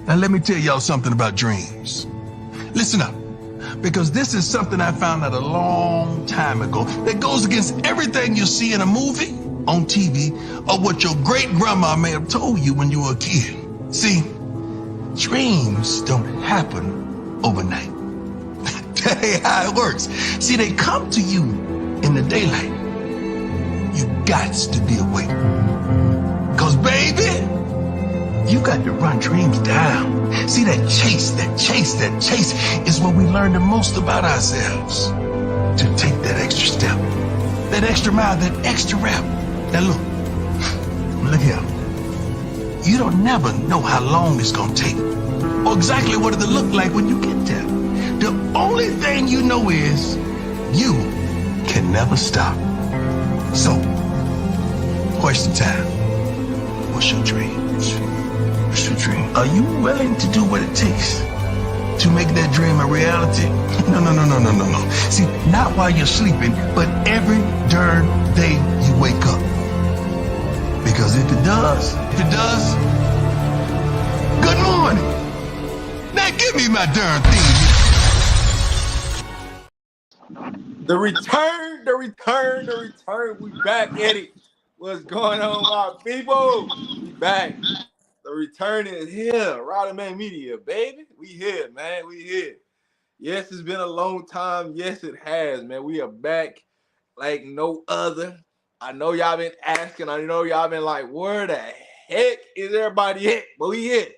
Now let me tell y'all something about dreams. Listen up, because this is something I found out a long time ago that goes against everything you see in a movie, on TV, or what your great grandma may have told you when you were a kid. See, dreams don't happen overnight. That ain't how it works. See, they come to you in the daylight. You got to be awake. Cause baby, you got to run dreams down. See, that chase is where we learn the most about ourselves. To take that extra step, that extra mile, that extra rep. Now look here. You don't never know how long it's gonna take or exactly what it'll look like when you get there. The only thing you know is you can never stop. So, question time. What's your dreams? What's your dream? Are you willing to do what it takes to make that dream a reality? No. See, not while you're sleeping, but every darn day you wake up. Because if it does, good morning. Now give me my darn theme. The return. We back at it. What's going on, my people? We back. The return is here. Rowdy Man Media, baby. We here, man. We here. Yes, it's been a long time. Yes, it has, man. We are back like no other. I know y'all been asking. I know y'all been like, where the heck is everybody at? But we here.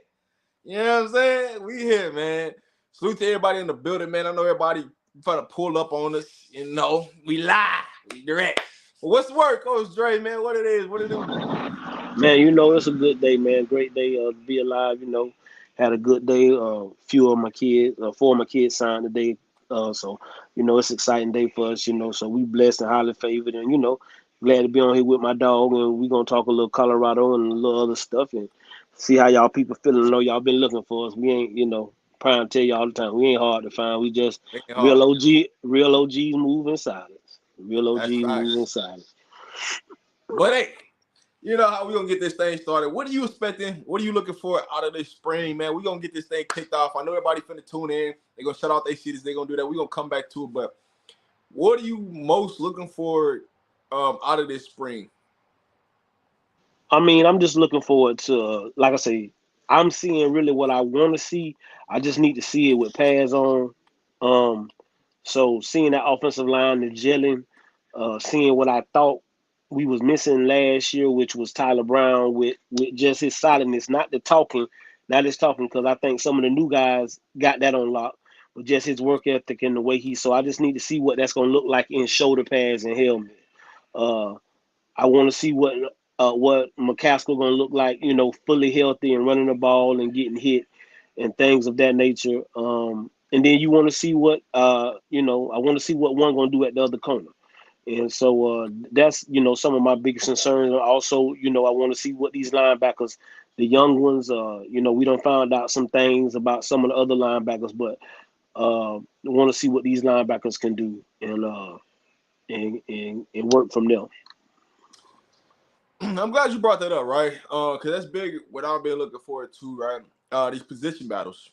You know what I'm saying? We here, man. Salute to everybody in the building, man. I know everybody trying to pull up on us. You know, we live. We direct. But what's the word, Coach Dre, man? What it is? What it is? Man, you know, it's a good day, man. Great day to be alive, you know. Had a good day. Four of my kids signed today. So, you know, it's an exciting day for us, you know. So we blessed and highly favored. And, you know, glad to be on here with my dog. And we're going to talk a little Colorado and a little other stuff and see how y'all people feeling. I know y'all been looking for us. We ain't, you know, trying to tell you all the time. We ain't hard to find. We just real OGs move in silence. Real OGs move in silence. But hey, you know how we gonna get this thing started. What are you expecting? What are you looking for out of this spring, man? We're gonna get this thing kicked off. I know everybody finna tune in. They're gonna shut out their seats. They're gonna do that. We're gonna come back to it. But what are you most looking for out of this spring? I mean, I'm just looking forward to, like I say, I'm seeing really what I want to see. I just need to see it with pads on. So seeing that offensive line, the gelling, seeing what I thought we was missing last year, which was Tyler Brown with just his solidness, not his talking, because I think some of the new guys got that on lock, but just his work ethic and the way so I just need to see what that's going to look like in shoulder pads and helmet. I want to see what McCaskill going to look like, you know, fully healthy and running the ball and getting hit and things of that nature. And then you want to see what, you know, I want to see what one going to do at the other corner. And so that's, you know, some of my biggest concerns. Also, you know, I want to see what these linebackers, the young ones, you know, we done found out some things about some of the other linebackers, but I want to see what these linebackers can do and work from them. I'm glad you brought that up, right? Because that's big. What I've been looking forward to, right? These position battles,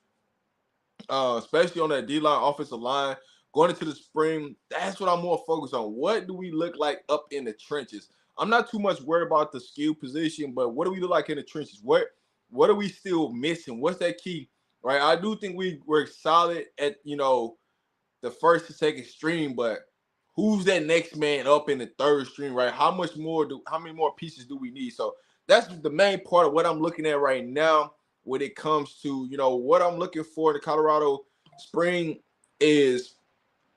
especially on that D-line, offensive line. Going into the spring, that's what I'm more focused on. What do we look like up in the trenches? I'm not too much worried about the skill position, but what do we look like in the trenches? What are we still missing? What's that key, right? I do think we're solid at, you know, the first to second string, but who's that next man up in the third string, right? How many more pieces do we need? So that's the main part of what I'm looking at right now when it comes to, you know, what I'm looking for in the Colorado spring is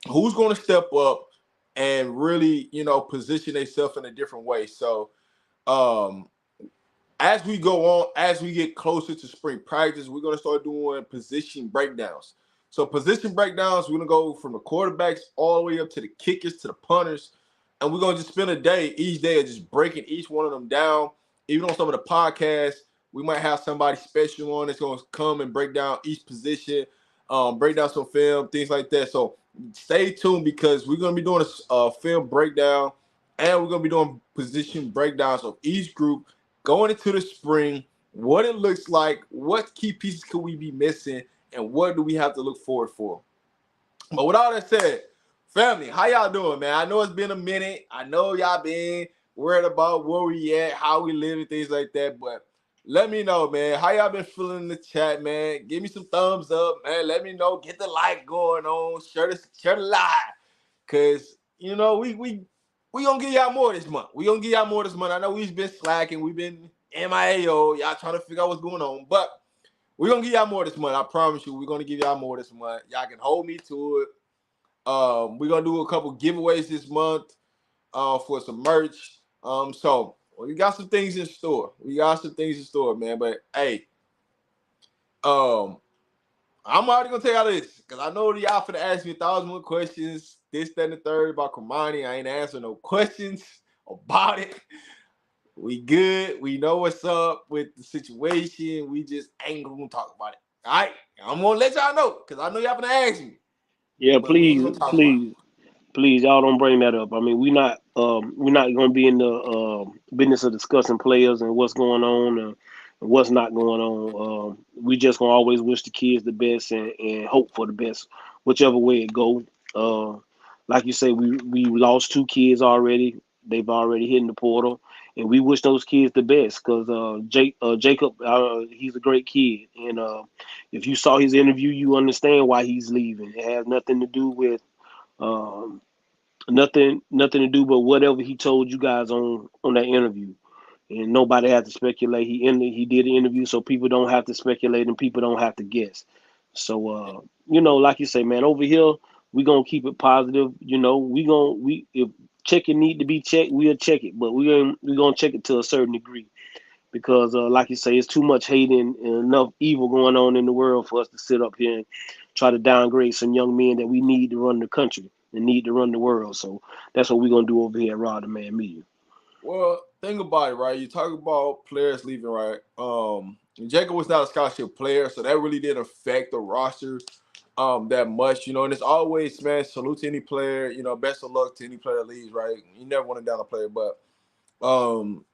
who's going to step up and really, you know, position themselves in a different way. So as we go on, as we get closer to spring practice, we're going to start doing position breakdowns. So position breakdowns, we're going to go from the quarterbacks all the way up to the kickers, to the punters. And we're going to just spend a day, each day, of just breaking each one of them down. Even on some of the podcasts, we might have somebody special on that's going to come and break down each position, break down some film, things like that. So stay tuned because we're going to be doing a film breakdown and we're going to be doing position breakdowns of each group going into the spring what it looks like, what key pieces could we be missing, and what do we have to look forward for. But with all that said, family, how y'all doing, man? I know it's been a minute. I know y'all been worried about where we at, how we live, and things like that. But let me know, man. How y'all been feeling in the chat, man? Give me some thumbs up, man. Let me know. Get the like going on. Share the live. Cause you know, we gonna give y'all more this month. We gonna give y'all more this month. I know we've been slacking, we've been MIAO, y'all trying to figure out what's going on, but we're gonna give y'all more this month. I promise you, we're gonna give y'all more this month. Y'all can hold me to it. We're gonna do a couple giveaways this month for some merch. So we got some things in store. Man. But hey, I'm already gonna tell y'all this because I know y'all finna ask me 1,000 more questions, this, that, and the third about Cormani. I ain't answering no questions about it. We good. We know what's up with the situation. We just ain't gonna talk about it. All right, I'm gonna let y'all know because I know y'all finna ask me. Yeah, But we ain't please, gonna talk about it. please, y'all don't bring that up. I mean, we're not gonna be in the business of discussing players and what's going on and what's not going on. We just gonna always wish the kids the best and hope for the best, whichever way it go. Uh, like you say, we lost 2 kids already. They've already hit in the portal, and we wish those kids the best because Jacob, he's a great kid, and if you saw his interview, you understand why he's leaving. It has nothing to do with um, nothing to do but whatever he told you guys on that interview, and nobody had to speculate. He did the interview, so people don't have to speculate and people don't have to guess. So like you say, man, over here we gonna keep it positive. We if checking need to be checked, we'll check it, but we gonna check it to a certain degree because, like you say, it's too much hate and enough evil going on in the world for us to sit up here and try to downgrade some young men that we need to run the country and need to run the world. So that's what we're gonna do over here at Rod the Man Media. Well, think about it, right? You talk about players leaving, right? Jacob was not a scholarship player, so that really didn't affect the roster that much, and it's always, man, salute to any player, best of luck to any player that leaves, right? You never want to down a player, but from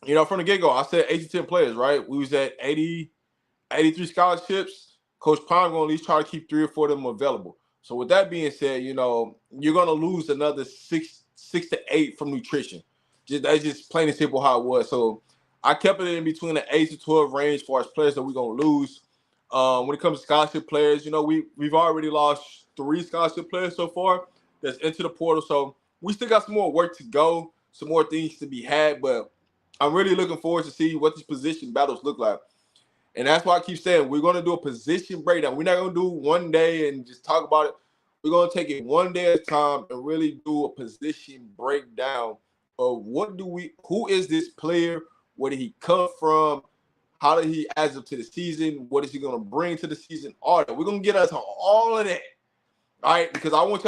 the get-go, I said 8 to 10 players, right? We was at 83 scholarships. Coach Prime going to at least try to keep 3 or 4 of them available. So with that being said, you're going to lose another 6 to 8 from nutrition. That's just plain and simple how it was. So I kept it in between the 8 to 12 range as far as players that we're going to lose. When it comes to scholarship players, we've already lost 3 scholarship players so far that's into the portal. So we still got some more work to go, some more things to be had, but I'm really looking forward to see what these position battles look like. And that's why I keep saying we're going to do a position breakdown. We're not going to do one day and just talk about it. We're going to take it one day at a time and really do a position breakdown of who is this player? Where did he come from? How did he adds up to the season? What is he going to bring to the season? All that. We're going to get into all of that. All right, because I want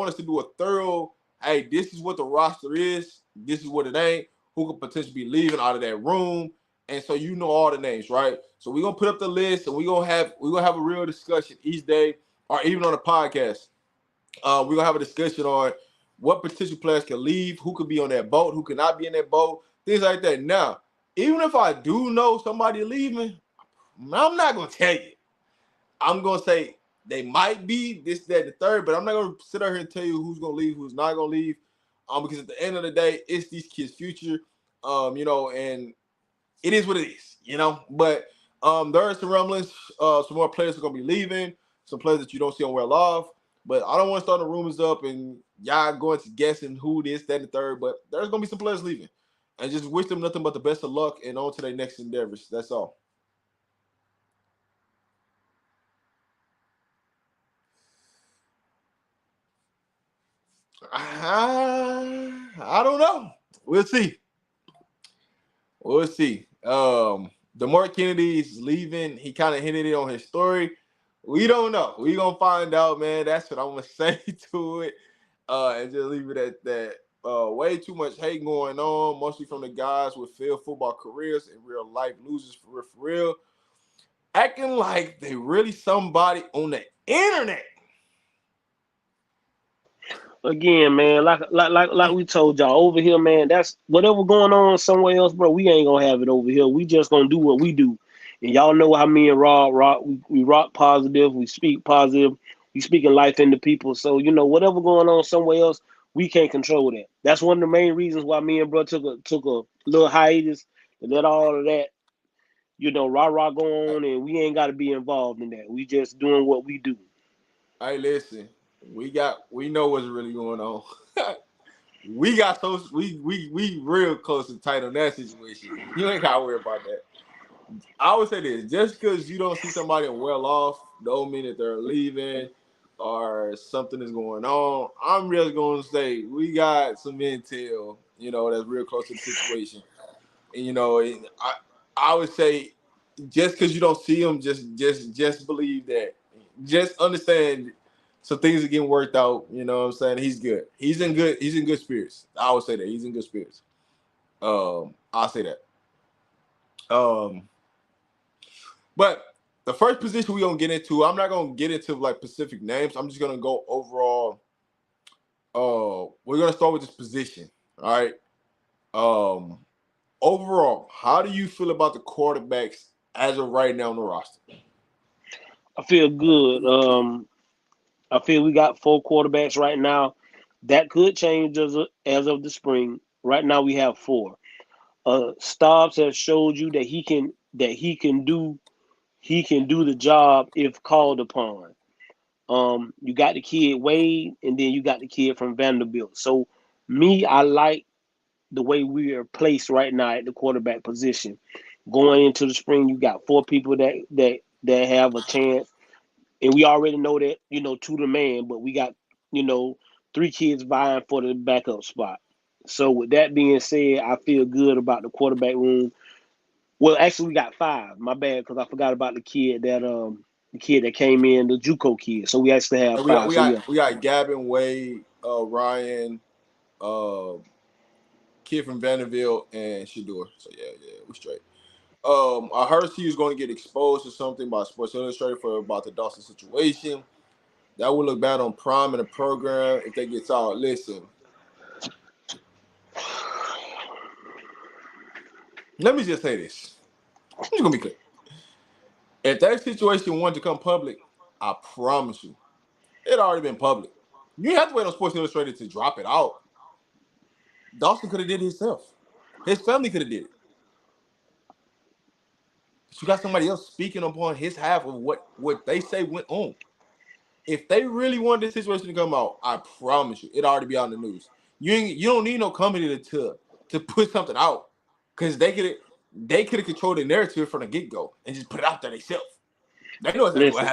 us to do a thorough, hey, this is what the roster is. This is what it ain't. Who could potentially be leaving out of that room? And so all the names, right? So we're gonna put up the list and we're gonna have a real discussion each day, or even on the podcast. We're gonna have a discussion on what potential players can leave, who could be on that boat, who could not be in that boat, things like that. Now, even if I do know somebody leaving, I'm not gonna tell you. I'm gonna say they might be this, that, and the third, but I'm not gonna sit out here and tell you who's gonna leave, who's not gonna leave. Because at the end of the day, it's these kids' future. And it is what it is, But there are some rumblings. Some more players are gonna be leaving. Some players that you don't see on well off. But I don't want to start the rumors up and y'all going to guessing who this, that, and the third. But there's gonna be some players leaving, and just wish them nothing but the best of luck and on to their next endeavors. That's all. I don't know. We'll see. We'll see. DeMar Kennedy's leaving. He kind of hinted it on his story. We don't know. We gonna find out, man. That's what I'm gonna say to it. And just leave it at that. Way too much hate going on, mostly from the guys with failed football careers and real life losers for real. Acting like they really somebody on the internet. Again, man, like we told y'all over here, man. That's whatever going on somewhere else, bro. We ain't gonna have it over here. We just gonna do what we do, and y'all know how me and Rob rock. We rock positive. We speak positive. We speaking life into people. So whatever going on somewhere else, we can't control that. That's one of the main reasons why me and bro took a little hiatus to let all of that rah go on, and we ain't got to be involved in that. We just doing what we do. Hey, listen, we know what's really going on. we real close and tight on that situation. You ain't gotta worry about that. I would say this: just because you don't see somebody well off, don't mean that they're leaving or something is going on. I'm just going to say we got some intel, that's real close to the situation, and I would say just because you don't see them, just believe that. Just understand some things are getting worked out. You know what I'm saying? He's good. He's in good spirits. I would say that he's in good spirits. I'll say that. But the first position we're gonna get into, I'm not gonna get into like specific names. I'm just gonna go overall. We're gonna start with this position. All right. Overall, how do you feel about the quarterbacks as of right now on the roster? I feel good. I feel we got 4 quarterbacks right now. That could change as of the spring. Right now we have 4. Stobbs has showed you that he can do the job if called upon. You got the kid Wade, and then you got the kid from Vanderbilt. So I like the way we are placed right now at the quarterback position. Going into the spring, you got 4 people that have a chance, and we already know that to the man. But we got 3 kids vying for the backup spot. So with that being said, I feel good about the quarterback room. Well, actually, we got 5. My bad, because I forgot about the kid that came in, the JUCO kid. So we actually have And we got 5. we So yeah, got we got Gavin, Wade, Ryan, uh, kid from Vanderbilt, and Shador. So yeah, we straight. I heard he was going to get exposed to something by Sports Illustrated for about the Dawson situation. That would look bad on Prime and the program if they get out. Listen, let me just say this. I'm just gonna be clear. If that situation wanted to come public, I promise you, it already been public. You didn't have to wait on Sports Illustrated to drop it out. Dawson could have did it himself. His family could have did it. But you got somebody else speaking upon his half of what they say went on. If they really wanted this situation to come out, I promise you, it already be on the news. You don't need no company to put something out because they could have controlled the narrative from the get go and just put it out there themselves. They know exactly what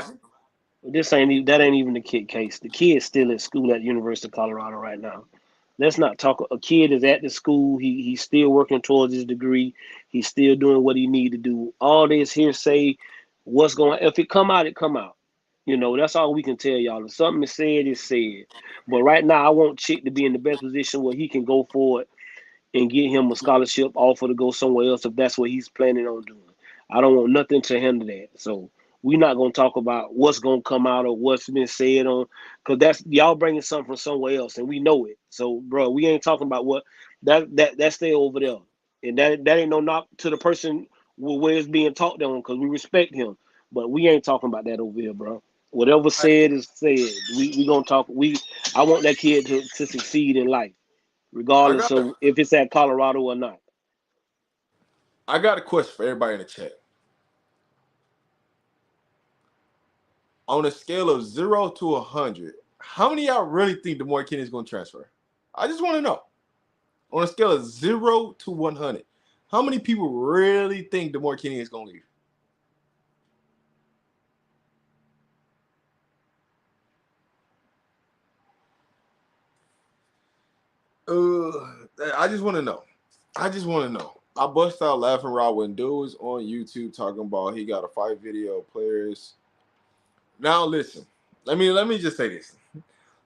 listen, happened. that ain't even the kid case. The kid's still at school at University of Colorado right now. Let's not talk. A kid is at the school. He's still working towards his degree. He's still doing what he need to do. All this hearsay, what's going? If it come out, it come out. That's all we can tell y'all. If something is said, it's said. But right now, I want Chick to be in the best position where he can go forward and get him a scholarship offer to go somewhere else if that's what he's planning on doing. I don't want nothing to hinder that. So we're not gonna talk about what's gonna come out or what's been said on, because that's y'all bringing something from somewhere else and we know it. So, bro, we ain't talking about what that stay over there, and that ain't no knock to the person where it's being talked on because we respect him, but we ain't talking about that over here, bro. Whatever said is said. We gonna talk. I want that kid to succeed in life I regardless got a, of if it's at Colorado or not. I got a question for everybody in the chat. On a scale of 0 to 100, how many of y'all really think DeMar Kinney is going to transfer? I just want to know. On a scale of 0 to 100, how many people really think DeMar Kinney is going to leave? I just want to know. I bust out laughing raw when dude was on YouTube talking about he got a fight video of players. Now listen, let me just say this.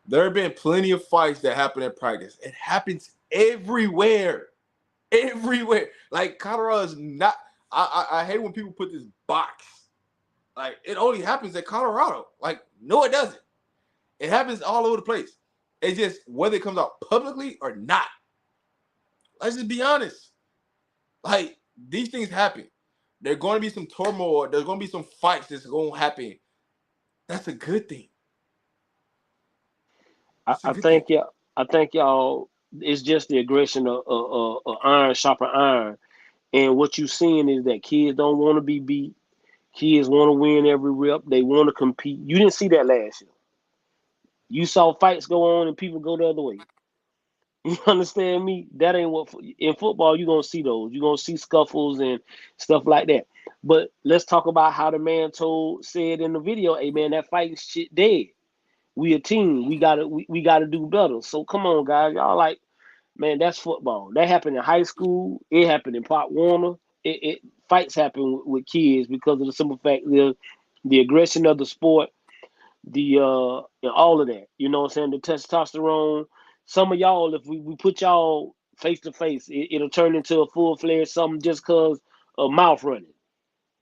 There have been plenty of fights that happen in practice. It happens everywhere. Everywhere. Like Colorado is not. I hate when people put this box. Like it only happens at Colorado. Like no, it doesn't. It happens all over the place. It's just whether it comes out publicly or not. Let's just be honest. Like, these things happen. There's going to be some turmoil. There's going to be some fights that's going to happen. That's a good thing. I think y'all. It's just the aggression of iron sharper iron, and what you're seeing is that kids don't want to be beat. Kids want to win every rep. They want to compete. You didn't see that last year. You saw fights go on and people go the other way. You understand me? That ain't what in football you're gonna see those. You're gonna see scuffles and stuff like that. But let's talk about how the man said in the video, hey man, that fighting shit dead. We a team. We gotta do better. So come on, guys. Y'all like, man, that's football. That happened in high school. It happened in Pop Warner. It fights happen with kids because of the simple fact the aggression of the sport, the and all of that. You know what I'm saying? The testosterone. Some of y'all, if we put y'all face to face, it'll turn into a full fledged something just cause of mouth running.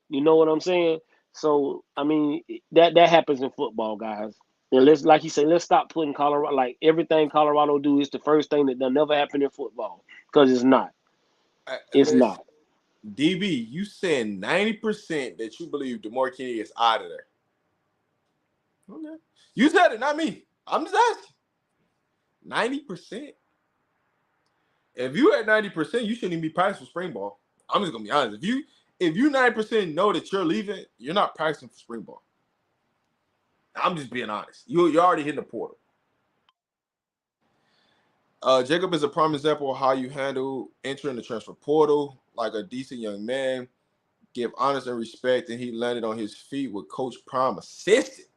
You know what I'm saying? So I mean that happens in football, guys. And let's, like you say, let's stop putting Colorado, like everything Colorado do is the first thing that never happen in football, because it's not. It's Listen, not. DB, you saying 90% that you believe DeMar Kennedy is out of there. Okay. You said it, not me. I'm just asking. 90%. If you at 90%, you shouldn't even be practicing for spring ball. I'm just gonna be honest. If you 90% know that you're leaving, you're not practicing for spring ball. I'm just being honest. You're already hitting the portal. Jacob is a prime example of how you handle entering the transfer portal like a decent young man. Give honest and respect, and he landed on his feet with Coach Prime assistant.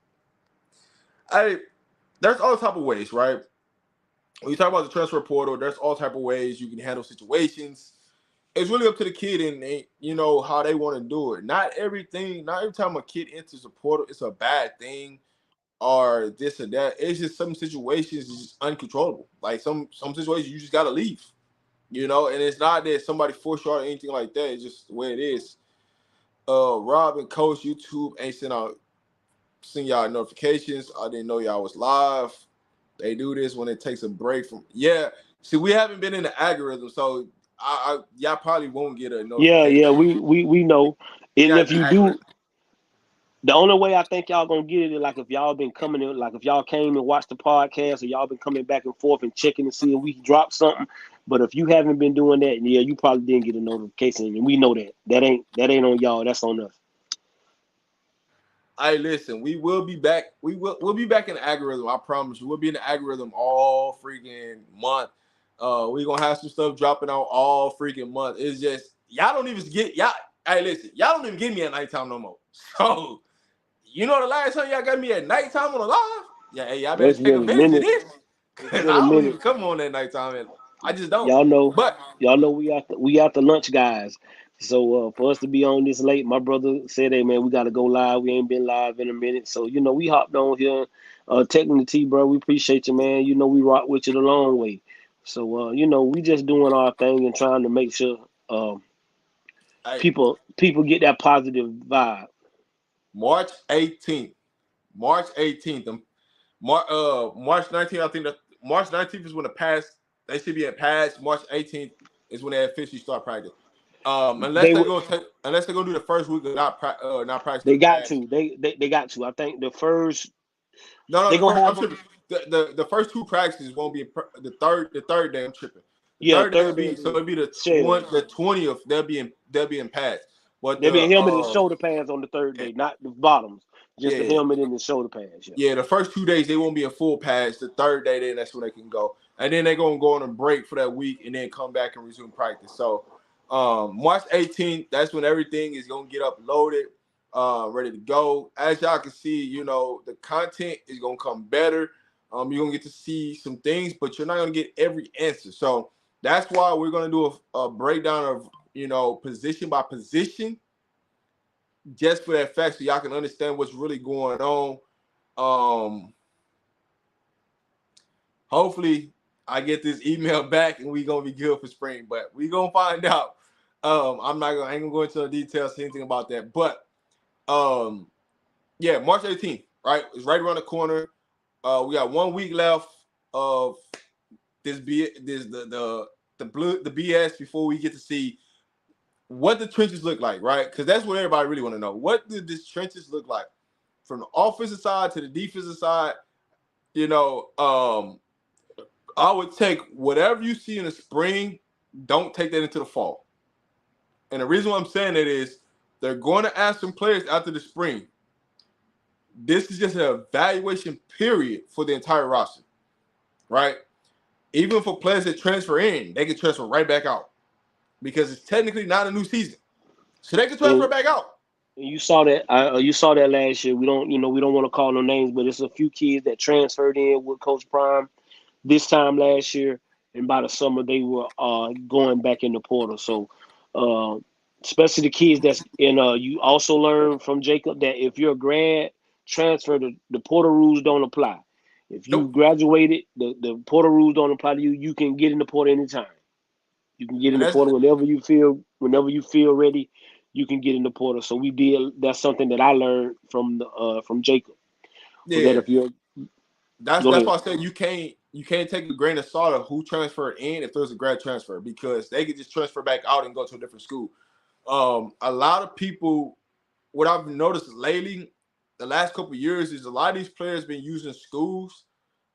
There's all type of ways, right? When you talk about the transfer portal, there's all type of ways you can handle situations. It's really up to the kid and you know how they want to do it. Not every time a kid enters a portal, it's a bad thing or this or that. It's just some situations is just uncontrollable. Like some situations you just gotta leave. You know, and it's not that somebody forced you or anything like that. It's just the way it is. Rob and Coach, YouTube ain't send y'all notifications. I didn't know y'all was live. They do this when it takes a break from. Yeah, see, we haven't been in the algorithm, so y'all probably won't get a notification. Yeah, we know. You're And not if in the you do, algorithm. the only way I think y'all gonna get it is like if y'all been coming in, like if y'all came and watched the podcast, or y'all been coming back and forth and checking to see if we dropped something. But if you haven't been doing that, yeah, you probably didn't get a notification, and we know that. That ain't on y'all. That's on us. Hey, listen, we will be back. We'll be back in the algorithm. I promise you. We'll be in the algorithm all freaking month. We're gonna have some stuff dropping out all freaking month. It's just y'all don't even get y'all. Hey, listen, y'all don't even get me at nighttime no more. So you know the last time y'all got me at nighttime on a live? Yeah, hey, y'all better It's take been a advantage of minute. this. It's Cause been a I don't even minute. come on at nighttime. And I just don't. Y'all know. But Y'all know we out the lunch guys. So for us to be on this late, my brother said, "Hey man, we got to go live. We ain't been live in a minute." So you know we hopped on here. Taking the T, bro. We appreciate you, man. You know we rock with you the long way. So you know we just doing our thing and trying to make sure hey, people get that positive vibe. March 18th. March 18th. March 19th, I think that March 19th is when the pass, they should be at pass. March 18th is when they officially start practice. They would. Unless they're gonna do the first week of not practicing They the got pass. to. They got to. I think the first No, they the gonna first I'm have them. tripping. The first two practices won't be the third day I'm tripping. The Yeah, third day will third be day so it'll be shell. the 20th. They'll be in pass. But There'll be a the helmet and shoulder pads on the third day, not the bottoms. Just the yeah. helmet and the shoulder pads. Yeah. Yeah, the first 2 days they won't be a full pass. The third day, then that's when they can go, and then they're gonna go on a break for that week, and then come back and resume practice. So, March 18th, that's when everything is gonna get uploaded, ready to go. As y'all can see, you know the content is gonna come better. You're gonna get to see some things, but you're not gonna get every answer. So that's why we're gonna do a breakdown of position by position, just for that fact, so y'all can understand what's really going on. Hopefully I get this email back and we gonna be good for spring, but we gonna find out. I ain't gonna go into the details, anything about that. But yeah, March 18th, right? It's right around the corner. We got 1 week left. of this the BS before we get to see what the trenches look like, right? Because that's what everybody really want to know. What did this trenches look like from the offensive side to the defensive side? I would take whatever you see in the spring. Don't take that into the fall. And the reason why I'm saying that is they're going to ask some players after the spring. This is just an evaluation period for the entire roster, right? Even for players that transfer in, they can transfer right back out because it's technically not a new season, so they can transfer back out. You saw that. You saw that last year. We don't want to call no names, but it's a few kids that transferred in with Coach Prime this time last year, and by the summer they were going back in the portal. So, especially the kids that's in. You also learn from Jacob that if you're a grad transfer, the portal rules don't apply. If you Nope. graduated, the portal rules don't apply to you. You can get in the portal anytime. You can get in And the portal whenever you feel ready. You can get in the portal. So that's something that I learned from Jacob. Was that yeah, if you're that's go why ahead. I said you can't take a grain of salt of who transferred in if there's a grad transfer because they could just transfer back out and go to a different school. A lot of people, what I've noticed lately, the last couple of years, is a lot of these players been using schools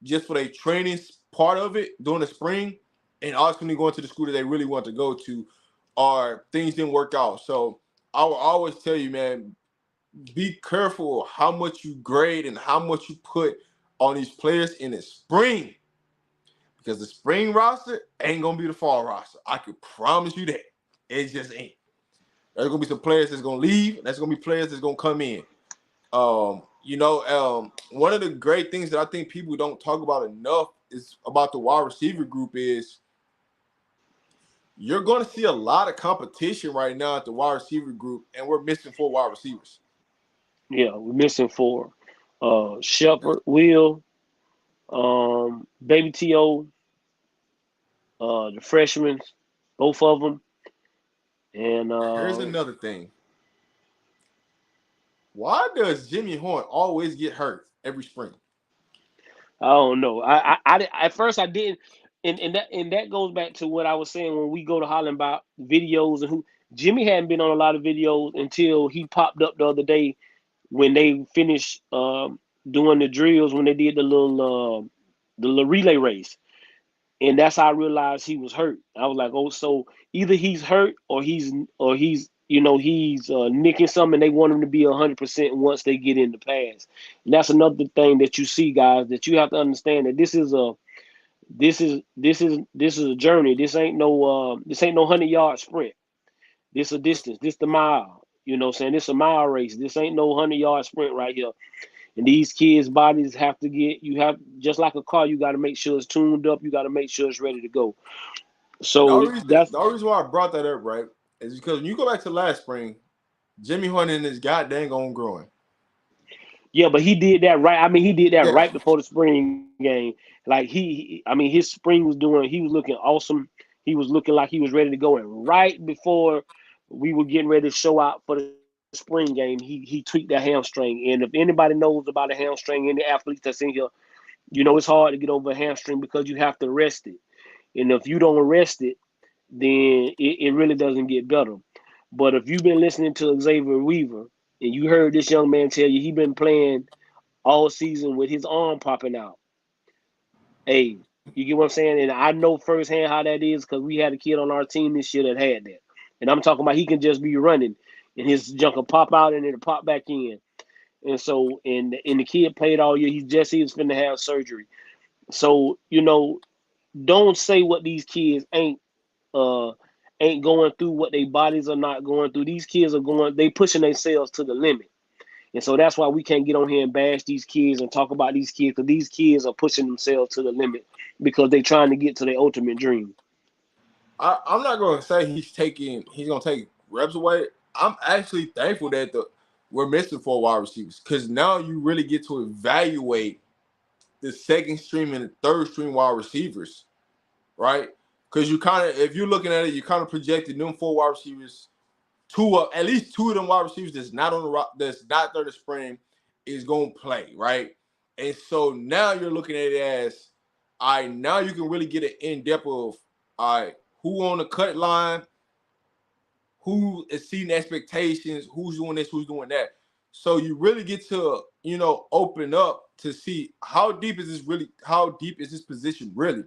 just for their training part of it during the spring, and ultimately going to the school that they really want to go to, or things didn't work out. So I will always tell you, man, be careful how much you grade and how much you put on these players in the spring, because the spring roster ain't gonna be the fall roster. I can promise you that. It just ain't. There's gonna be some players that's gonna leave. And there's gonna be players that's gonna come in. One of the great things that I think people don't talk about enough is about the wide receiver group is you're going to see a lot of competition right now at the wide receiver group, and we're missing 4 wide receivers. Yeah, we're missing 4. Shepard, Will, Baby T.O., the freshmen, both of them. And Here's another thing. Why does Jimmy Horn always get hurt every spring? I don't know. I at first I didn't, and that goes back to what I was saying when we go to Holland about videos and who Jimmy hadn't been on a lot of videos until he popped up the other day when they finished doing the drills when they did the little relay race, and that's how I realized he was hurt. I was like, oh, so either he's hurt or he's nicking something. And they want him to be 100% once they get in the pass. And that's another thing that you see, guys, that you have to understand that this is a journey. This ain't no 100-yard sprint. This a distance. This the mile. You know what I'm saying? This a mile race. This ain't no 100-yard sprint right here. And these kids' bodies have to just like a car, you got to make sure it's tuned up. You got to make sure it's ready to go. So The only reason why I brought that up, right, is because when you go back to last spring, Jimmy Horn and his goddamn own growing. yeah, but he did that right. I mean, he did that Yeah. right before the spring game. Like his spring was he was looking awesome. He was looking like he was ready to go. And right before we were getting ready to show out for the spring game, he tweaked that hamstring. And if anybody knows about a hamstring, any athletes that's in here, it's hard to get over a hamstring because you have to rest it. And if you don't rest it, then it really doesn't get better. But if you've been listening to Xavier Weaver and you heard this young man tell you he been playing all season with his arm popping out, hey, you get what I'm saying? And I know firsthand how that is because we had a kid on our team this year that had that. And I'm talking about he can just be running and his junk will pop out and it'll pop back in. And so, and the kid played all year. He was finna have surgery. So, don't say what these kids ain't going through, what their bodies are not going through. These kids they pushing themselves to the limit. And so that's why we can't get on here and bash these kids and talk about these kids, because these kids are pushing themselves to the limit because they're trying to get to their ultimate dream. I'm not going to say he's going to take reps away. I'm actually thankful that we're missing 4 wide receivers because now you really get to evaluate the second stream and the third stream wide receivers, right? Because if you're looking at it, you kind of projected them 4 wide receivers, at least 2 of them wide receivers that's not there this spring is going to play, right? And so now you're looking at it as, all right, now you can really get an in-depth of, all right, who on the cut line, who is exceeding expectations, who's doing this, who's doing that. So you really get to, open up to see how deep is this position really?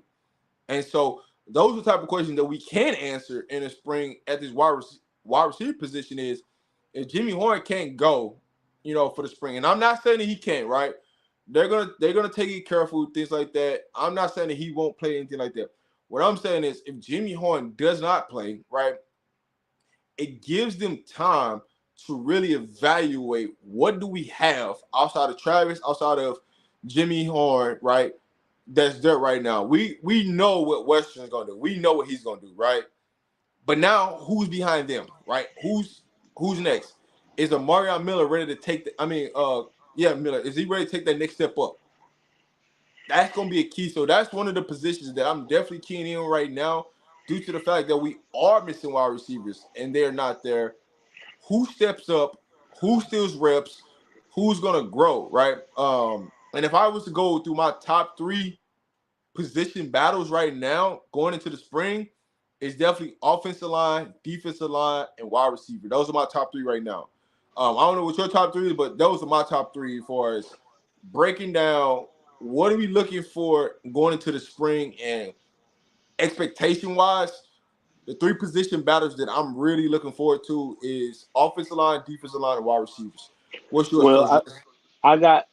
And so those are the type of questions that we can answer in the spring at this wide receiver position is, if Jimmy Horn can't go, for the spring, and I'm not saying that he can't, right? They're gonna take it careful, things like that. I'm not saying that he won't play anything like that. What I'm saying is, if Jimmy Horn does not play, right, it gives them time to really evaluate what do we have outside of Travis, outside of Jimmy Horn, right? That's there right now. We know what Western's gonna do. We know what he's gonna do, right? But now who's behind them, right? Who's next? Is Amarion Miller ready to take Miller, is he ready to take that next step up? That's gonna be a key. So that's one of the positions that I'm definitely keying in right now, due to the fact that we are missing wide receivers and they're not there. Who steps up? Who steals reps? Who's gonna grow, right? And if I was to go through my top 3 position battles right now going into the spring, it's definitely offensive line, defensive line, and wide receiver. Those are my top 3 right now. I don't know what your top 3 is, but those are my top 3 as far as breaking down what are we looking for going into the spring, and expectation-wise, the 3 position battles that I'm really looking forward to is offensive line, defensive line, and wide receivers. What's yours? Well, I got,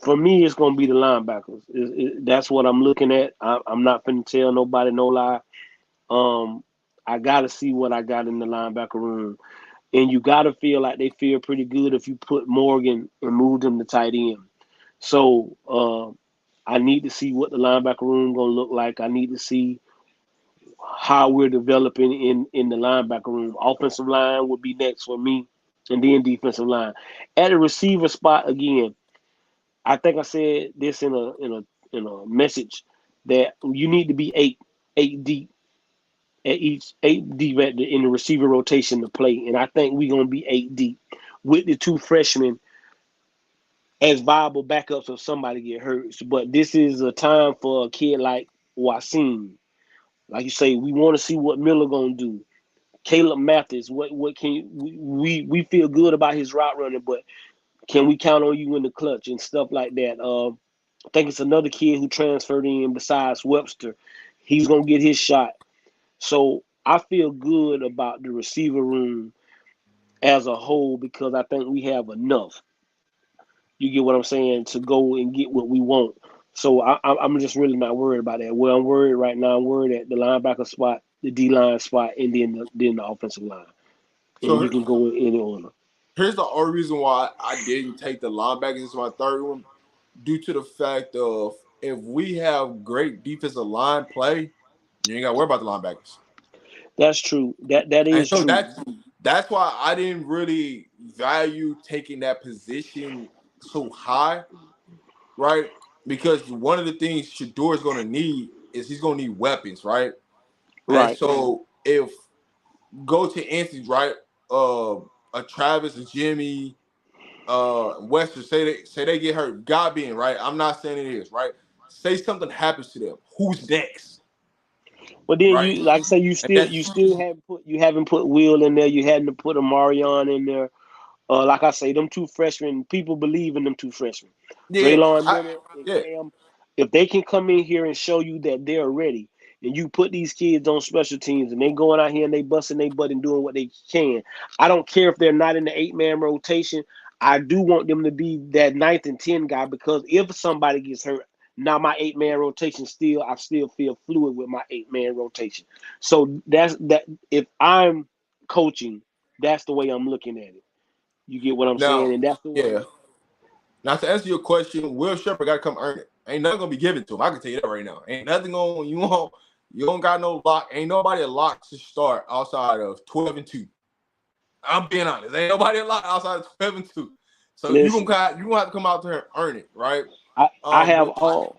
for me, it's going to be the linebackers. That's what I'm looking at. I'm not finna tell nobody no lie. I got to see what I got in the linebacker room. And you got to feel like they feel pretty good if you put Morgan and move them to tight end. So I need to see what the linebacker room going to look like. I need to see how we're developing in the linebacker room. Offensive line would be next for me, and then defensive line. At the receiver spot, again, I think I said this in a message that you need to be eight deep at each, 8 deep in the receiver rotation to play, and I think we're gonna be 8 deep with the 2 freshmen as viable backups if somebody get hurt. But this is a time for a kid like Wasim. Like you say, we want to see what Miller gonna do. Caleb Mathis, what can we feel good about his route running, but can we count on you in the clutch and stuff like that? I think it's another kid who transferred in besides Webster. He's gonna get his shot. So I feel good about the receiver room as a whole because I think we have enough. You get what I'm saying, to go and get what we want. So I'm just really not worried about that. Well, I'm worried right now. I'm worried at the linebacker spot, the D-line spot, and then the offensive line. And So you can go in any order. here's the only reason why I didn't take the linebackers as my 3rd one, due to the fact of, if we have great defensive line play, you ain't got to worry about the linebackers. That's true. That And is so true. that's why I didn't really value taking that position so high, right? Because one of the things Shador is going to need is he's going to need weapons, right? And Right. so if go to Anthony, right? A Travis, a Jimmy, Wester, say they get hurt, God being, right? I'm not saying it is, right? Say something happens to them. Who's next? But then Right? you, like I say, you And still haven't put Will in there. You hadn't put a Marion in there. Like I say, them 2 freshmen, people believe in them 2 freshmen. yeah, Draylon Miller and yeah. Cam, if they can come in here and show you that they're ready, and you put these kids on special teams and they going out here and they busting their butt and doing what they can. I don't care if they're not in the 8-man rotation. I do want them to be that 9th and 10 guy, because if somebody gets hurt, now my 8-man rotation I still feel fluid with my 8-man rotation. So that's that. If I'm coaching, that's the way I'm looking at it. You get what I'm saying? Now, And that's the way. yeah. Now to answer your question, Will Shepherd got to come earn it. Ain't nothing gonna be given to him. I can tell you that right now. Ain't nothing going. You don't got no lock. Ain't nobody a lock to start outside of 12-2. I'm being honest. Ain't nobody a lock outside of 12-2. So Listen, you gonna have to come out there and earn it, right? I have all.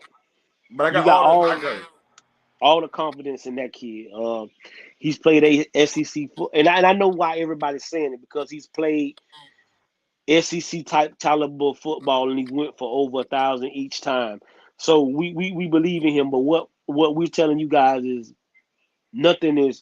But I You got got all the. I got it. all the confidence in that kid. He's played a SEC and I know why everybody's saying it, because he's played SEC type caliber football and he went for over 1,000 each time. So we believe in him, but what we're telling you guys is nothing is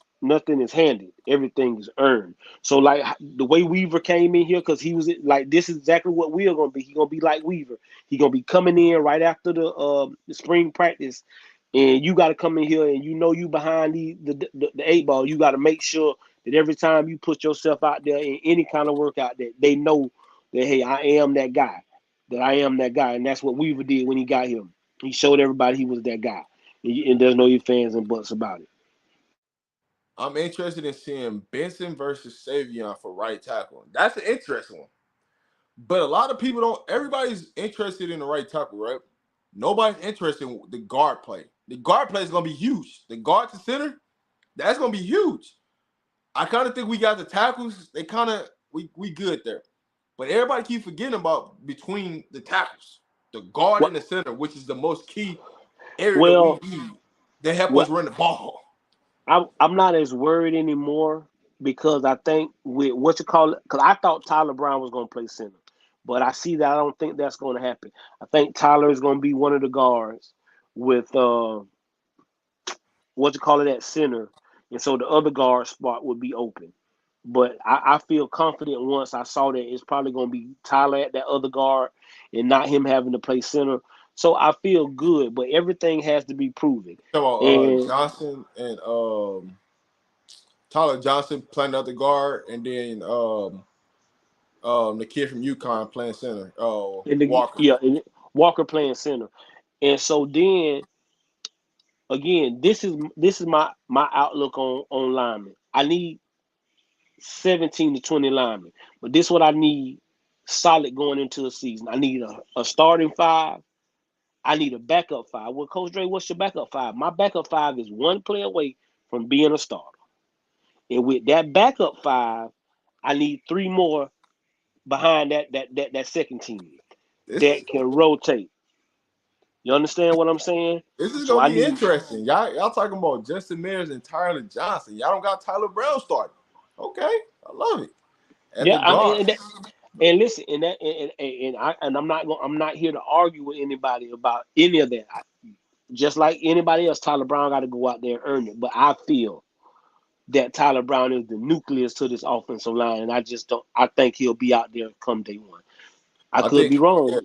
handed. Everything is earned. So like the way Weaver came in here, because he was like, this is exactly what We're gonna be. He's gonna be like Weaver. He's gonna be coming in right after the spring practice, and you got to come in here and you behind the eight ball. You got to make sure that every time you put yourself out there in any kind of workout, that they know that, hey, I am that guy. That I am that guy, and that's what Weaver did when he got here. He showed everybody he was that guy, and there's no ifs, ands, and buts about it. I'm interested in seeing Benson versus Savion for right tackle. That's an interesting one. But a lot of people don't. Everybody's interested in the right tackle, right? Nobody's interested in the guard play. The guard play is going to be huge. The guard to center, that's going to be huge. I kind of think we got the tackles. They kind of we good there. But everybody keep forgetting about between the tackles, the guard and the center, which is the most key area that we need. They help us run the ball. I'm not as worried anymore because I think with because I thought Tyler Brown was going to play center, but I see that I don't think that's going to happen. I think Tyler is going to be one of the guards with at center, and so the other guard spot would be open. But I feel confident once I saw that it's probably going to be Tyler at that other guard and not him having to play center. So I feel good, but everything has to be proven. So Johnson and Tyler Johnson playing other guard, and then the kid from UConn playing center. Walker. And Walker playing center. And so then again, this is my outlook on linemen. I need 17 to 20 linemen, but this is what I need solid going into a season. I need a starting five. I need a backup five. Well, Coach Dre, what's your backup five? My backup five is one play away from being a starter. And with that backup five, I need three more behind that second team that can rotate. You understand what I'm saying? This is gonna be interesting. Y'all talking about Justin Mears and Tyler Johnson. Y'all don't got Tyler Brown starting. Okay, I love it. And listen, I'm not here to argue with anybody about any of that. Just like anybody else, Tyler Brown got to go out there and earn it. But I feel that Tyler Brown is the nucleus to this offensive line, and I think he'll be out there come day one. I could be wrong.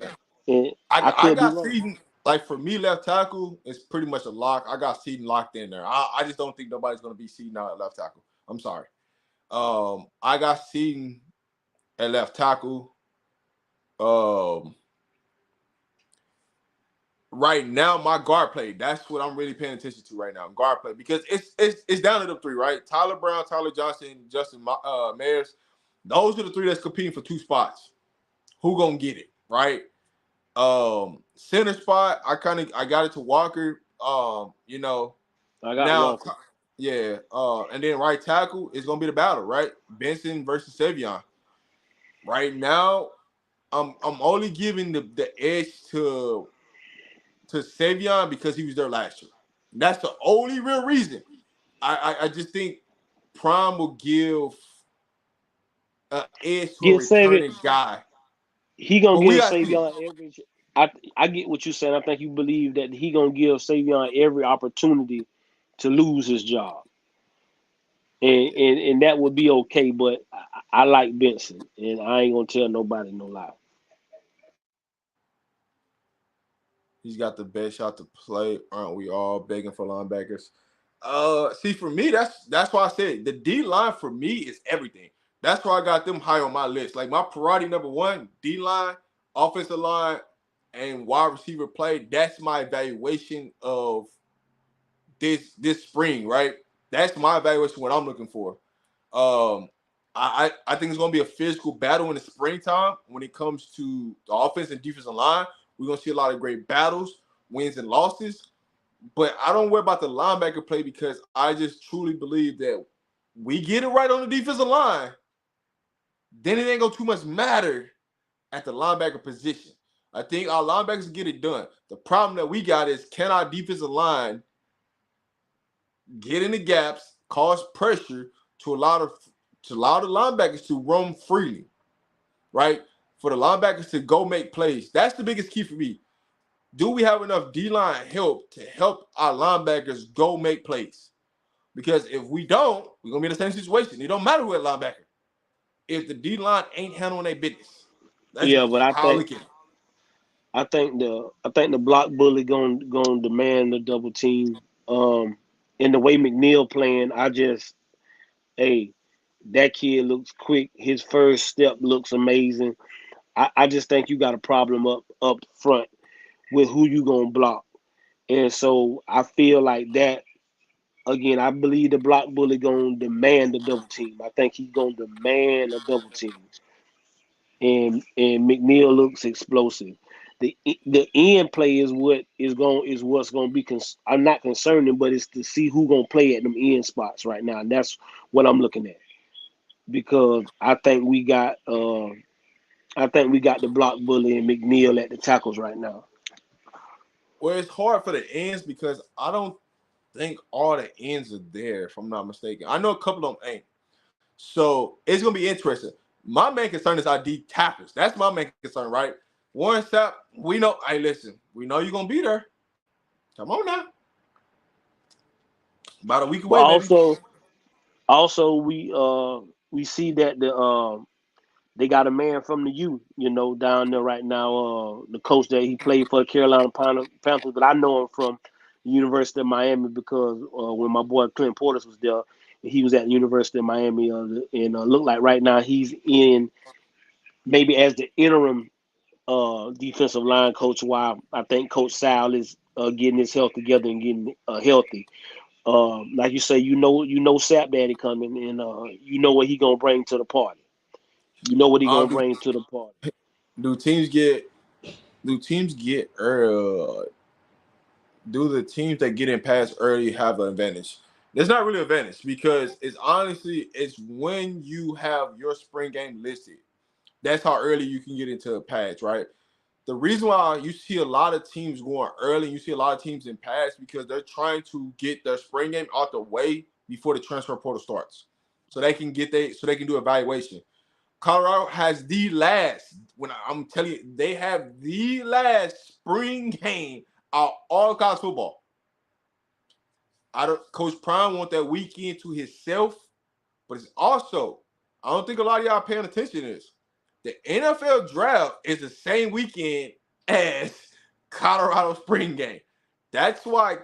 Yeah. I got Seaton, like for me, left tackle is pretty much a lock. I got Seaton locked in there. I just don't think nobody's going to be Seaton out at left tackle. I'm sorry. I got Seaton at left tackle. Right now, my guard play, that's what I'm really paying attention to right now. Guard play, because it's down to the three, right? Tyler Brown, Tyler Johnson, Justin Mears. Those are the three that's competing for two spots. Who gonna get it, right? Center spot, I got it to Walker. I got Walker. Yeah. And then right tackle is gonna be the battle, right? Benson versus Savion. Right now, I'm only giving the edge to Savion because he was there last year. That's the only real reason. I just think Prime will give an edge to a returning guy. He gonna give Savion every. I get what you're saying. I think you believe that he gonna give Savion every opportunity to lose his job, and that would be okay. But I like Benson, and I ain't gonna tell nobody no lie. He's got the best shot to play. Aren't we all begging for linebackers? See, for me, that's why I said the D line for me is everything. That's why I got them high on my list. Like my priority number one, D line, offensive line, and wide receiver play. That's my evaluation of this spring, right? That's my evaluation. What I'm looking for. I think it's gonna be a physical battle in the springtime when it comes to the offense and defensive line. We're going to see a lot of great battles, wins and losses. But I don't worry about the linebacker play because I just truly believe that we get it right on the defensive line, then it ain't going to too much matter at the linebacker position. I think our linebackers get it done. The problem that we got is, can our defensive line get in the gaps, cause pressure to allow the linebackers to roam freely, right? For the linebackers to go make plays. That's the biggest key for me. do we have enough D-line help to help our linebackers go make plays? Because if we don't, we're going to be in the same situation. It don't matter who at linebacker. If the D-line ain't handling their business. That's Yeah, but how I look at it. I think the block bully gonna demand the double team. In the way McNeil playing, hey, that kid looks quick. His first step looks amazing. I just think you got a problem up front with who you gonna block. And so I feel like that again, I believe the block bully gonna demand a double team. I think he's gonna demand a double team. And McNeil looks explosive. The end play is what's going to be. I'm not concerning, but it's to see who going to play at them end spots right now, and that's what I'm looking at because I think we got the block bully and McNeil at the tackles right now. Well, it's hard for the ends because I don't think all the ends are there, if I'm not mistaken. I know a couple of them ain't. So it's going to be interesting. My main concern is our D tackles. That's my main concern, right? Warren Sapp, we know. Hey, listen, we know you're going to be there. Come on now. About a week But away, baby. also we see that they got a man from the U, down there right now. The coach that he played for the Carolina Panthers, but I know him from the University of Miami because when my boy Clint Portis was there, he was at the University of Miami, and looked like right now he's in maybe as the interim defensive line coach. While I think Coach Sal is getting his health together and getting healthy. Like you say, Sap Daddy coming, and you know what he gonna bring to the party. You know what he gonna Do, bring to the party. do teams get do teams get do the teams that get in pass early have an advantage? There's not really an advantage because it's when you have your spring game listed. That's how early you can get into a pass, right? The reason why you see a lot of teams going early, you see a lot of teams in pass because they're trying to get their spring game out the way before the transfer portal starts, so they can do evaluation. Colorado has the last. When I'm telling you, they have the last spring game of all college football. Coach Prime want that weekend to himself, but it's also I don't think a lot of y'all paying attention to this. The NFL draft is the same weekend as Colorado spring game. That's why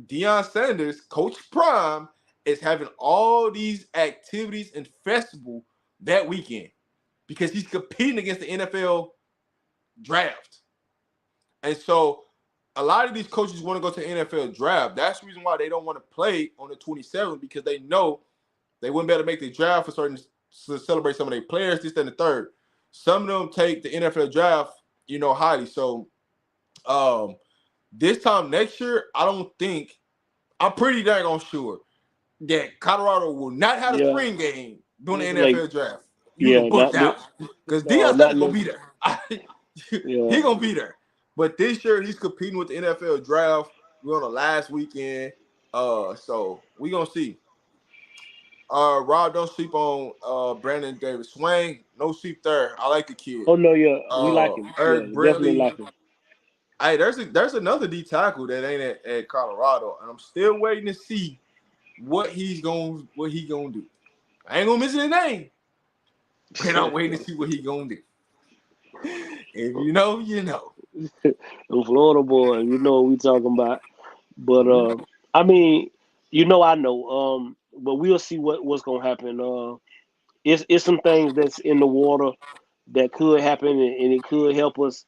Deion Sanders, Coach Prime, is having all these activities and festival that weekend because he's competing against the NFL draft. And so a lot of these coaches want to go to the NFL draft. That's the reason why they don't want to play on the 27th because they know they wouldn't be able to make the draft to celebrate some of their players, this, and the third. Some of them take the NFL draft, highly. So this time next year, I'm pretty dang on sure that Colorado will not have a spring game during the NFL draft. You can book that because Deion Sanders going to be there. He going to be there. But this year, he's competing with the NFL draft. We're on the last weekend. So we're going to see. Rob, don't sleep on Brandon Davis. Swain, no sleep there. I like the kid. Oh no, yeah, we like him. Eric Definitely like him. Hey, there's another D tackle that ain't at Colorado, and I'm still waiting to see what he gonna do. I ain't gonna mention his name, but I'm waiting to see what he gonna do. If you know, you know. The Florida boy, you know what we talking about. But I mean, I know. But we'll see what's gonna happen. It's some things that's in the water that could happen, and it could help us.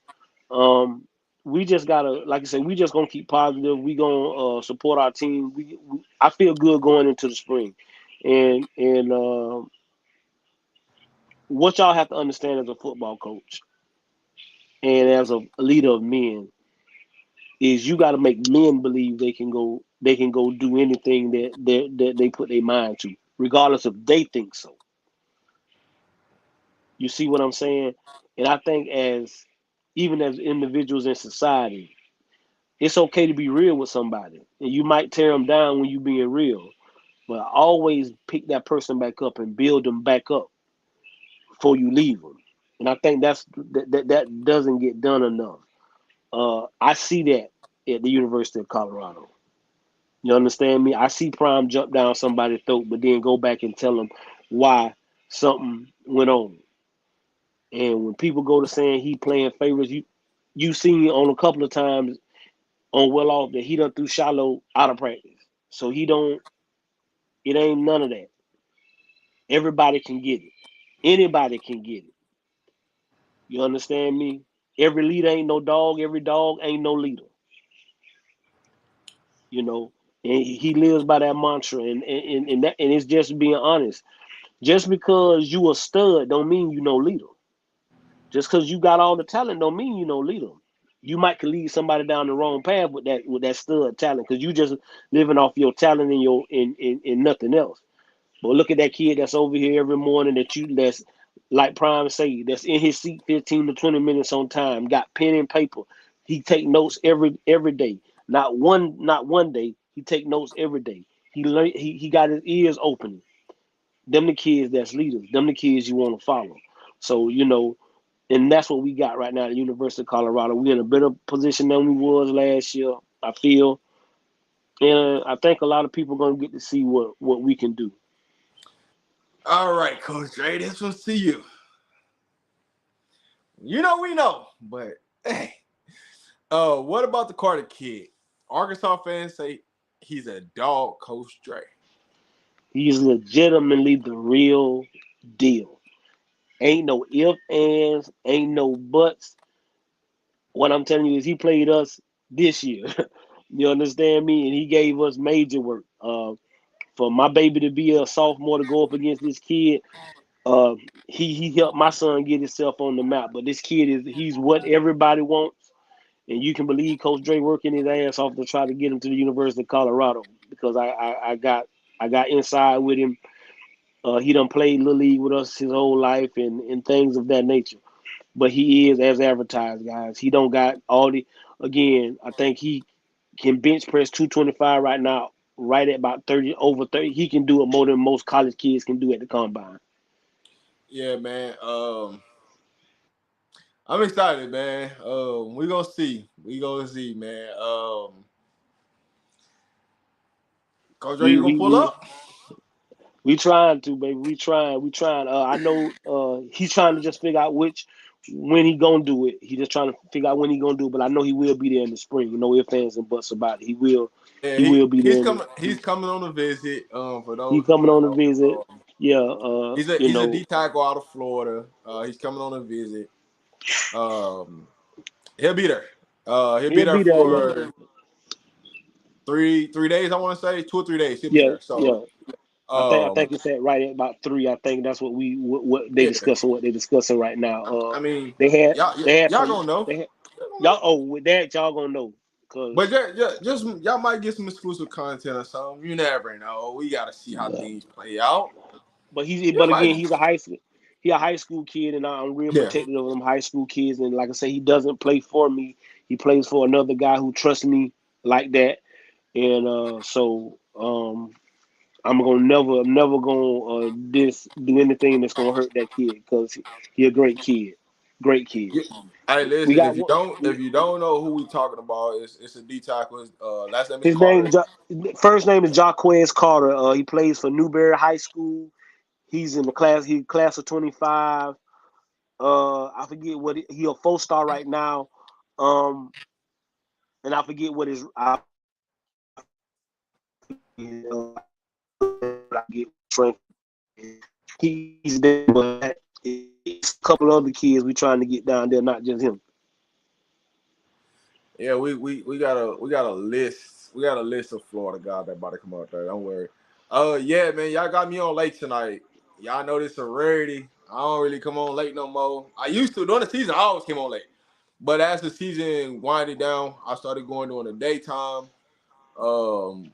We just gotta, like I said, we just gonna keep positive. We gonna support our team. I feel good going into the spring, and what y'all have to understand as a football coach and as a leader of men is you got to make men believe they can go do anything that they put their mind to, regardless if they think so. You see what I'm saying? And I think even as individuals in society, it's okay to be real with somebody. And you might tear them down when you being real, but always pick that person back up and build them back up before you leave them. And I think that doesn't get done enough. I see that at the University of Colorado. You understand me? I see Prime jump down somebody's throat, but then go back and tell them why something went on. And when people go to saying he playing favorites, you seen on a couple of times on well off that he done threw Shallow out of practice. So he don't. It ain't none of that. Everybody can get it. Anybody can get it. You understand me? Every leader ain't no dog. Every dog ain't no leader. You know, and he lives by that mantra, and it's just being honest. Just because you a stud don't mean you no leader. Just because you got all the talent don't mean you no leader. You might could lead somebody down the wrong path with that stud talent because you just living off your talent and your in nothing else. But look at that kid that's over here every morning that's like Prime say, that's in his seat 15 to 20 minutes on time, got pen and paper. He take notes every day. Not one day. He take notes every day. He got his ears open. Them the kids that's leaders. Them the kids you want to follow. So, and that's what we got right now at the University of Colorado. We're in a better position than we was last year, I feel. And I think a lot of people are going to get to see what we can do. All right, Coach Dre, this one's to you. We know, but hey, what about the Carter kid? Arkansas fans say he's a dog, Coach Dre. He's legitimately the real deal. Ain't no ifs, ands, ain't no buts. What I'm telling you is he played us this year. You understand me? And he gave us major work. For my baby to be a sophomore to go up against this kid, uh, he helped my son get himself on the map. But this kid he's what everybody wants. And you can believe Coach Dre working his ass off to try to get him to the University of Colorado because I got inside with him. He done played Little League with us his whole life and things of that nature. But he is as advertised, guys. He don't got all the. Again, I think he can bench press 225 right now, right at about 30, over 30. He can do it more than most college kids can do at the combine. Yeah, man. I'm excited, man. We gonna see. Man. Coach Dre, you gonna pull up? We trying to, baby. We trying. I know he's trying to just figure out when he gonna do it. He just trying to figure out when he gonna do it. But I know he will be there in the spring. No ifs, ands, and buts about it. He will. Yeah, He will be he's there. coming. He's coming on a visit. For He those who coming want on to a visit. know, Yeah. he's a D tackle out of Florida. He's coming on a visit. He'll be there. He'll be He'll there be there. for 3 days. I want to say 2 or 3 days. He'll be Yeah. there. So, Yeah. I think it's at right at about 3. I think that's what they yeah. discussing. What they discussing right now. I mean, They had y'all some. gonna know. They had, y'all. Oh, with that y'all gonna know. But Cause just y'all might get some exclusive content or something. You never know. We gotta see how yeah. things play out. But You again, might, he's a high school kid, and I'm real yeah. protective of them high school kids. And like I say, he doesn't play for me. He plays for another guy who trusts me like that. And so I'm never gonna do anything that's gonna hurt that kid because he a great kid. Yeah. Hey, We listen. got If you don't know who we talking about, it's a D tackle. Last name is his name. Carter. First name is Jaquez Carter. He plays for Newberry High School. He's in the class. He class of 25. I forget what he a 4-star right now. And I forget what his I get strength. He's there, but it's a couple other kids we trying to get down there, not just him. Yeah, we got a list. We got a list of Florida guys that about to come out there. Don't worry. Yeah, man, y'all got me on late tonight. Y'all know this a rarity. I don't really come on late no more. I used to during the season. I always came on late, but as the season winded down, I started going during the daytime. Um,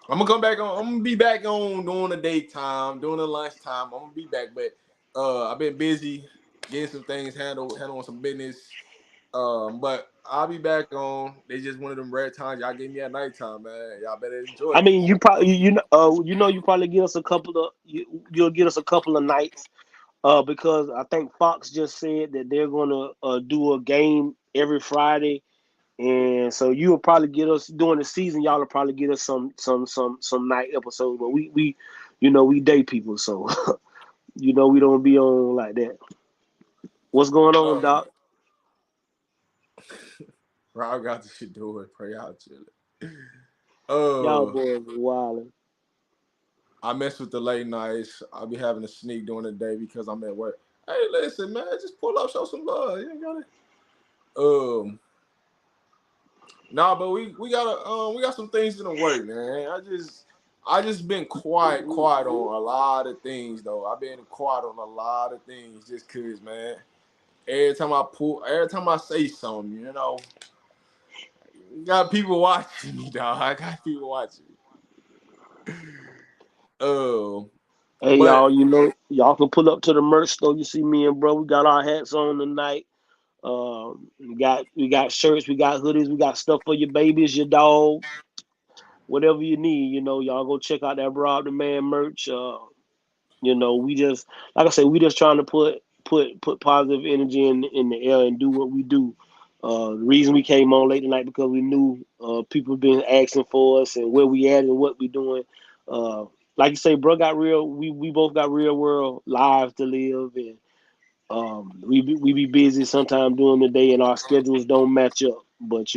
I'm gonna come back on. I'm gonna be back on during the daytime, during the lunchtime. I'm gonna be back, but I've been busy getting some things handling some business. But I'll be back on. They just one of them rare times y'all gave me at nighttime, man. Y'all better enjoy I it. mean, you probably get us a couple of you'll get us a couple of nights, because I think Fox just said that they're gonna do a game every Friday, And so you will probably get us during the season. Y'all will probably get us some night episodes. But we we day people, so we don't be on like that. What's going on, Doc? Rob got this shit doing. Pray out, chilling. Y'all Uh, boys wilding. I mess with the late nights. I'll be having a sneak during the day because I'm at work. Hey, listen, man, just pull up, show some love. You ain't got it. Nah, but we got some things in the work, man. I just been quiet on a lot of things though. I've been quiet on a lot of things just cause, man. Every time I say something, got people watching me, dog. I got people watching me. Hey, But y'all, y'all can pull up to the merch store. You see me and bro, we got our hats on tonight. We got shirts, we got hoodies, we got stuff for your babies, your dog, whatever you need. Y'all go check out that Rob the Man merch. We just, like I said, we just trying to put positive energy in the air and do what we do. The reason we came on late tonight because we knew people been asking for us and where we at and what we doing. Like you say, bro, got real. We both got real world lives to live, and we be busy sometime during the day, and our schedules don't match up. But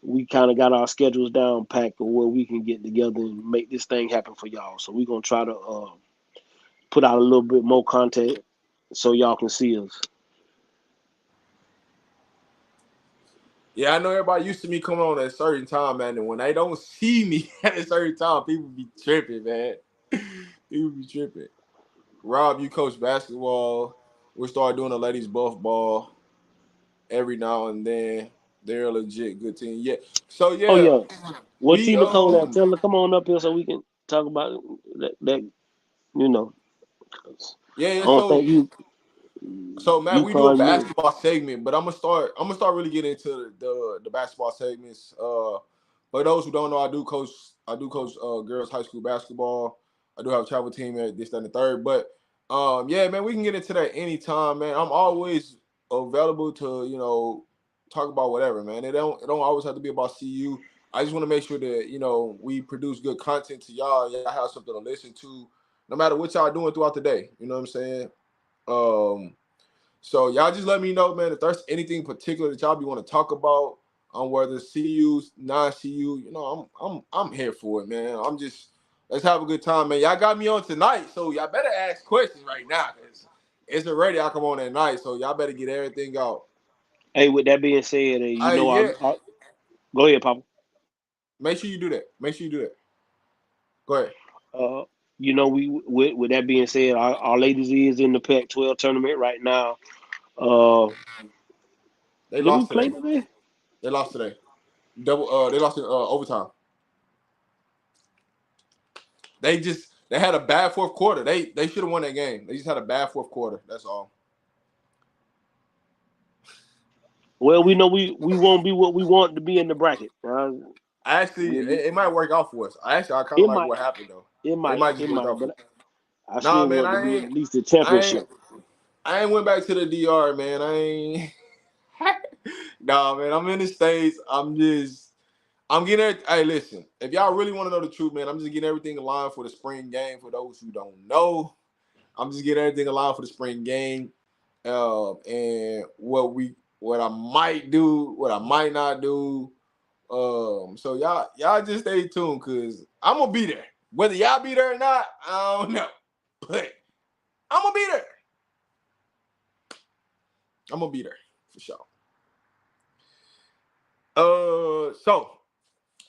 we kind of got our schedules down packed of where we can get together and make this thing happen for y'all. So we're gonna try to put out a little bit more content so y'all can see us. yeah, I know everybody used to me coming on at a certain time, man. And when they don't see me at a certain time, people be tripping, man. People be tripping. Rob, you coach basketball. We start doing the ladies buff ball every now and then. They're a legit good team. Yeah. So Oh yeah, yeah, what we team of Nicole at? Tell her come on up here so we can talk about that. You know, I yeah. don't think So Matt, we do a UConn. basketball segment, but I'm gonna start really getting into the basketball segments. For those who don't know, I do coach girls high school basketball. I do have a travel team at this, that, and the third. But yeah, man, we can get into that anytime, man. I'm always available to talk about whatever, man. It don't always have to be about CU. I just want to make sure that we produce good content to y'all. Y'all have something to listen to, no matter what y'all doing throughout the day. You know what I'm saying? Um, so y'all just let me know, man, if there's anything particular that y'all be want to talk about on whether CU's, non-CU. I'm here for it, man. Let's have a good time, man. Y'all got me on tonight, so y'all better ask questions right now, cause it's already I come on at night, so y'all better get everything out. Hey, with that being said, Hey, yeah, go ahead, Papa. make sure you do that. Make sure you do that. Go ahead. Uh, we with that being said, our ladies is in the Pac-12 tournament right now. Uh, They did we lost play today. today? They lost today. They lost in overtime. They had a bad fourth quarter. They should have won that game. They just had a bad fourth quarter. That's all. Well, we know we won't be what we want to be in the bracket. Actually, it might work out for us. I kind of It like might, what happened though. it It might, might just it work might, out for but us. I Nah, still man, want to be at least the I ain't, championship. I ain't went back to the DR, man. I ain't. Nah, man, I'm in the States. I'm getting it. Hey, listen, if y'all really want to know the truth, man, I'm just getting everything aligned for the spring game. For those who don't know, I'm just getting everything aligned for the spring game. And what I might do, what I might not do. So y'all just stay tuned because I'm gonna be there. Whether y'all be there or not, I don't know. But I'm gonna be there. I'm gonna be there for sure. So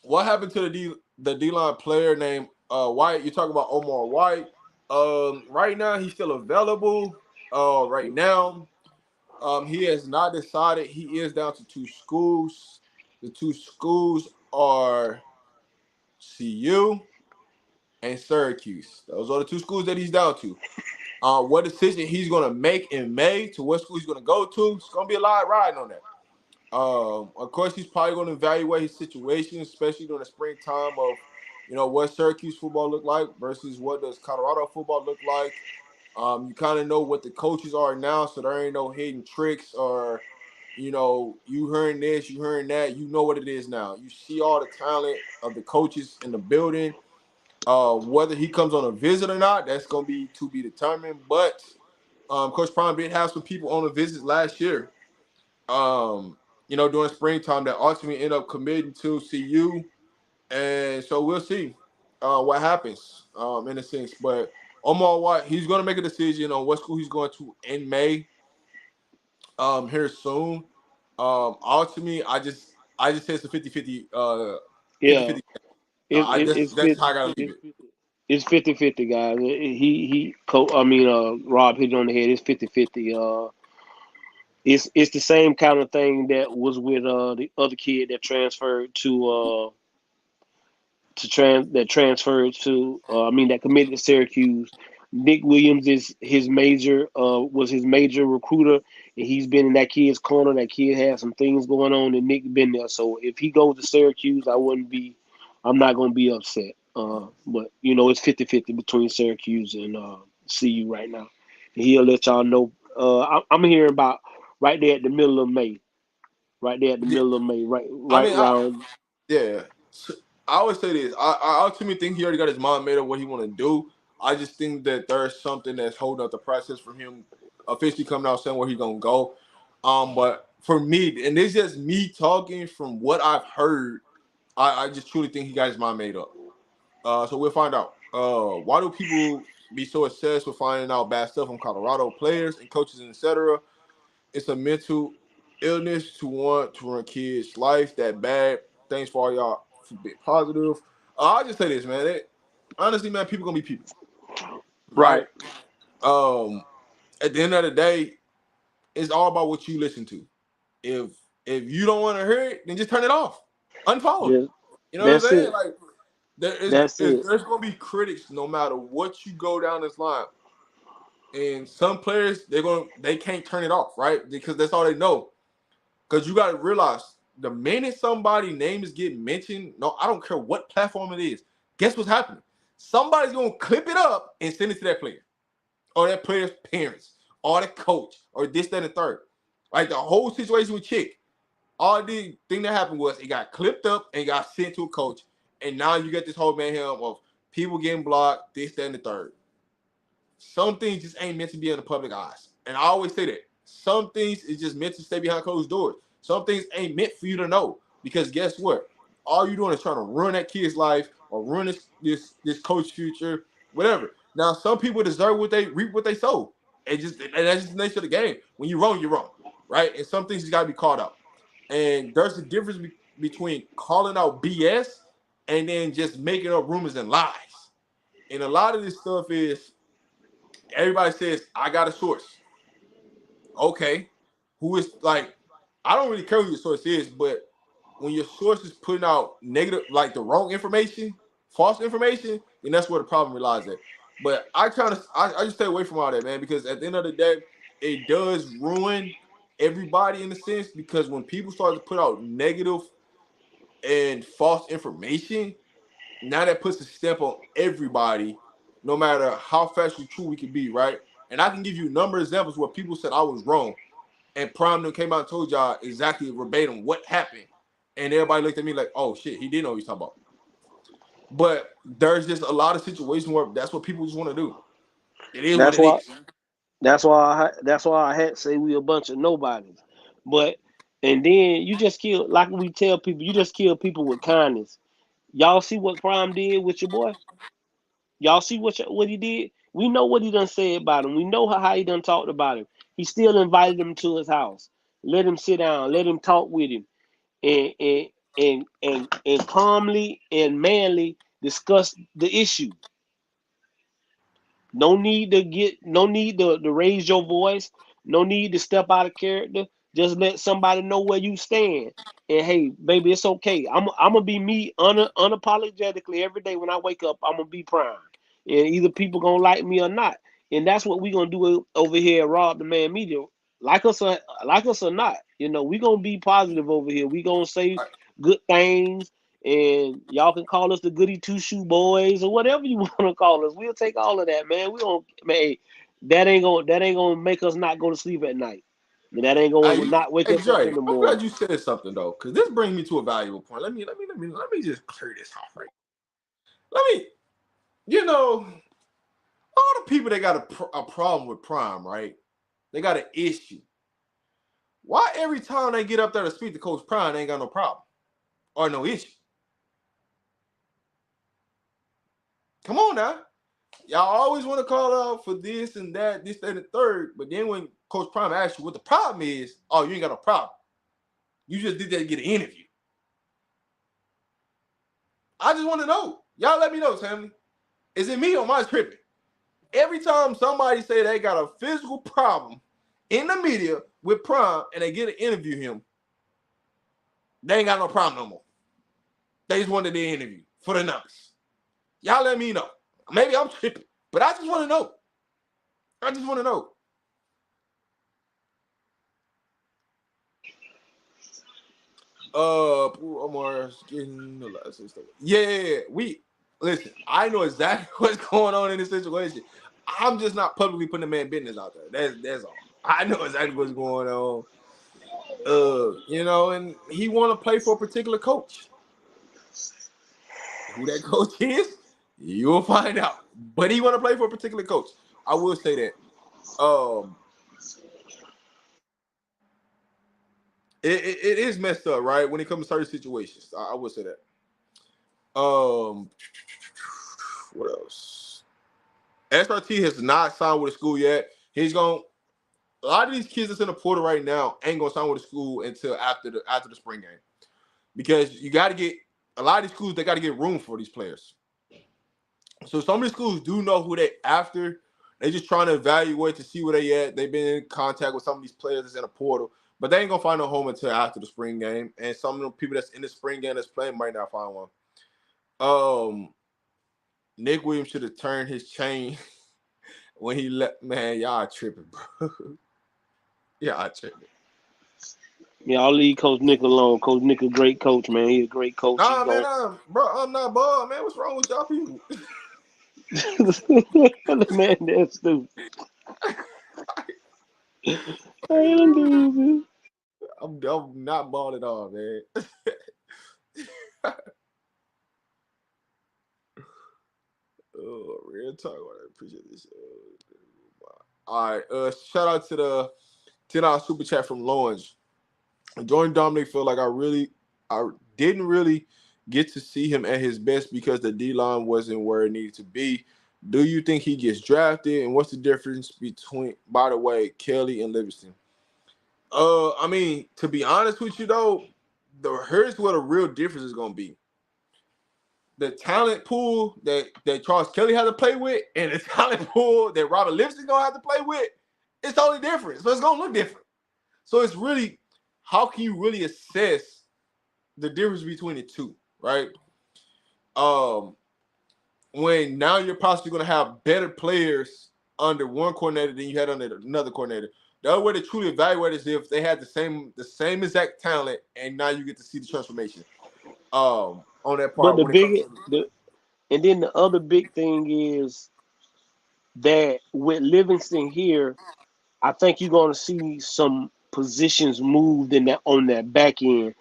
what happened to the D line player named White? You're talking about Omar White. Right now he's still available. Right now, he has not decided. He is down to two schools. The two schools are CU and Syracuse. Those are the two schools that he's down to. What decision he's going to make in May to what school he's going to go to, it's going to be a lot riding on that. Of course, he's probably going to evaluate his situation, especially during the springtime of, what Syracuse football look like versus what does Colorado football look like. You kind of know what the coaches are now, so there ain't no hidden tricks or, You know, you hearing this, you hearing that, you know what it is now. You see all the talent of the coaches in the building. Whether he comes on a visit or not, that's gonna be to be determined. But Coach Prime did have some people on a visit last year. You know, during springtime that ultimately end up committing to CU, and so we'll see what happens in a sense. But Omar White, he's gonna make a decision on what school he's going to in May. Here soon. Ultimately, I just say it's a 50-50, Yeah, 50-50. I it, just that's how I gotta leave it. it's 50-50, guys. Rob hit it on the head. It's 50-50. It's the same kind of thing that was with the other kid that transferred that committed to Syracuse. Nick Williams is his major was his major recruiter, and he's been in that kid's corner. That kid had some things going on, and Nick been there. So if he goes to Syracuse, I'm not going to be upset. But it's 50-50 between Syracuse and CU right now. And he'll let y'all know. I'm hearing about right there at the middle of May. Right there at the Yeah, middle of May. Right, I right mean, around. yeah. So, I always say this. I ultimately think he already got his mind made up what he want to do. I just think that there's something that's holding up the process from him officially coming out saying where he's gonna go. But for me, and it's just me talking from what I've heard, I just truly think he got his mind made up. So we'll find out. Why do people be so obsessed with finding out bad stuff from Colorado players and coaches and etc.? It's a mental illness to want to run kids' life that bad. Thanks for all y'all for being positive. I'll just say this, man. Honestly, man, people gonna be people, right? Right. Um, at the end of the day, it's all about what you listen to. If if you don't want to hear it, then just turn it off, unfollow. Just You know what I'm that's saying? it. Like That's it. there's gonna be critics no matter what you go down this line. And some players they can't turn it off, right? Because that's all they know. Because you got to realize the minute somebody's name is getting mentioned, no, I don't care what platform it is. Guess what's happening? Somebody's gonna clip it up and send it to that player, or that player's parents, or the coach, or this, that, and the third. Like the whole situation with Chick, all the thing that happened was it got clipped up and got sent to a coach, and now you get this whole mayhem of people getting blocked, this, that, and the third. Some things just ain't meant to be in the public eyes. And I always say that. Some things is just meant to stay behind closed doors. Some things ain't meant for you to know. Because guess what? All you're doing is trying to ruin that kid's life or ruin this coach's future, whatever. Now, some people deserve what they reap what they sow. And that's just the nature of the game. When you're wrong, you're wrong. Right? And some things just gotta be called out. And there's a difference between calling out BS and then just making up rumors and lies. And a lot of this stuff is everybody says, I got a source. Okay. Who is like, I don't really care who your source is, but when your source is putting out negative, like the wrong information, false information, then that's where the problem relies at. But I just stay away from all that, man, because at the end of the day, it does ruin everybody in a sense because when people start to put out negative and false information, now that puts a stamp on everybody, no matter how factually true we can be, right? And I can give you a number of examples where people said I was wrong, and Prime then came out and told y'all exactly verbatim what happened, and everybody looked at me like, "Oh shit, he didn't know what he's talking about." But there's just a lot of situations where that's what people just want to do. It is what That's it why. is. That's why I had to say we a bunch of nobodies. But and then you just kill, like we tell people, you just kill people with kindness. Y'all see what Prime did with your boy? Y'all see what he did? We know what he done said about him. We know how he done talked about him. He still invited him to his house. Let him sit down. Let him talk with him, and and calmly and manly discuss the issue. No need to raise your voice. No need to step out of character. Just let somebody know where you stand. And hey, baby, it's okay. I'm gonna be me unapologetically every day when I wake up. I'm gonna be Prime, and either people gonna like me or not. And that's what we gonna do over here at Rob the Man Media. Like us or not, we gonna be positive over here. We gonna say good things, and y'all can call us the goody two shoe boys or whatever you want to call us. We'll take all of that, man. We don't, man. That ain't gonna make us not go to sleep at night. And that ain't going to not wake Hey, us up Dre, in the I'm morning. glad you said something though, because this brings me to a valuable point. Let me just clear this off right. All the people that got a problem with Prime, right? They got an issue. Why every time they get up there to speak to Coach Prime, they ain't got no problem or no issue? Come on now. Y'all always want to call out for this and that, this, that, and the third. But then when Coach Prime asks you what the problem is, oh, you ain't got no problem. You just did that to get an interview. I just want to know. Y'all let me know, Tammy. Is it me or am I tripping? Every time somebody say they got a physical problem in the media with Prime and they get to interview him, they ain't got no problem no more. They just wanted the interview for the numbers. Y'all let me know. Maybe I'm tripping, but I just want to know. I just want to know. Yeah, we listen. I know exactly what's going on in this situation. I'm just not publicly putting the man business out there. That's all. I know exactly what's going on. And he want to play for a particular coach. Who that coach is, you'll find out. But he want to play for a particular coach. I will say that. It is messed up, right? When it comes to certain situations, I will say that. What else? SRT has not signed with a school yet. He's going. A lot of these kids that's in the portal right now ain't gonna sign with a school until after the spring game, because you got to get a lot of these schools. They got to get room for these players. So some of the schools do know who they after. They just trying to evaluate to see where they at. They've been in contact with some of these players that's in the portal, but they ain't gonna find a home until after the spring game. And some of the people that's in the spring game that's playing might not find one. Nick Williams should have turned his chain when he left. Man, y'all tripping, bro. Y'all tripping. Yeah, I'll leave Coach Nick alone. Coach Nick a great coach, man. He's a great coach. Nah, man, bro, I'm not bald, man. What's wrong with y'all people? Man, that's stupid. I'm not bald at all, man. Real talk. I appreciate this. All right. Shout out to the $10 super chat from Lawrence. Jordan Dominic felt like I didn't really get to see him at his best because the D-line wasn't where it needed to be. Do you think he gets drafted? And what's the difference between, by the way, Kelly and Livingston? I mean, to be honest with you though, here's what a real difference is gonna be. The talent pool that Charles Kelly had to play with and the talent pool that Robert Livingston gonna have to play with, it's totally different. So it's gonna look different. So it's really, how can you really assess the difference between the two, right? When now you're possibly gonna have better players under one coordinator than you had under another coordinator. The other way to truly evaluate is if they had the same exact talent, and now you get to see the transformation. On that part, But when it comes to and then the other big thing is that with Livingston here, I think you're going to see some positions moved on that back end.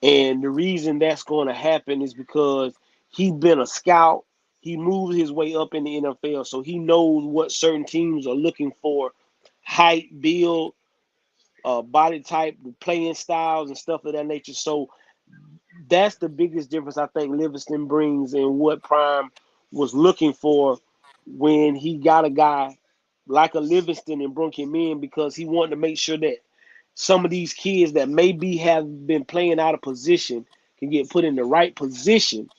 And the reason that's going to happen is because he's been a scout. He moved his way up in the NFL, so he knows what certain teams are looking for: height, build, body type, playing styles, and stuff of that nature. So that's the biggest difference I think Livingston brings in what Prime was looking for when he got a guy like a Livingston and brought him in, because he wanted to make sure that some of these kids that maybe have been playing out of position can get put in the right position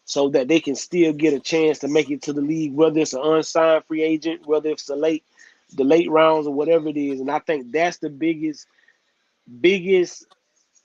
so that they can still get a chance to make it to the league, whether it's an unsigned free agent, whether it's the late rounds or whatever it is. And I think that's the biggest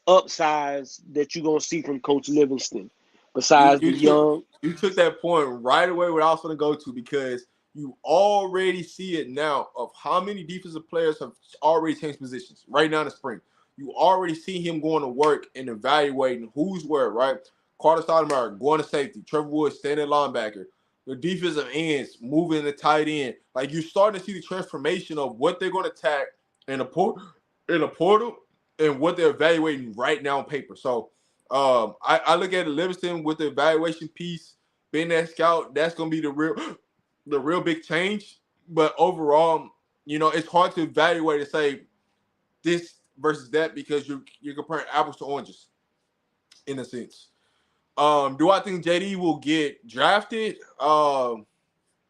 upsides that you're gonna see from Coach Livingston, besides the young. You took that point right away where I was going to go to, because you already see it now of how many defensive players have already changed positions right now in the spring. You already see him going to work and evaluating who's where, right? Carter Stoudemire going to safety, Trevor Woods staying at linebacker, the defensive ends moving the tight end. Like, you're starting to see the transformation of what they're going to attack in the portal in the portal and what they're evaluating right now on paper. So I look at Livingston with the evaluation piece, being that scout, that's gonna be the real big change. But overall, it's hard to evaluate and say this versus that because you're comparing apples to oranges in a sense. Do I think JD will get drafted?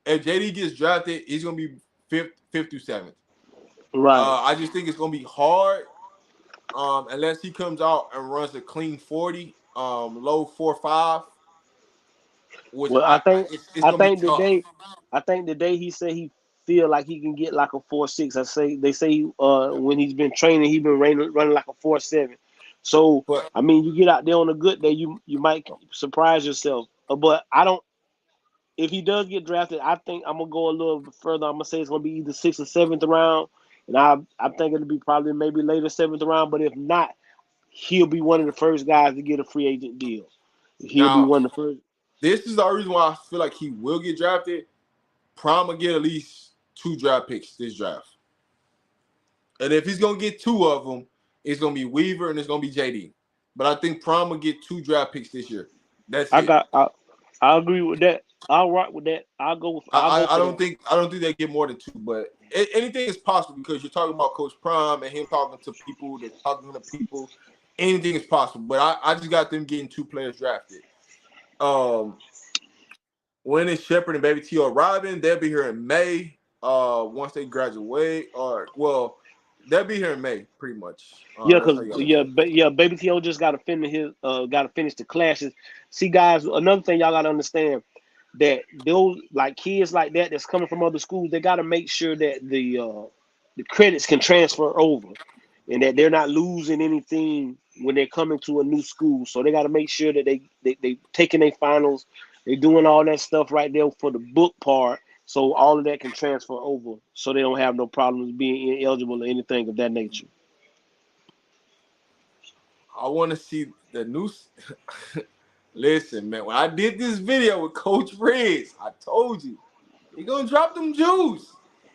If JD gets drafted, he's gonna be fifth through seventh. Right. I just think it's gonna be hard, unless he comes out and runs a clean 40, low 4.5, which Well, it's I gonna be think tough. the day he said he feel like he can get like a 4.6. They say when he's been training, he been running like a 4.7. So But I mean, you get out there on a good day, you might surprise yourself. But I don't. If he does get drafted, I think I'm gonna go a little bit further. I'm gonna say it's gonna be either 6th or 7th round, and I think it'll be probably maybe later 7th round. But if not, he'll be one of the first guys to get a free agent deal. He'll be now one of the first. this is the reason why I feel like he will get drafted. Prime will get at least 2 draft picks this draft, and if he's gonna get 2 of them, it's gonna be Weaver and it's gonna be JD. But I think Prime will get 2 draft picks this year. That's I it. got. I agree with that. I'll rock with that. I'll go I for don't that. think they get more than 2, but anything is possible because you're talking about Coach Prime and him talking to people, they're talking to people. Anything is possible, but I just got them getting 2 players drafted. When is Shepard and Baby T arriving? They'll be here in May. Once they graduate, they'll be here in May, pretty much. Yeah, That's cause how you gotta look yeah, at it. Baby T.O. just got to finish the classes. See, guys, another thing y'all gotta understand that those like kids like that that's coming from other schools, they gotta make sure that the credits can transfer over, and that they're not losing anything when they're coming to a new school. So they gotta make sure that they taking their finals, they doing all that stuff right there for the book part. So all of that can transfer over, so they don't have no problems being ineligible or anything of that nature. I want to see the new. Listen, man, when I did this video with Coach Riggs, I told you he gonna drop them Jews.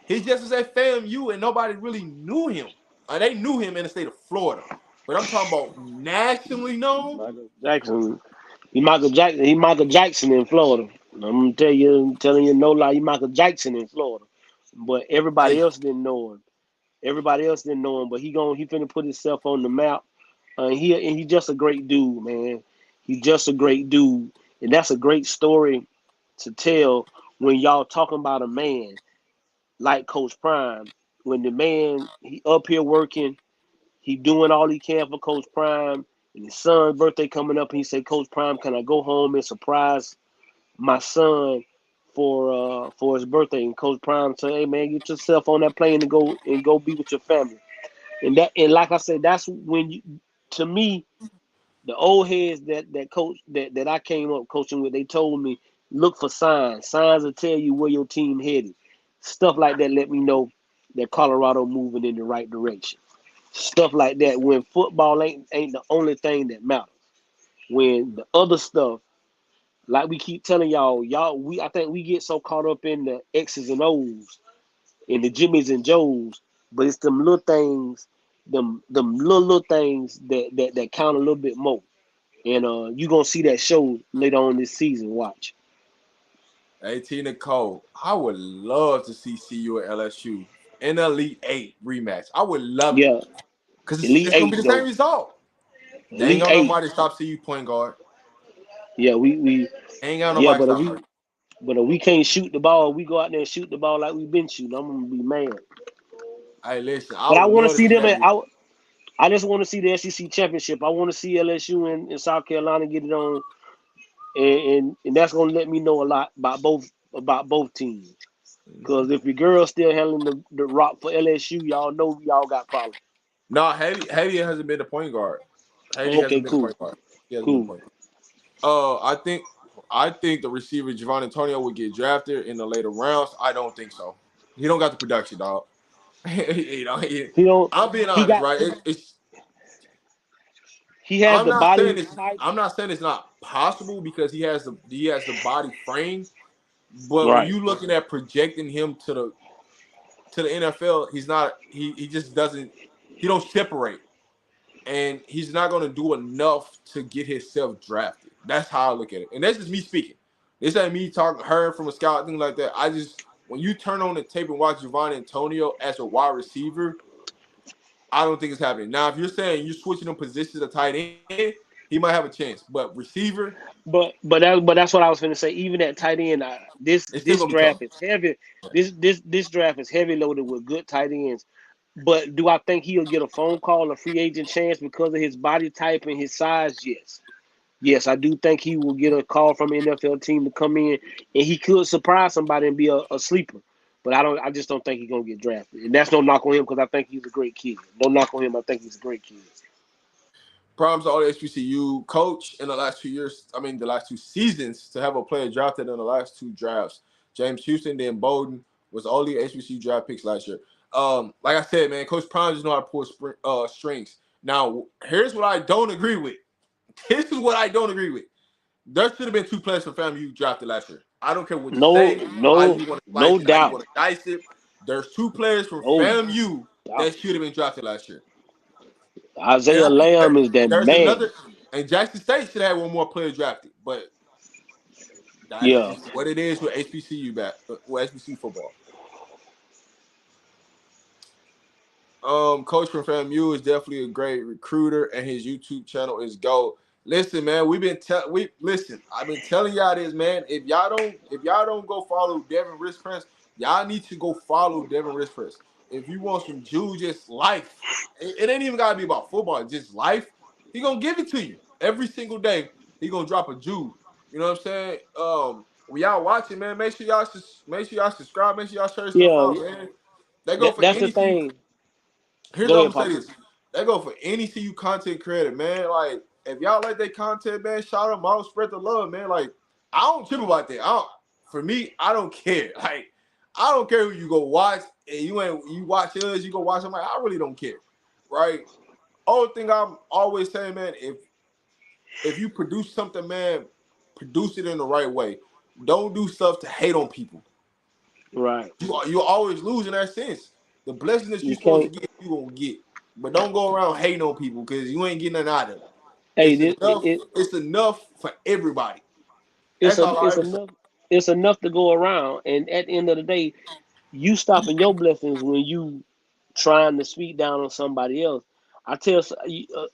He just was at FAMU and nobody really knew him. They knew him in the state of Florida, but I'm talking about nationally known. Michael Jackson. He Michael Jackson in Florida. I'm telling you no lie, he Michael Jackson in Florida. But everybody Hey, else didn't know him. Everybody else didn't know him. But he finna put himself on the map. He just a great dude, man. He just a great dude. And that's a great story to tell when y'all talking about a man like Coach Prime. When the man he up here working, he doing all he can for Coach Prime. And his son's birthday coming up, and he said, "Coach Prime, can I go home and surprise my son for his birthday?" And Coach Prime said, "Hey man, get yourself on that plane and go be with your family." And like I said, that's when to me, the old heads that coach that I came up coaching with, they told me look for signs. Signs will tell you where your team headed. Stuff like that let me know that Colorado moving in the right direction. Stuff like that when football ain't the only thing that matters. When the other stuff, like we keep telling y'all, I think we get so caught up in the X's and O's and the Jimmys and Joes, but it's them little things, them little things that count a little bit more. And you gonna see that show later on this season. Watch. hey, T. Nicole, I would love to see CU at LSU in the Elite 8 rematch. I would love it Yeah, because Elite it's gonna be Eight the same though. result. They ain't Elite got Eight. nobody to stop CU point guard. Yeah, we Ain't got yeah, nobody to stop. but if we can't shoot the ball, we go out there and shoot the ball like we've been shooting, I'm gonna be mad. Hey, listen, I But I would want to love to see see them that. I just want to see the SEC championship. I want to see LSU and South Carolina get it on, and that's gonna let me know a lot about both teams. Mhm. Because if your girl's still handling the rock for LSU, y'all know y'all got problems. No, Haiti hasn't been the point guard. Haiti Okay, hasn't been the cool, point guard. He hasn't been the cool. point guard. I think the receiver Javon Antonio would get drafted in the later rounds. I don't think so. He don't got the production, dog. He don't. I'm being He honest, got. right? It's He has I'm the not saying body it's type. I'm not saying it's not possible because he has the body frame. But when Right. you looking at projecting him to the NFL, he just doesn't. he don't separate, and he's not going to do enough to get himself drafted. That's how I look at it, and that's just me speaking. This ain't me talking, heard from a scout, thing like that. I just, when you turn on the tape and watch Giovanni Antonio as a wide receiver, I don't think it's happening. Now, if you're saying you're switching them positions to tight end, he might have a chance. But receiver, But that's what I was going to say. Even at tight end, this it's still this gonna be tough. draft is heavy. This draft is heavy loaded with good tight ends. But do I think he'll get a phone call, a free agent chance because of his body type and his size? Yes. Yes, I do think he will get a call from an NFL team to come in, and he could surprise somebody and be a sleeper. But I just don't think he's gonna get drafted, and that's no knock on him because I think he's a great kid. No knock on him. I think he's a great kid. Problems all the HBCU coach in the last 2 years. I mean, the last 2 seasons to have a player drafted in the last 2 drafts. James Houston, then Bowden was all the HBCU draft picks last year. Like I said, man, Coach Prime just know how to pull strings. Now, here's what I don't agree with. This is what I don't agree with. There should have been 2 players from FAMU drafted last year. I don't care what you say, how you want to slice No it, how you doubt. want to dice it. There's 2 players from No FAMU doubt. that should have been drafted last year. And Isaiah I think Lamb is that there's man. another, and Jackson State should have one more player drafted, but that's Yeah. just what it is with HBCU football. Coach from FAMU is definitely a great recruiter, and his YouTube channel is gold. Listen, man, I've been telling y'all this, man. If y'all don't go follow Devin Wristpress, y'all need to go follow Devin Wristpress. If you want some just life, it ain't even gotta be about football, just life. He gonna give it to you every single day. He gonna drop a Jew. You know what I'm saying? When y'all watching, man, make sure y'all subscribe, make sure y'all share stuff Yeah. out, man. They go for That's the anything. thing. Here's Go what ahead, I'm gonna say Papa. this. They go for any CU content creator, man. Like, if y'all like their content, man, shout them out, spread the love, man. Like, I don't trip about that. For me, I don't care. Like, I don't care who you go watch, and you watch us, you go watch them. Like, I really don't care. Right? Only thing I'm always saying, man, if you produce something, man, produce it in the right way. Don't do stuff to hate on people. Right. You're always losing that sense. The blessing that you're You supposed to can't. get, you gonna get. But don't go around hating on people because you ain't getting nothing out of it. Hey, It's enough. It's enough for everybody. it's That's a all I it's ever say. enough. It's enough to go around, and at the end of the day, you stopping your blessings when you trying to speak down on somebody else. I tell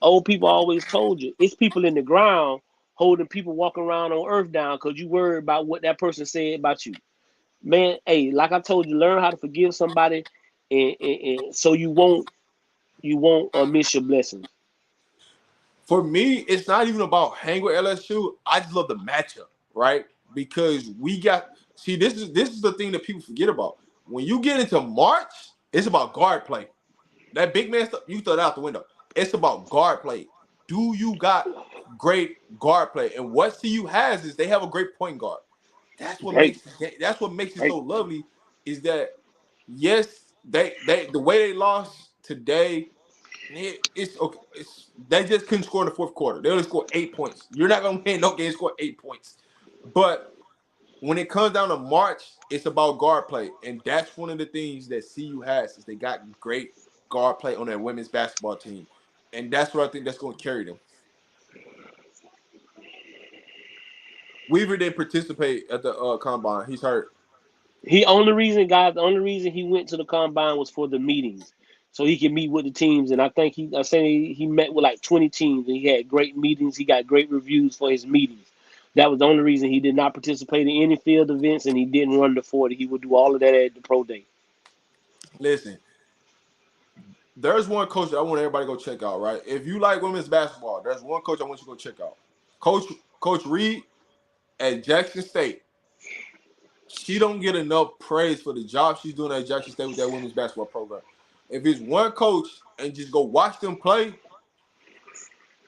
old people always told you it's people in the ground holding people walking around on earth down because you worried about what that person said about you. Man, hey, like I told you, learn how to forgive somebody, and so you won't miss your blessings. For me, it's not even about hang with LSU. I just love the matchup, right? Because we got this is the thing that people forget about. When you get into March, it's about guard play. That big man stuff, you throw that out the window. It's about guard play. Do you got great guard play? And what CU has is they have a great point guard. That's what Hey, makes it hey, so lovely. Is that yes, they the way they lost today, it's okay. They just couldn't score in the fourth quarter. They only scored 8 points. You're not gonna win no game score 8 points. But when it comes down to March, it's about guard play, and that's one of the things that CU has is they got great guard play on their women's basketball team, and that's what I think that's going to carry them. Weaver didn't participate at the combine. He's hurt. the only reason he went to the combine was for the meetings, so he could meet with the teams. And I say he met with like 20 teams, and he had great meetings. He got great reviews for his meetings. That was the only reason he did not participate in any field events, and he didn't run the 40. He would do all of that at the pro day. Listen, there's one coach that I want everybody to go check out. Right? If you like women's basketball, there's one coach I want you to go check out. Coach Reed at Jackson State. She don't get enough praise for the job she's doing at Jackson State with that women's basketball program. If it's one coach and just go watch them play,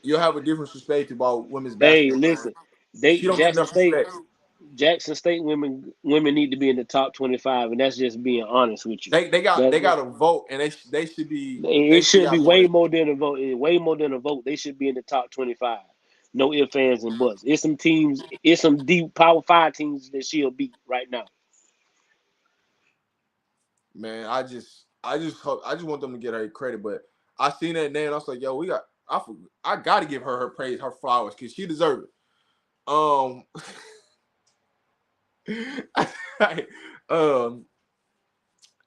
you'll have a different perspective about women's Hey, basketball. listen, She don't get enough respect. Jackson State women need to be in the top 25, and that's just being honest with you. They got That a vote, and they should be it they should should be got more than. way more than a vote. They should be in the top 25. No ifs, ands, and buts. It's some teams, it's some deep Power Five teams that she'll beat right now. Man, I just want them to get her credit, but I seen that name. I was like, yo, I got to give her praise, her flowers, because she deserves it.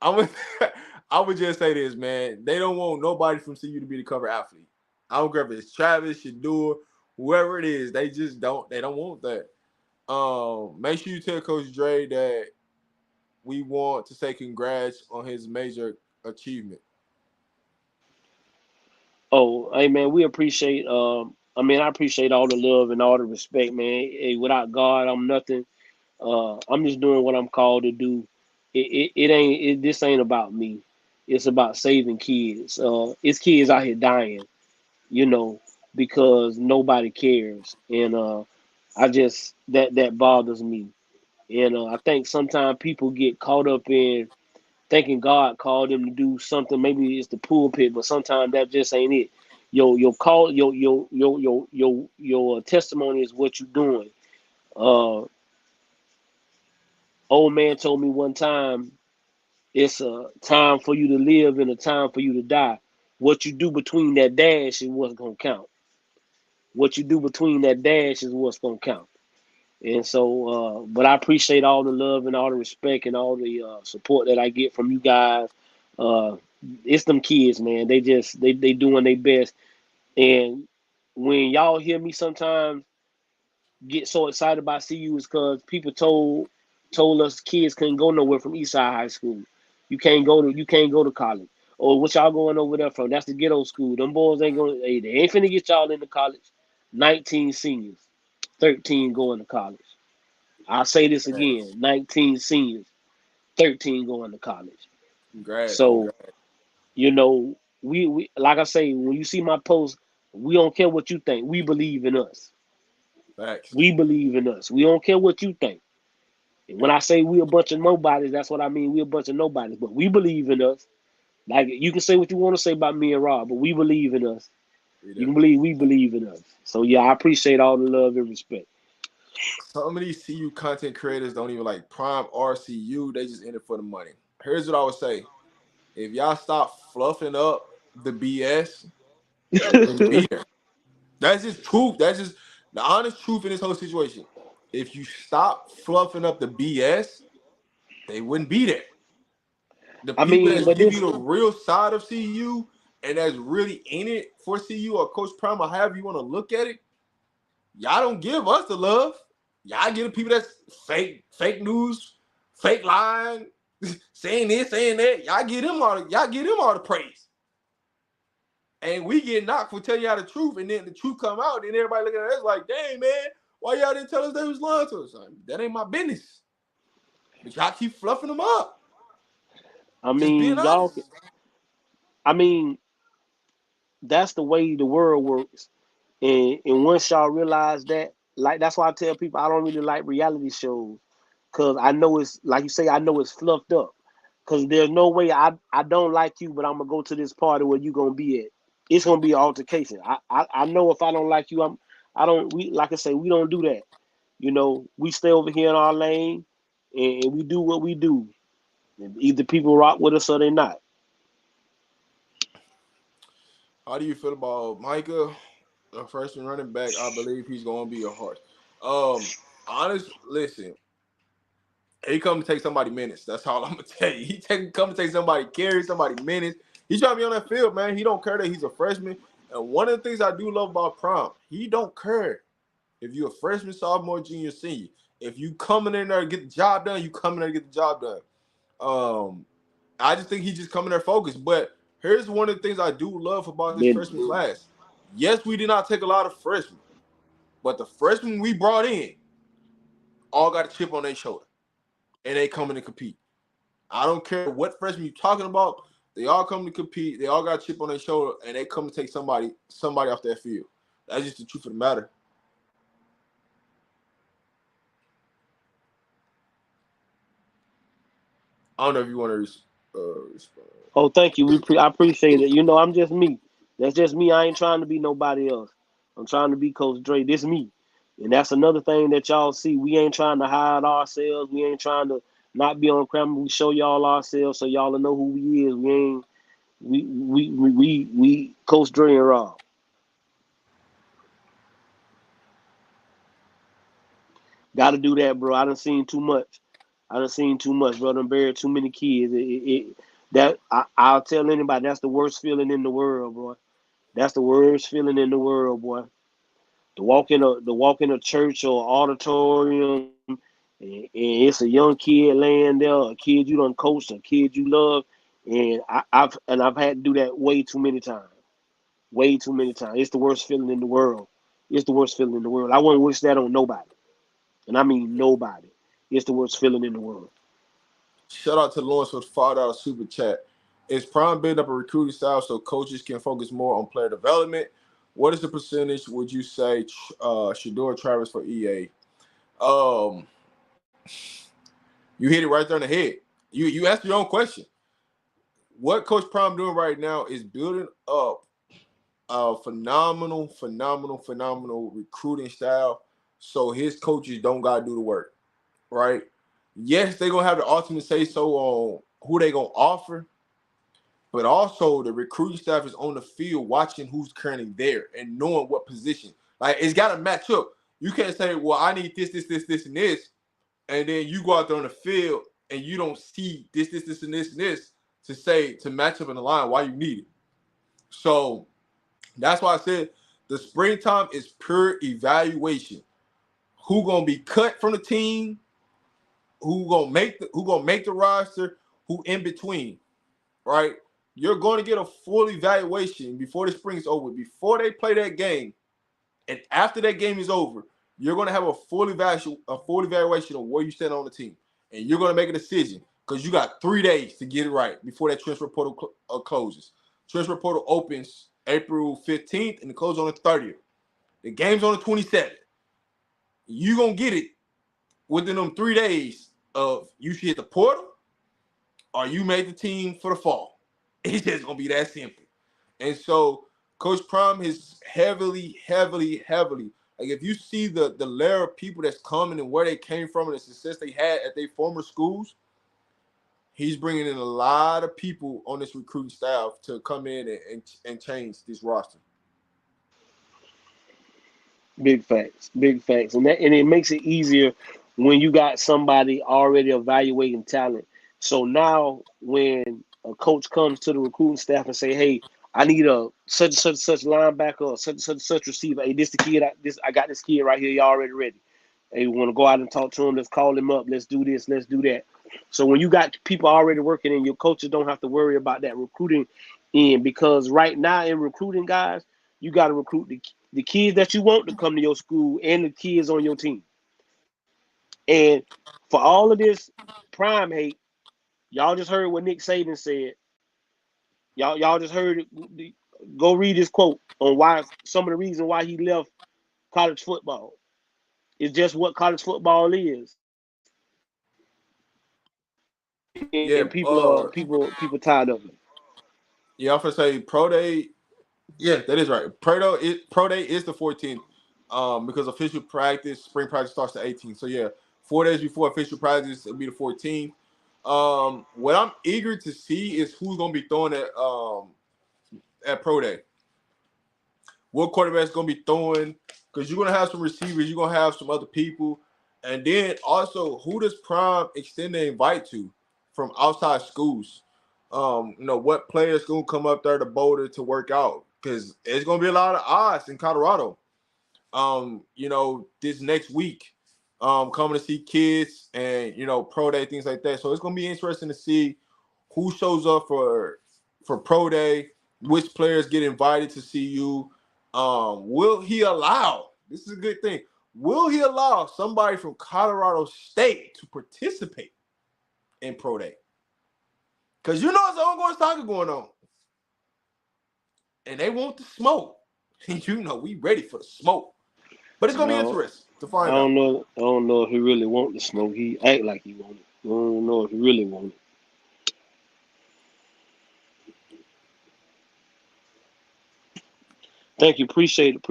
I would I would just say this, man. They don't want nobody from CU to be the cover athlete. I don't care if it's Travis, Shador, whoever it is. They just don't. They don't want that. Make sure you tell Coach Dre that we want to say congrats on his major achievement. Oh, hey man, we appreciate. I appreciate all the love and all the respect, man. Hey, without God, I'm nothing. I'm just doing what I'm called to do. This ain't about me. It's about saving kids. It's kids out here dying, you know, because nobody cares, and I just that bothers me. And I think sometimes people get caught up in thinking God called them to do something. Maybe it's the pulpit, but sometimes that just ain't it. Your call, your testimony is what you're doing. Uh, Old man told me one time, it's a time for you to live and a time for you to die. What you do between that dash is what's gonna count. What you do between that dash is what's gonna count. And so, but I appreciate all the love and all the respect and all the support that I get from you guys. Uh, it's them kids, man. They doing their best. And when y'all hear me sometimes get so excited about CU is because people told us kids couldn't go nowhere from Eastside High School. You can't go to college. Or what y'all going over there from? That's the ghetto school. Them boys ain't going. Hey, they ain't finna get y'all into college. 19 seniors, 13 going to college. I'll say this again: Congrats. 19 seniors, 13 going to college. Congrats. So you know, we like I say, when you see my post, we don't care what you think. We believe in us. Facts. We believe in us. We don't care what you think. And when I say we a bunch of nobodies, that's what I mean. We a bunch of nobodies, but we believe in us. Like you can say what you want to say about me and Rob, but we believe in us. We You do. can believe we believe in us. So yeah, I appreciate all the love and respect. Some of these CU content creators don't even like Prime or CU. They just in it for the money. Here's what I would say. If y'all stop fluffing up the BS, they wouldn't be there. That's just truth. That's just the honest truth in this whole situation. If you stop fluffing up the BS, they wouldn't be there. The I people mean, that but give you this, the real side of CU and that's really in it for CU or Coach Prime or however you want to look at it, y'all don't give us the love. Y'all give the people that's fake news, fake lying, saying this, saying that. Y'all give them all the praise. And we get knocked for telling y'all the truth, and then the truth come out, and everybody looking at us like, dang, man, why y'all didn't tell us they was lying to us? Like, that ain't my business. But y'all keep fluffing them up. I Just being mean, y'all. honest. I mean, that's the way the world works. And once y'all realize that, like that's why I tell people I don't really like reality shows, cause I know it's like you say, I know it's fluffed up. Cause there's no way I don't like you, but I'm gonna go to this party where you gonna be at. It's gonna be an altercation. I know if I don't like you, I don't we like I say we don't do that. You know, we stay over here in our lane and we do what we do. And either people rock with us or they not. How do you feel about Micah, a freshman running back? I believe he's going to be a horse. Listen, he come to take somebody minutes. That's all I'm gonna tell you. Come to take somebody carry, somebody minutes. He's trying to be on that field, man. He don't care that he's a freshman. And one of the things I do love about Prime, he don't care if you're a freshman, sophomore, junior, senior. If you coming in there to get the job done, you coming there to get the job done. I just think he's just coming there focused. But here's one of the things I do love about this Then freshman class. Yes, we did not take a lot of freshmen, but the freshmen we brought in all got a chip on their shoulder, and they coming to compete. I don't care what freshman you're talking about. They all come to compete. They all got a chip on their shoulder, and they come to take somebody off that field. That's just the truth of the matter. I don't know if you want to respond. oh, thank you. I appreciate it. You know, I'm just me. That's just me. I ain't trying to be nobody else. I'm trying to be Coach Dre. This me. And that's another thing that y'all see. We ain't trying to hide ourselves. We ain't trying to not be on camera. We show y'all ourselves so y'all will know who we is. We Coach Dre and Rob. Got to do that, bro. I done seen too much. Bro. Done buried too many kids. I'll tell anybody that's the worst feeling in the world, boy. That's the worst feeling in the world, boy. To walk in a church or auditorium, and it's a young kid laying there, a kid you done coached, a kid you love, and I've had to do that way too many times. Way too many times. It's the worst feeling in the world. It's the worst feeling in the world. I wouldn't wish that on nobody. And I mean nobody. It's the worst feeling in the world. Shout out to Lawrence for the $5 super chat. Is Prime building up a recruiting style so coaches can focus more on player development? What is the percentage would you say Shador Travis for EA? Um, you hit it right there in the head. You asked your own question. What Coach Prime doing right now is building up a phenomenal recruiting style so his coaches don't gotta do the work, right? Yes, they're gonna have the ultimate say so on who they gonna offer, but also the recruiting staff is on the field watching who's currently there and knowing what position. Like it's gotta match up. You can't say, well, I need this, and this, and then you go out there on the field and you don't see this, and this to say to match up in the line why you need it. So that's why I said the springtime is pure evaluation. Who gonna be cut from the team? Who gonna make the roster? Who in between? Right? You're going to get a full evaluation before the spring is over. Before they play that game, and after that game is over, you're going to have a full evaluation of where you stand on the team, and you're going to make a decision because you got 3 days to get it right before that transfer portal closes. Transfer portal opens April 15th and it closes on the 30th. The game's on the 27th. You're going to get it within them 3 days of you should hit the portal or you made the team for the fall. It's just going to be that simple. And so Coach Prime is heavily. Like if you see the layer of people that's coming and where they came from and the success they had at their former schools, he's bringing in a lot of people on this recruiting staff to come in and change this roster. Big facts, and it makes it easier when you got somebody already evaluating talent. So now, when a coach comes to the recruiting staff and say, "Hey, I need a such and such linebacker, or such and such receiver. Hey, this the kid. I got this kid right here. You already ready. Hey, we want to go out and talk to him. Let's call him up. Let's do this. Let's do that." So when you got people already working, and your coaches don't have to worry about that recruiting in, because right now in recruiting, guys, you got to recruit the kids that you want to come to your school and the kids on your team. And for all of this prime hate, y'all just heard what Nick Saban said. Y'all just heard it. Go read his quote on why some of the reason why he left college football. It's just what college football is. And Yeah, people tired of it. yeah, I'm gonna say pro day. Yeah, that is right. Pro day is the 14th, because official practice, spring practice starts the 18th. So yeah, 4 days before official practice, it'll be the 14th. What I'm eager to see is who's gonna be throwing at pro day. What quarterback's gonna be throwing? Because you're gonna have some receivers, you're gonna have some other people, and then also who does Prime extend the invite to from outside schools? What players gonna come up there to Boulder to work out? Because it's gonna be a lot of odds in Colorado. This next week, coming to see kids and pro day, things like that. So it's gonna be interesting to see who shows up for pro day, which players get invited to see you. Will he allow? This is a good thing. Will he allow somebody from Colorado State to participate in pro day? Because it's ongoing soccer going on. And they want the smoke. And we ready for the smoke. But it's going to be interesting to find out. I don't know if he really want the smoke. He act like he want it. I don't know if he really want it. Thank you. Appreciate it.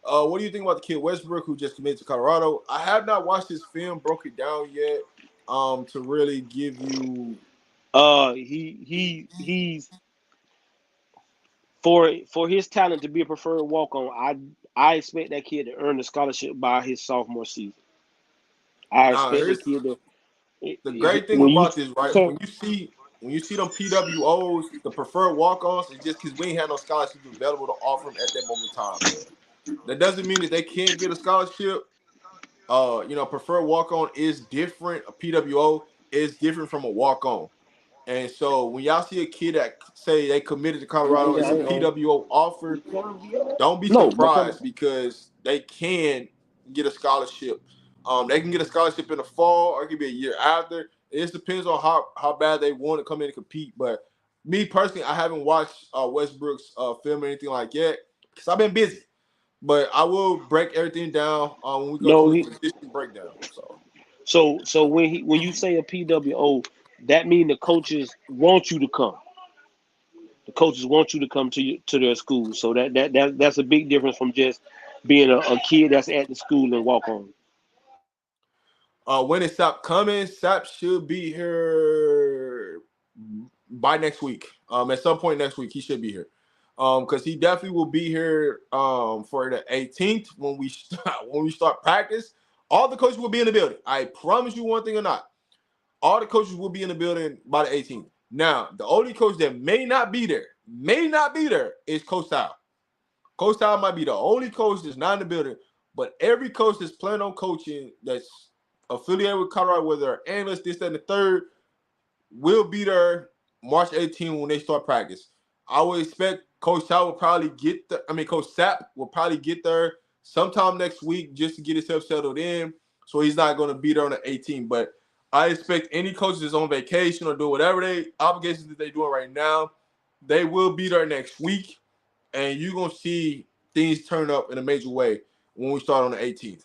What do you think about the kid Westbrook who just committed to Colorado? I have not watched his film, broke it down yet, to really give you He's for his talent to be a preferred walk on. I expect that kid to earn the scholarship by his sophomore season. I Now, expect the here's kid to. the If great thing when you about this, right? so When you see them PWOs, the preferred walk-ons, it's just because we ain't had no scholarships available to offer them at that moment in time. That doesn't mean that they can't get a scholarship. Preferred walk-on is different. A PWO is different from a walk-on. And so when y'all see a kid that say they committed to Colorado, it's a PWO offer. Don't be no, but surprised because they can get a scholarship. They can get a scholarship in the fall or it could be a year after. It just depends on how bad they want to come in and compete. But me personally, I haven't watched Westbrook's film or anything like that because I've been busy. But I will break everything down when we go no, to he the position breakdown. so when you say a PWO, that means the coaches want you to come. The coaches want you to come to their school. So that's a big difference from just being a kid that's at the school and walk on. When it stopped coming, Sap should be here by next week. At some point next week, he should be here. Because he definitely will be here for the 18th when we start practice. All the coaches will be in the building. I promise you one thing or not. All the coaches will be in the building by the 18th. Now, the only coach that may not be there, is Coach Sal. Coach Sal might be the only coach that's not in the building, but every coach that's planning on coaching that's affiliated with Colorado, whether they're analysts, this, that, and the third, will be there March 18th when they start practice. I would expect Coach Sal will probably get there. Coach Sapp will probably get there sometime next week just to get himself settled in. So he's not going to be there on the 18th. But I expect any coaches that's on vacation or doing whatever obligations that they're doing right now, they will be there next week. And you're going to see things turn up in a major way when we start on the 18th.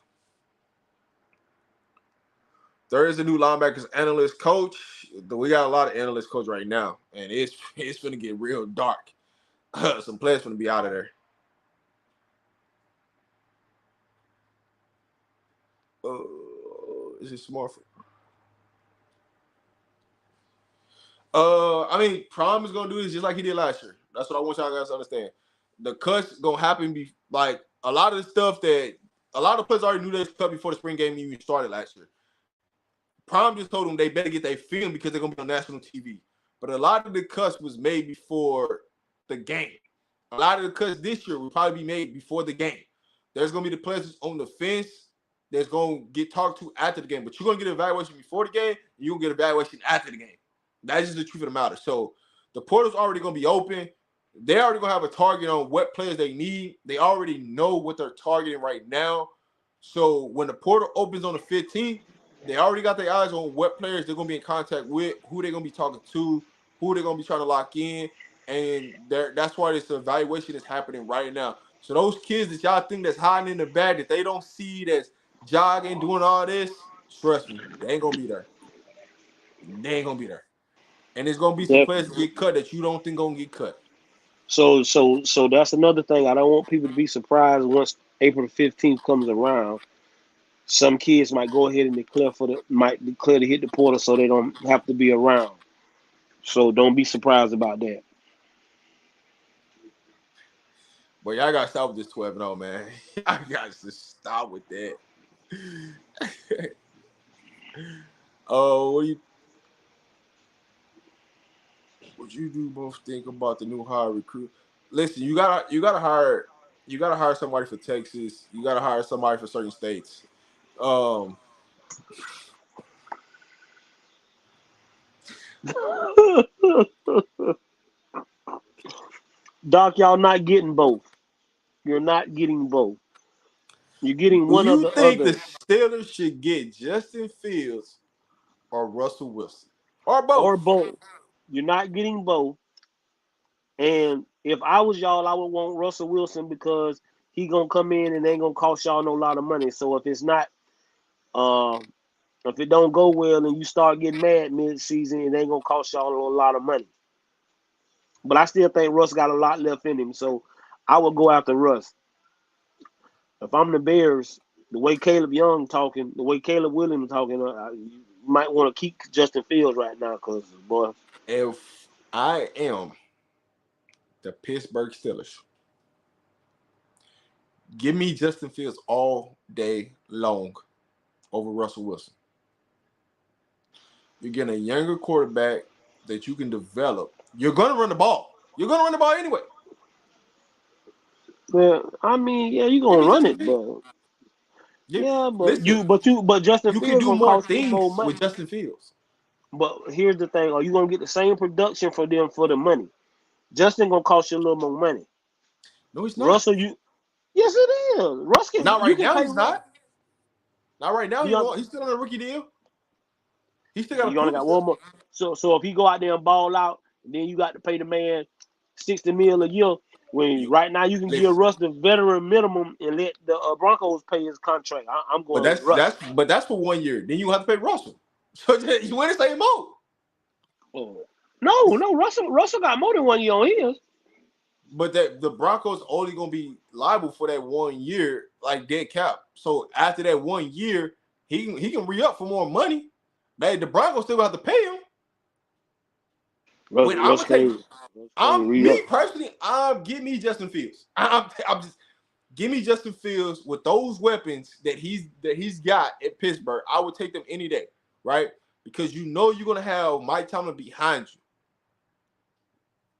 There is a new linebackers analyst coach. We got a lot of analyst coach right now, and it's going to get real dark. Some players going to be out of there. Is it smart? Prime is going to do this just like he did last year. That's what I want y'all guys to understand. The cuts going to happen like a lot of the stuff that a lot of players already knew they was cut before the spring game even started last year. Prime just told them they better get their film because they're going to be on national TV. But a lot of the cuts was made before the game. A lot of the cuts this year will probably be made before the game. There's going to be the players on the fence that's going to get talked to after the game. But you're going to get an evaluation before the game, and you're going to get an evaluation after the game. That's just the truth of the matter. So the portal's already going to be open. They're already going to have a target on what players they need. They already know what they're targeting right now. So when the portal opens on the 15th, they already got their eyes on what players they're going to be in contact with, who they're going to be talking to, who they're going to be trying to lock in. And that's why this evaluation is happening right now. So those kids that y'all think that's hiding in the back, that they don't see that's jogging, doing all this, trust me, they ain't going to be there. They ain't going to be there. And there's going to be some players that get cut that you don't think going to get cut. So that's another thing. I don't want people to be surprised once April 15th comes around. Some kids might go ahead and declare to hit the portal so they don't have to be around. So don't be surprised about that. But y'all got to stop with this 12-0, man. Y'all got to stop with that. What you do both think about the new hire recruit? Listen, you gotta hire somebody for Texas. You gotta hire somebody for certain states. Doc, y'all not getting both. You're not getting both. You're getting Do one of you the think the other, Steelers should get Justin Fields or Russell Wilson or or both? both. You're not getting both. And if I was y'all, I would want Russell Wilson because he gonna come in and ain't gonna cost y'all no lot of money. So if it's not, if it don't go well and you start getting mad mid-season, it ain't gonna cost y'all a lot of money. But I still think Russ got a lot left in him, so I would go after Russ. If I'm the Bears, the way Caleb Young talking, the way Caleb Williams talking, might want to keep Justin Fields right now because, boy. If I am the Pittsburgh Steelers, give me Justin Fields all day long over Russell Wilson. You're getting a younger quarterback that you can develop. You're going to run the ball. You're going to run the ball anyway. But I mean, yeah, you're Give gonna me run Justin it, Fields. but Listen, but Justin you can Fields do gonna more cost them more things with money. Justin Fields. But here's the thing: are you gonna get the same production for them for the money? Justin gonna cost you a little more money. No, he's not. Russell, yes, it is. Not You right can now. pay He's not. Not right now. he He on, won't. He's still on a rookie deal. He still got to you only prove got himself. one more. So if he go out there and ball out, then you got to pay the man $60 million a year. When right now you can give Listen, Russ the veteran minimum and let the Broncos pay his contract. I'm but going with Russ. that's for 1 year. Then you have to pay Russell. So you win the same mode. Oh. No, Russell got more than 1 year on his. But the Broncos only gonna be liable for that 1 year, like dead cap. So after that 1 year, he can re-up for more money. The Broncos still have to pay him. But I'm Russ gonna take. can't Me re-up. personally. Give me Justin Fields. I'm just give me Justin Fields with those weapons that he's got at Pittsburgh. I would take them any day, right? Because you know you're gonna have Mike Tomlin behind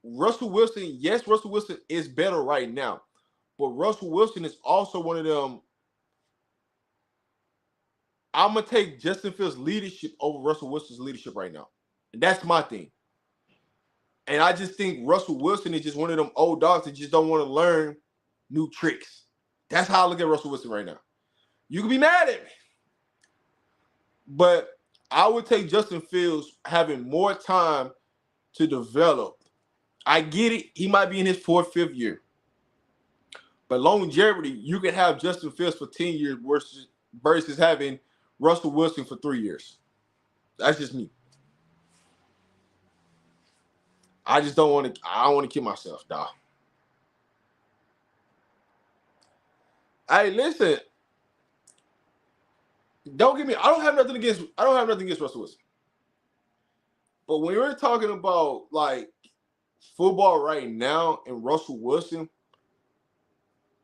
you. Russell Wilson, yes, Russell Wilson is better right now, but Russell Wilson is also one of them. I'm gonna take Justin Fields' leadership over Russell Wilson's leadership right now, and that's my thing. And I just think Russell Wilson is just one of them old dogs that just don't want to learn new tricks. That's how I look at Russell Wilson right now. You can be mad at me, but I would take Justin Fields having more time to develop. I get it. He might be in his 4th, 5th year. But longevity, you can have Justin Fields for 10 years versus having Russell Wilson for 3 years. That's just me. I just don't want to. I don't want to kill myself, dog. Hey, listen. Don't get me. I don't have nothing against Russell Wilson. But when you're talking about like football right now and Russell Wilson,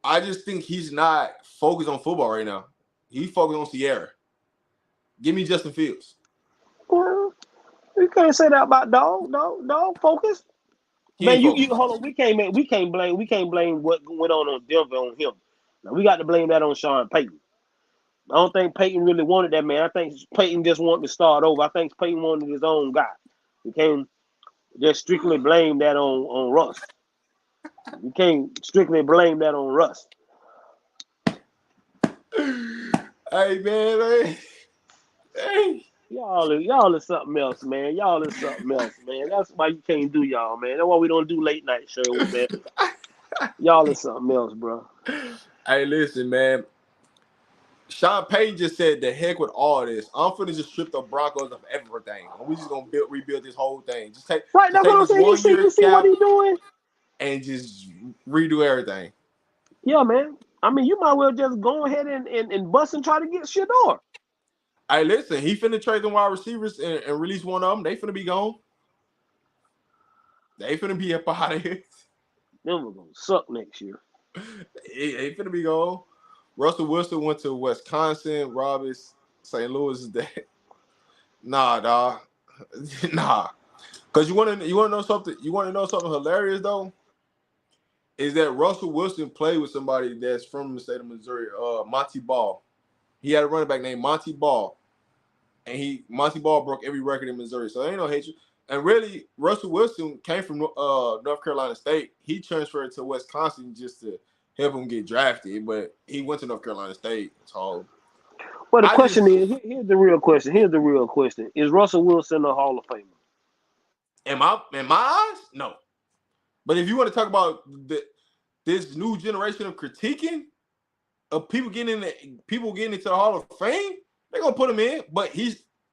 I just think he's not focused on football right now. He's focused on Sierra. Give me Justin Fields. Well, you can't say that about dog focus. He ain't Man, you focused. hold on. We can't blame what went on Denver on him. Now we got to blame that on Sean Payton. I don't think Payton really wanted that man. I think Payton just wanted to start over. I think Payton wanted his own guy. We can't just strictly blame that on Russ. You can't strictly blame that on Russ. Hey man. Hey. Y'all is something else, man. Y'all is something else, man. That's why you can't do y'all, man. That's why we don't do late night shows, man. Y'all is something else, bro. Hey, listen, man. Sean Payton just said, "The heck with all this. I'm finna just strip the Broncos of everything, and we just gonna rebuild this whole thing. Just take Right, that's what I'm this saying. 1 year You see what cap he doing? and just redo everything." Yeah, man. I mean, you might well just go ahead and bust and try to get Shador. Hey, listen, he finna trade them wide receivers and release one of them. They finna be gone. They finna be up out of here. Them are gonna suck next year. They finna be gone. Russell Wilson went to Wisconsin. Robbins, St. Louis is dead. Nah, dog. Nah. Cause you wanna know something? You wanna know something hilarious though? Is that Russell Wilson played with somebody that's from the state of Missouri, Monty Ball. He had a running back named Monty Ball, and Monty Ball broke every record in Missouri. So there ain't no hatred. And really, Russell Wilson came from North Carolina State. He transferred to Wisconsin just to help him get drafted, but he went to North Carolina State. So Well, the I question just is, here's the real question. Is Russell Wilson a Hall of Famer? in my eyes, no. But if you want to talk about this new generation of critiquing of people getting into the Hall of Fame, they're gonna put him in. But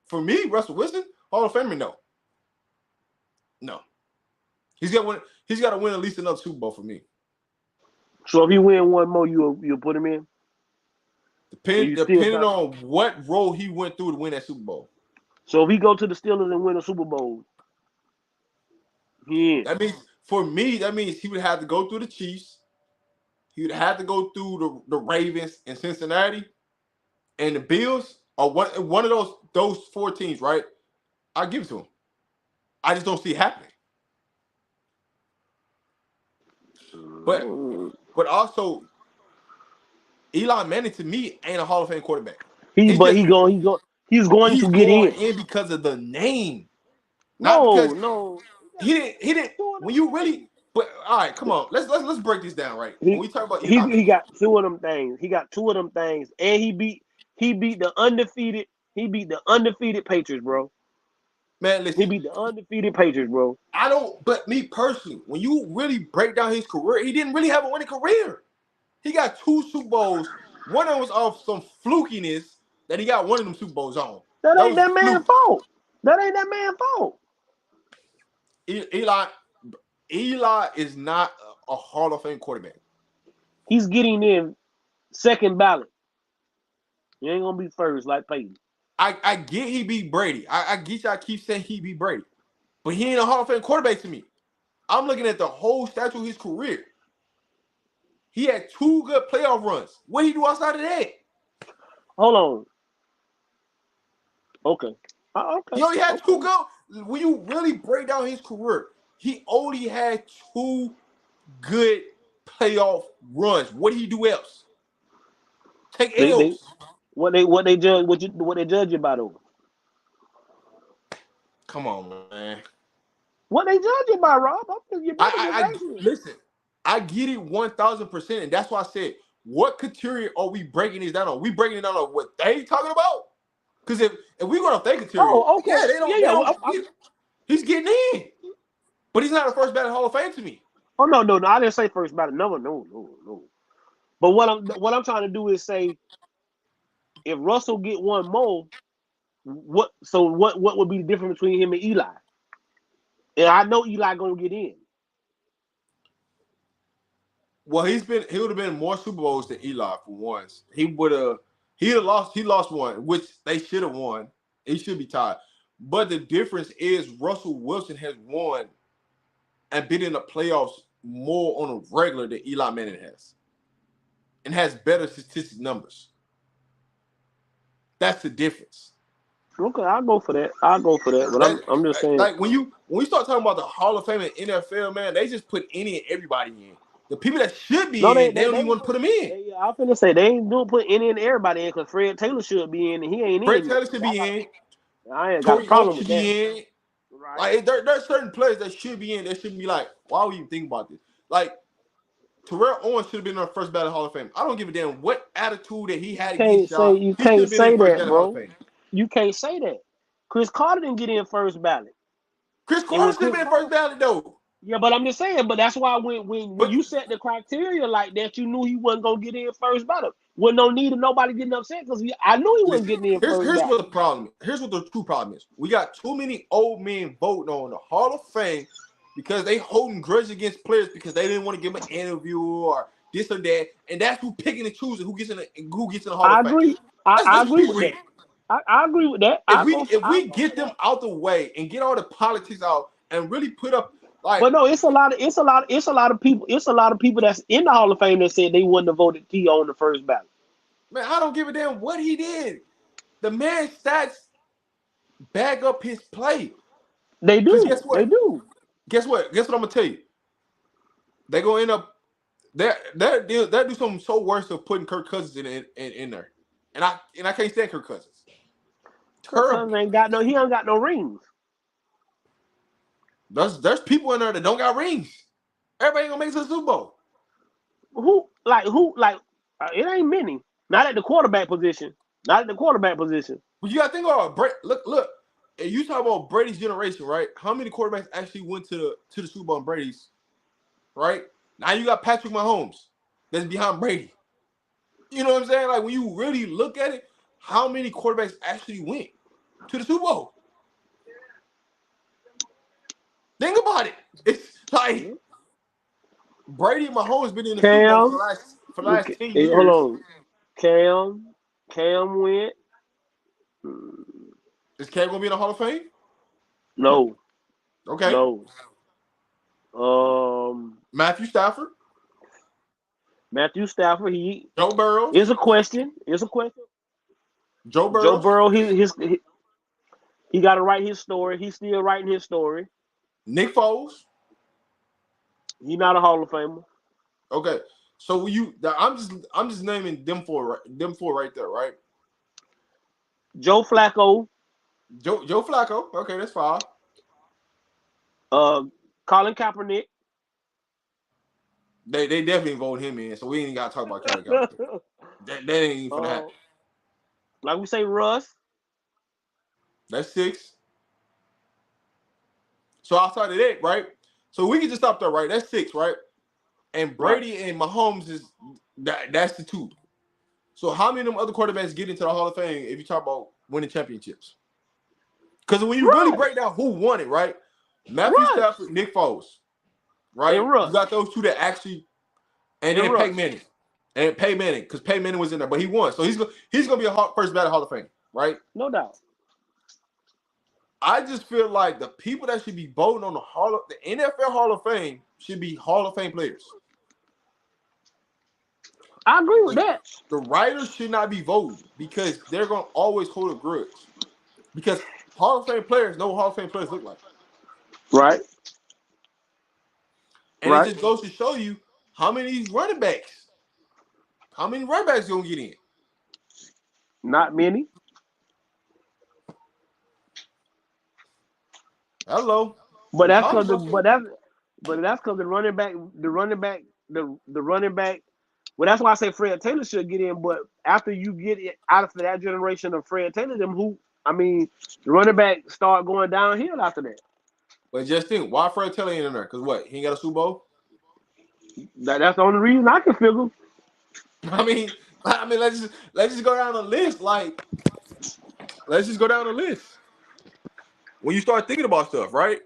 for me, Russell Wilson, Hall of Famer, no. He's got to win at least another Super Bowl for me. So if he win one more, you'll put him in. Depending on what role he went through to win that Super Bowl. So if he go to the Steelers and win a Super Bowl, he in. That means for me, that means he would have to go through the Chiefs. He would have to go through the Ravens and Cincinnati and the Bills, or one of those 4 teams, right? I give it to him. I just don't see it happening. But also, Eli Manning to me ain't a Hall of Fame quarterback. He's going to get going in because of the name, not No, because no. he didn't. When you really, but all right, come on, let's break this down, right? When we talk about Eli Manning, He got 2 of them things. He got 2 of them things, and he beat the undefeated. He beat the undefeated Patriots, bro. man, listen. He beat the undefeated Patriots, bro. I don't. But me personally, when you really break down his career, he didn't really have a winning career. He got 2 Super Bowls. One of them was off some flukiness that he got one of them Super Bowls on. That ain't that man's fault. That ain't that man's fault. Eli is not a Hall of Fame quarterback. He's getting in second ballot. He ain't gonna be first like Peyton. I get he beat Brady. I get y'all keep saying he beat Brady, but he ain't a Hall of Fame quarterback to me. I'm looking at the whole statue of his career. He had 2 good playoff runs. What he do outside of that? Hold on. Okay. Okay. He only had 2 good. When you really break down his career, he only had 2 good playoff runs. What did he do else? Take L's. What they judge you by though? Come on, man. What they judge you by, Rob? Listen. I get it 1,000%, and that's why I said, what criteria are we breaking this down on? We breaking it down on what they talking about? Because if we go off their criteria, okay. Yeah, they don't. He's getting in, but he's not a first ballot Hall of Fame to me. Oh no, I didn't say first ballot. No. But what I'm trying to do is say, if Russell get 1 more, what would be the difference between him and Eli? And I know Eli gonna get in. Well, he would have been more Super Bowls than Eli for once. He lost 1, which they should have won. He should be tied. But the difference is Russell Wilson has won and been in the playoffs more on a regular than Eli Manning has. And has better statistic numbers. That's the difference. Okay, I'll go for that. But I'm just saying, like when we start talking about the Hall of Fame and NFL, man, they just put any and everybody in. The people that should be they don't even want to put them in. I'm finna say they ain't doing put any and everybody in because Fred Taylor should be in and he ain't Fred in. Taylor should be in. I ain't got a problem with that. In. Right. Like there are certain players that should be in. They shouldn't be like, why would you think about this? Like Terrell Owens should have been in the first ballot Hall of Fame. I don't give a damn what attitude that he had against y'all. You can't say that, bro. You can't say that. Chris Carter didn't get in first ballot. Chris Carter should have been first ballot though. Yeah, but I'm just saying. But that's why when you set the criteria like that, you knew he wasn't gonna get in first ballot. Wasn't no need of nobody getting upset because I knew he wasn't getting in first ballot. Here's what the problem is. Here's what the true problem is. We got too many old men voting on the Hall of Fame because they holding grudge against players because they didn't want to give them an interview or this or that, and that's who picking and choosing who gets in the Hall of Fame. I agree with that. I agree with that. If we get them out the way and get all the politics out and really put up like, but no, it's a lot of people. It's a lot of people that's in the Hall of Fame that said they wouldn't have voted T on the first ballot. Man, I don't give a damn what he did. The man's stats back up his play. They do. Guess what? They do. Guess what I'm gonna tell you. They gonna end up that do something so worse of putting Kirk Cousins in there, and I can't stand Kirk Cousins. Kirk Cousins ain't got no rings. There's people in there that don't got rings. Everybody ain't gonna make it to the Super Bowl. Who? It ain't many. Not at the quarterback position. But you gotta think about look. And you talk about Brady's generation, right? How many quarterbacks actually went to the Super Bowl in Brady's? Right? Now you got Patrick Mahomes that's behind Brady. You know what I'm saying? Like when you really look at it, how many quarterbacks actually went to the Super Bowl? Think about it. It's like Brady and Mahomes been in the Super Bowl for the last 10 years. Hold on. Cam went. Is Cam gonna be in the Hall of Fame? No. Okay. No. Matthew Stafford. Matthew Stafford. He Joe Burrow. is a question. Joe Joe Burrow. Burrow. He got to write his story. He's still writing his story. Nick Foles. He's not a Hall of Famer. Okay. So I'm just naming them four right there, right? Joe Flacco. Joe Flacco. Okay, that's fine. Colin Kaepernick. They definitely vote him in, so we ain't got to talk about Colin Kaepernick. that ain't even gonna happen. Like we say, Russ. That's 6. So outside of that, right? So we can just stop there, right? That's 6, right? And Brady and Mahomes that's the 2. So how many of them other quarterbacks get into the Hall of Fame if you talk about winning championships? Because when you really break down who won it, right? Matthew Stafford, Nick Foles, right? You got those 2 that actually, and then Peyton Manning. And Peyton Manning, because Peyton Manning was in there, but he won. So he's gonna be a first ballot Hall of Fame, right? No doubt. I just feel like the people that should be voting on the NFL Hall of Fame should be Hall of Fame players. I agree with that. The writers should not be voting because they're going to always hold a grudge. Because Hall of Fame players know what Hall of Fame players look like. Right. And it just goes to show you how many running backs going to get in. Not many. Hello. But that's because the running back. Well, that's why I say Fred Taylor should get in. But after you get it out of that generation of Fred Taylor, the running back start going downhill after that. But just think, why Fred Taylor ain't in there? Because what? He ain't got a Super Bowl? That's the only reason I can figure. I mean, let's just go down the list. Like, let's just go down the list. When you start thinking about stuff, right?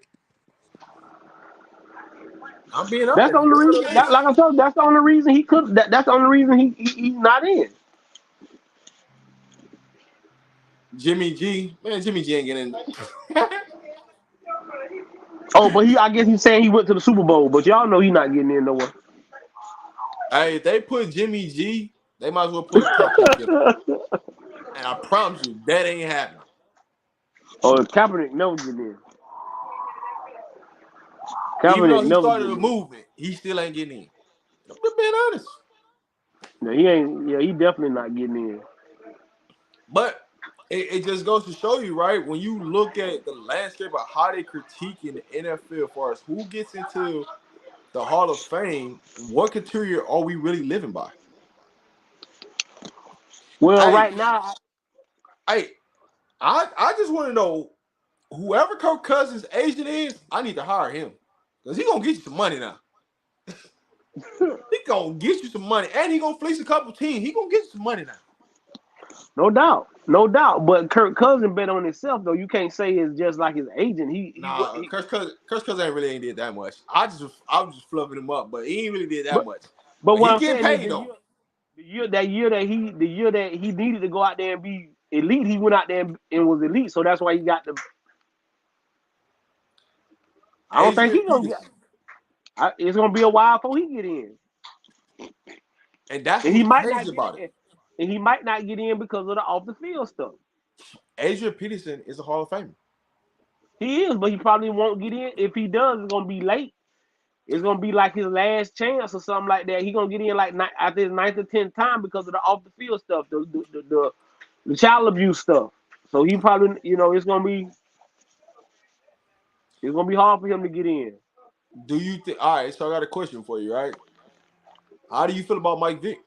I'm being honest. That's the only reason. Like I said, that's the only reason he could. That's the only reason he's not in. Jimmy G ain't getting in. Oh, but I guess he's saying he went to the Super Bowl, but y'all know he's not getting in nowhere. Hey, if they put Jimmy G, they might as well put Kaepernick in. And I promise you, that ain't happening. Oh, Kaepernick never get in. Even though he started a movement, he still ain't getting in. I'm just being honest. No, he ain't. Yeah, he definitely not getting in. But it just goes to show you, right? When you look at the landscape of how they critique in the NFL as far as who gets into the Hall of Fame, what criteria are we really living by? Well, right now, I just want to know, whoever Kirk Cousins' agent is, I need to hire him. Because he's going to get you some money now. He going to get you some money. And he going to fleece a couple teams. He going to get you some money now. No doubt. But Kirk Cousins bet on himself, though. You can't say it's just like his agent. Kirk Cousins ain't did that much. I was just fluffing him up, but he ain't really did that much. But what he I'm getting saying paid, is though. the year that he needed to go out there and be elite, he went out there and was elite. So that's why he got the. I don't think he's gonna get. It's gonna be a while before he get in. And that's he might crazy about it. And he might not get in because of the off the field stuff. Adrian Peterson is a Hall of Famer. He is, but he probably won't get in. If he does, it's gonna be late. It's gonna be like his last chance or something like that. He's gonna get in like after his 9th or 10th time because of the off the field stuff, the child abuse stuff. So he probably, it's gonna be hard for him to get in. Do you think? All right, so I got a question for you, right? How do you feel about Mike Vick?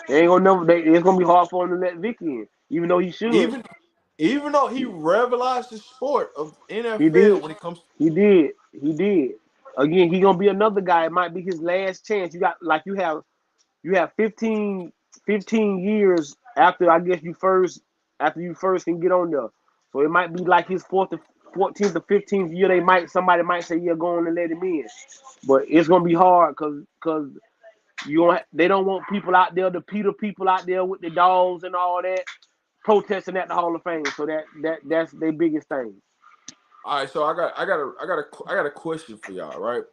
They ain't gonna it's gonna be hard for him to let Vick in, even though he should. Even though he revolutionized the sport of NFL when it comes. He did. Again, he gonna be another guy. It might be his last chance. You have 15 years after you first can get on there. So it might be like his 14th or 15th year. Somebody might say, yeah, go on and let him in. But it's gonna be hard because they don't want people out there, the Peter people out there with the dogs and all that, protesting at the Hall of Fame. So that's their biggest thing. All right, so I got a question for y'all, right?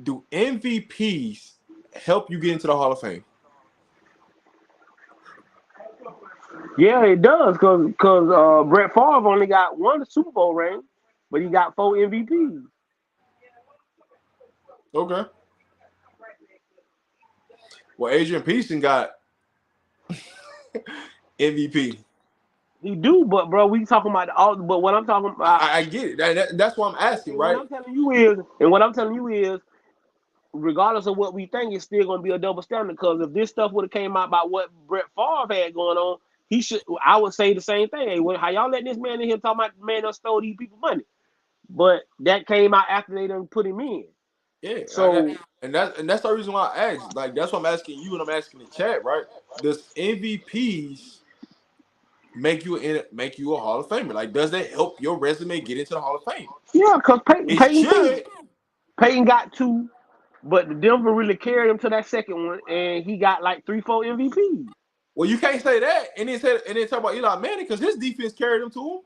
Do MVPs help you get into the Hall of Fame? Yeah, it does, cause Brett Favre only got 1 Super Bowl ring, but he got 4 MVPs. Okay. Well, Adrian Peterson got MVP. He do, but bro, we talking about all. But what I'm talking about, I get it. That's what I'm asking, right? What I'm telling you is, regardless of what we think, it's still gonna be a double standard. Because if this stuff would have came out about what Brett Favre had going on, he should. I would say the same thing. Hey, how y'all letting this man in here talking about the man that stole these people money? But that came out after they done put him in. Yeah. So that's the reason why I asked. Like that's what I'm asking you, and I'm asking the chat, right? Does MVPs make you a Hall of Famer? Like, does that help your resume get into the Hall of Fame? Yeah, because Peyton got 2, but the Denver really carried him to that second one, and he got like 3-4 MVPs. Well, you can't say that, and then talk about Eli Manning because his defense carried him to him.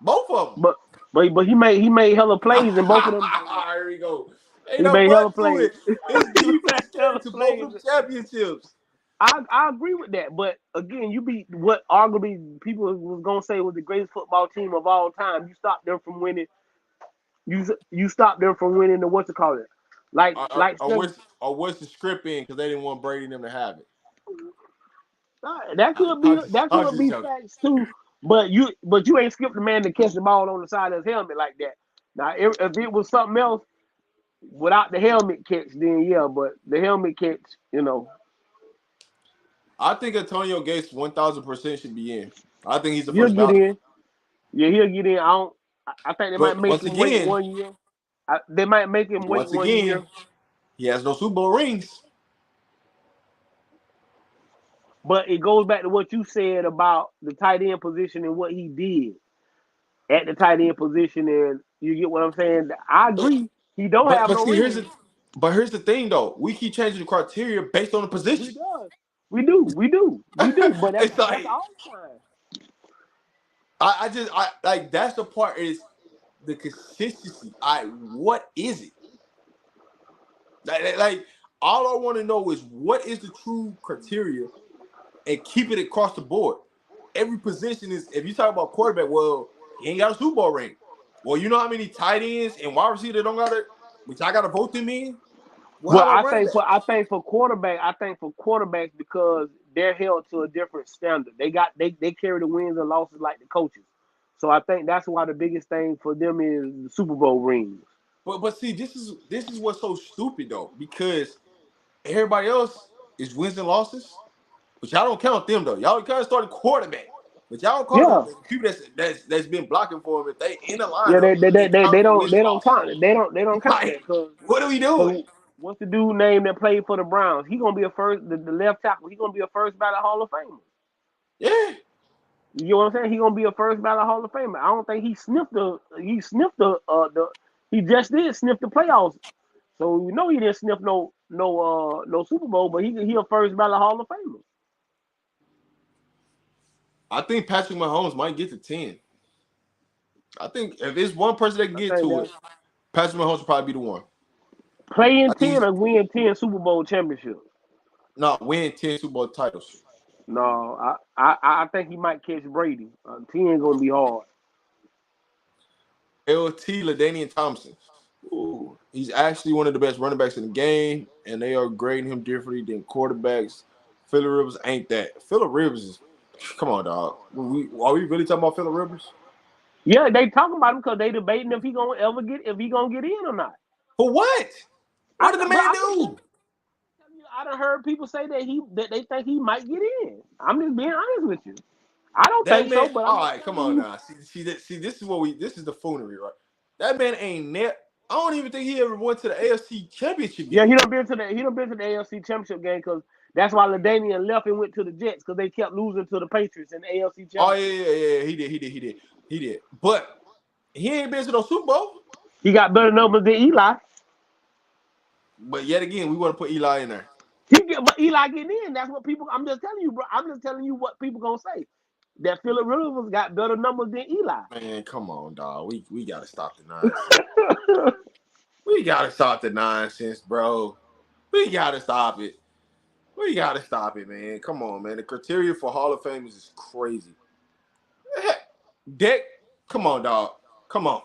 Both of them. But he made hella plays in both of them. Here we go. He made hella plays. His defense carried to both of them championships. I agree with that, but again, you beat what arguably people was gonna say was the greatest football team of all time. You stopped them from winning. You stopped them from winning the what's it called it? What's the script in because they didn't want Brady and them to have it. That could be facts too. But you ain't skipped the man to catch the ball on the side of his helmet like that. Now if it was something else without the helmet catch, then yeah, but the helmet catch, I think Antonio Gates 1,000% should be in. I think he's the he'll first get in. Yeah, he'll get in. I think they might make him wait 1 year. They might make him wait 1 year. He has no Super Bowl rings. But it goes back to what you said about the tight end position and what he did at the tight end position, and you get what I'm saying. I agree. He don't have no rings. But here's the thing, though. We keep changing the criteria based on the position. We do. But that's all the time. That's the part is the consistency. What is it? Like all I want to know is what is the true criteria, and keep it across the board. Every position is. If you talk about quarterback, well, he ain't got a Super Bowl ring. Well, you know how many tight ends and wide receivers don't got it, which I got to vote them in. Well, I think for quarterbacks because they're held to a different standard. They carry the wins and losses like the coaches. So I think that's why the biggest thing for them is the Super Bowl rings. But see, this is what's so stupid though, because everybody else is wins and losses, but y'all don't count them though. Y'all kind of started quarterback, but y'all don't call them people that's been blocking for them. If they in the line, they don't count. They don't count that. What are we doing? What's the dude name that played for the Browns? He gonna be the left tackle. He gonna be a first ballot Hall of Famer. Yeah. You know what I'm saying? He gonna be a first ballot Hall of Famer. I don't think he just did sniff the playoffs. So we know he didn't sniff no Super Bowl, but he a first ballot Hall of Famer. I think Patrick Mahomes might get to 10. I think if it's one person that can get to it, Patrick Mahomes will probably be the one. Play in 10 or win 10 Super Bowl championships? No, win 10 Super Bowl titles. No, I think he might catch Brady. 10 gonna be hard. LT LaDainian Thompson. Ooh, he's actually one of the best running backs in the game, and they are grading him differently than quarterbacks. Phillip Rivers ain't that. Phillip Rivers is, come on, dog. Are we really talking about Phillip Rivers? Yeah, they talking about him because they debating if he gonna get in or not. For what? What did the man do? I done heard people say that they think he might get in. I'm just being honest with you. I don't think so, but all right, come on now. See, this is the foolery, right? That man ain't net. I don't even think he ever went to the AFC Championship game. Yeah, he done been to the AFC Championship game because that's why LaDainian left and went to the Jets because they kept losing to the Patriots in the AFC Championship. Oh yeah, he did. But he ain't been to no Super Bowl. He got better numbers than Eli. But yet again, we want to put Eli in there. but Eli getting in. That's what people. I'm just telling you, bro. I'm just telling you what people gonna say. That Phillip Rivers got better numbers than Eli. Man, come on, dog. We gotta stop the nonsense. We gotta stop the nonsense, bro. We gotta stop it. We gotta stop it, man. Come on, man. The criteria for Hall of Famers is crazy. Dak, come on, dog. Come on.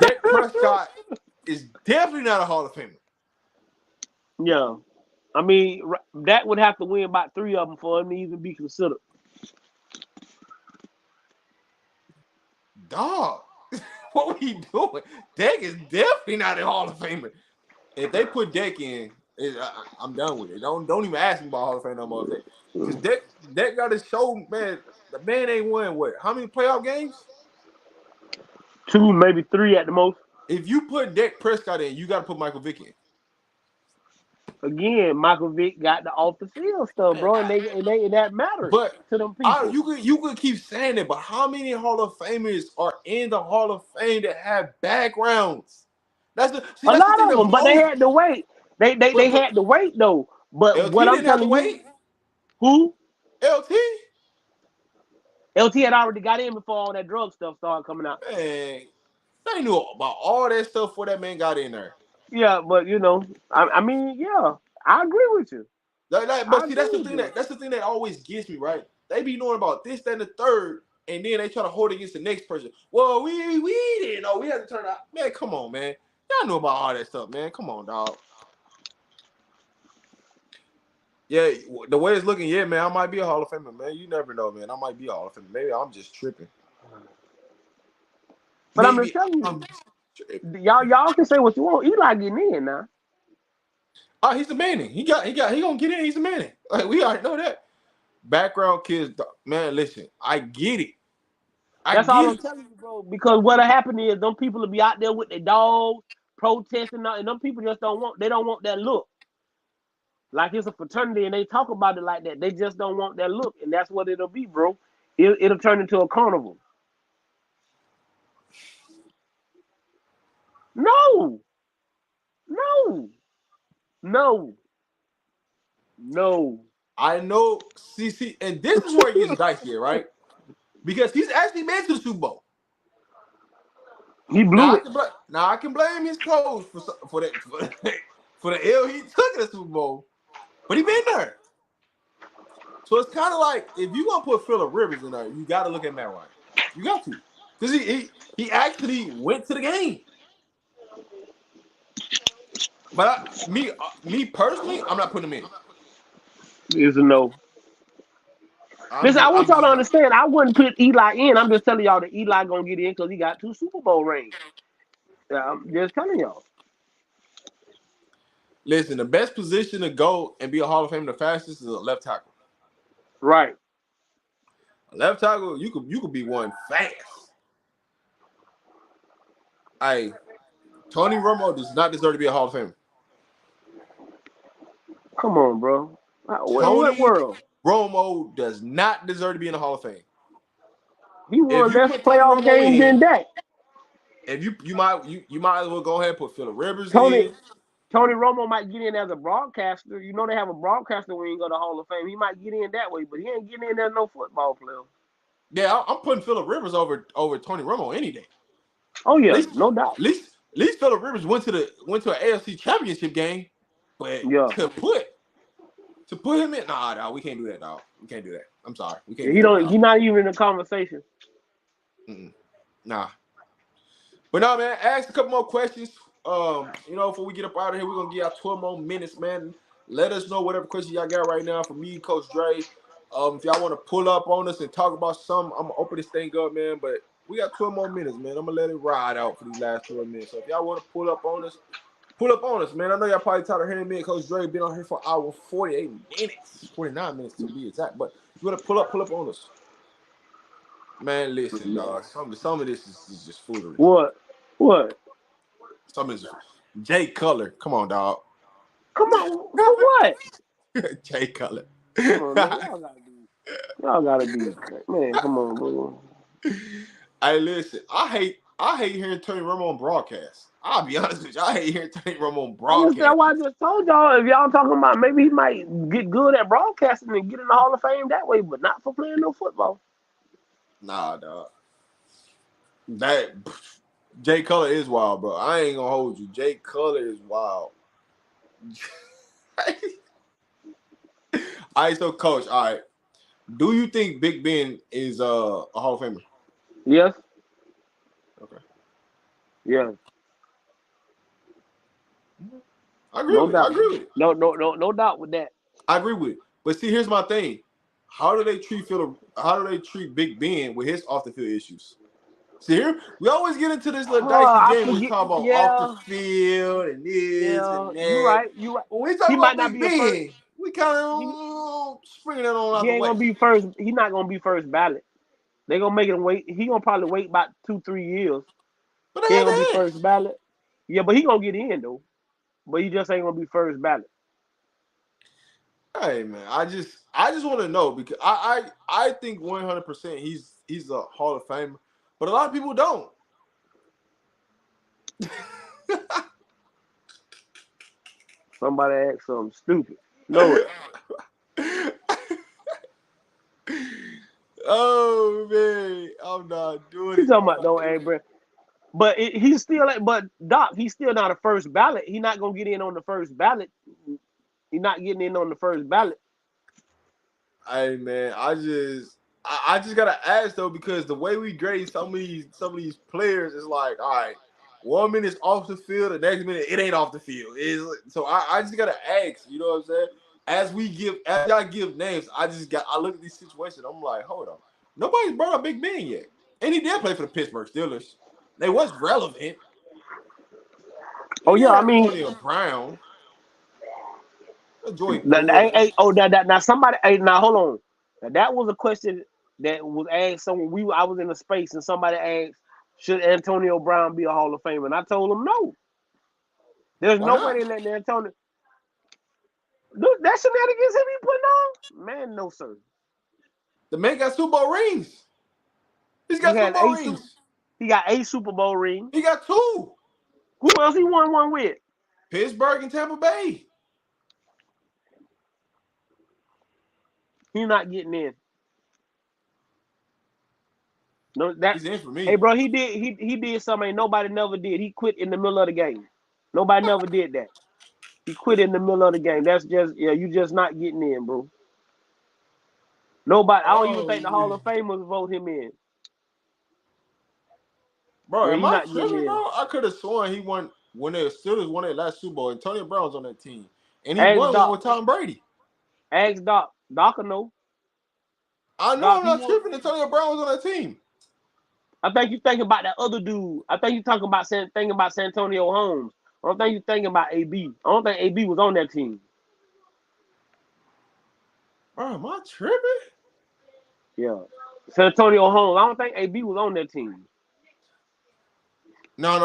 Dak Prescott is definitely not a Hall of Famer. Yeah, I mean that would have to win about 3 of them for him to even be considered. Dog, what we doing? Dak is definitely not a Hall of Famer. If they put Dak in, I'm done with it. Don't even ask me about Hall of Fame no more. Because Dak got to show, man. The man ain't won what? How many playoff games? 2, maybe 3 at the most. If you put Dak Prescott in, you got to put Michael Vick in. Again, Michael Vick got the off the field stuff, bro, and that matters But to them people. you could keep saying it, but how many Hall of Famers are in the Hall of Fame that have backgrounds? That's the lot thing of them, but they had to wait. They had to wait though. But LT what I'm didn't have to telling you, wait. who? LT? LT had already got in before all that drug stuff started coming out. Man, they knew about all that stuff before that man got in there. Yeah, but I mean, yeah, I agree with you. But see, that's the thing that always gets me, right? They be knowing about this, that, and the third, and then they try to hold it against the next person. Well, we didn't know. We had to turn out. Man, come on, man. Y'all know about all that stuff, man. Come on, dog. Yeah, the way it's looking, yeah, man, I might be a Hall of Famer, man. You never know, man. I might be a Hall of Famer. Maybe I'm just tripping. But I'm just telling you, y'all can say what you want. Eli getting in now. Oh, he's the Manning. He gonna get in. He's the Manning. Like, we already know that. Background kids, man. Listen, I get it. That's all I'm telling you, bro. Because what'll happen is them people will be out there with their dogs protesting, and them people just don't want that look. Like it's a fraternity, and they talk about it like that. They just don't want that look, and that's what it'll be, bro. It'll turn into a carnival. No. I know. See, and this is where it gets dicey, right? Because he's actually been to the Super Bowl. He blew it. Now I can blame his coach for the L he took in the Super Bowl, but he been there. So it's kind of like if you gonna put Phillip Rivers in there, you got to look at Matt Ryan. You got to, because he actually went to the game. But me personally, I'm not putting him in. It's a no. Listen, I want y'all to understand. I wouldn't put Eli in. I'm just telling y'all that Eli gonna get in because he got 2 Super Bowl rings. I'm just telling y'all. Listen, the best position to go and be a Hall of Famer the fastest is a left tackle. Right. A left tackle, you could be one fast. Tony Romo does not deserve to be a Hall of Famer. Come on, bro. Tony What world? Romo does not deserve to be in the Hall of Fame. He won less playoff games than that. If you might as well go ahead and put Phillip Rivers in. Tony Romo might get in as a broadcaster. You know they have a broadcaster when you go to Hall of Fame. He might get in that way, but he ain't getting in as no football player. Yeah, I'm putting Phillip Rivers over Tony Romo any day. Oh yeah, no doubt. At least Phillip Rivers went to an AFC Championship game, but to put him in, nah, we can't do that, dog. We can't do that. I'm sorry, we can't. He's not even in the conversation. Nah. But no, man. Ask a couple more questions. Before we get up out of here, we're gonna give y'all 12 more minutes, man. Let us know whatever question y'all got right now from me, Coach Dre. If y'all want to pull up on us and talk about something, I'm gonna open this thing up, man. But we got 12 more minutes, man. I'm gonna let it ride out for these last 12 minutes. So if y'all want to pull up on us, man. I know y'all probably tired of hearing me and Coach Dre been on here for an hour 48 minutes, 49 minutes to be exact. But if you want to pull up on us. Man, listen, dog. Some of this is just foolery. What? Some of this Jay Cutler. Come on, dog. Come on, for what? Jay Cutler. Come on, man. Y'all gotta be. Man, come on, bro. Hey, listen. I hate I hate hearing Tony Romo on broadcast. I'll be honest with you. I hate hearing Tony Romo on That's broadcast. why I just told y'all, if y'all talking about maybe he might get good at broadcasting and get in the Hall of Fame that way, but not for playing no football. Nah, dog. That Jay Cutler is wild, bro. I ain't gonna hold you. Jay Cutler is wild. All right, so coach, all right. Do you think Big Ben is a Hall of Famer? Yes. Okay. Yeah. I agree No with it. I doubt. agree with it. No doubt with that. I agree with it. But see, here's my thing. How do they treat Big Ben with his off the field issues? See here, we always get into this little dicey I game where we forget. talk about off the Yeah. field and this Yeah. and You that. right. You right. When we talk He might about not Big be a first. Ben, we kind He, of springing that on out he the ain't way. gonna be first. He not gonna be first ballot. They gonna make him wait. He gonna probably wait about 2-3 years. But they He ain't had gonna be to first ask. ballot. Yeah, but he gonna get in though. But he just ain't gonna be first ballot. Hey man, I just want to know because I think 100% he's a Hall of Famer, but a lot of people don't. Somebody asked something stupid. No, Oh man, I'm not doing he it. talking about don't ask, bro. But he's still. But Doc, he's still not a first ballot. He not gonna get in on the first ballot. He's not getting in on the first ballot. Hey man, I just gotta ask though because the way we grade some of these players is like, all right, 1 minute's off the field, the next minute it ain't off the field. So I just gotta ask, you know what I'm saying? As y'all give names, I look at these situations, I'm like, hold on, nobody's brought up Big Ben yet, and he did play for the Pittsburgh Steelers. They was relevant. Oh He yeah, I had mean, Antonio Brown, Joey Porter. now somebody. Hey, now hold on. Now, that was a question that was asked. Someone I was in a space and somebody asked, should Antonio Brown be a Hall of Famer? And I told him no. There's Why no way not? they letting Antonio. Look, that shenanigans him he putting on? Man, no sir. The man got Super Bowl rings. He's He got Super had Bowl rings. he got 8 Super Bowl rings. He got 2. Who else he won one with? Pittsburgh and Tampa Bay. He not getting in. No, that. He's in for Hey, me. bro, he did something nobody never did. He quit in the middle of the game. Nobody never did that. He quit in the middle of the game. That's just you just not getting in, bro. Nobody. I don't even Oh, think the Hall of Famers vote him in. bro, Yeah, am he I not getting tripping, in. bro? I could have sworn he won when the Steelers won their last Super Bowl. Antonio Brown's on that team, and he Ask won one Doc. with Tom Brady. Ask Doc. Doc will know. I know Doc, I'm he not won. tripping. Antonio Brown was on that team. I think you thinking about that other dude. I think you talking about thinking about Santonio Holmes. I don't think you thinking about AB. I don't think AB was on that team. Bro, am I tripping? Yeah. Santonio Holmes. I don't think AB was on that team. No.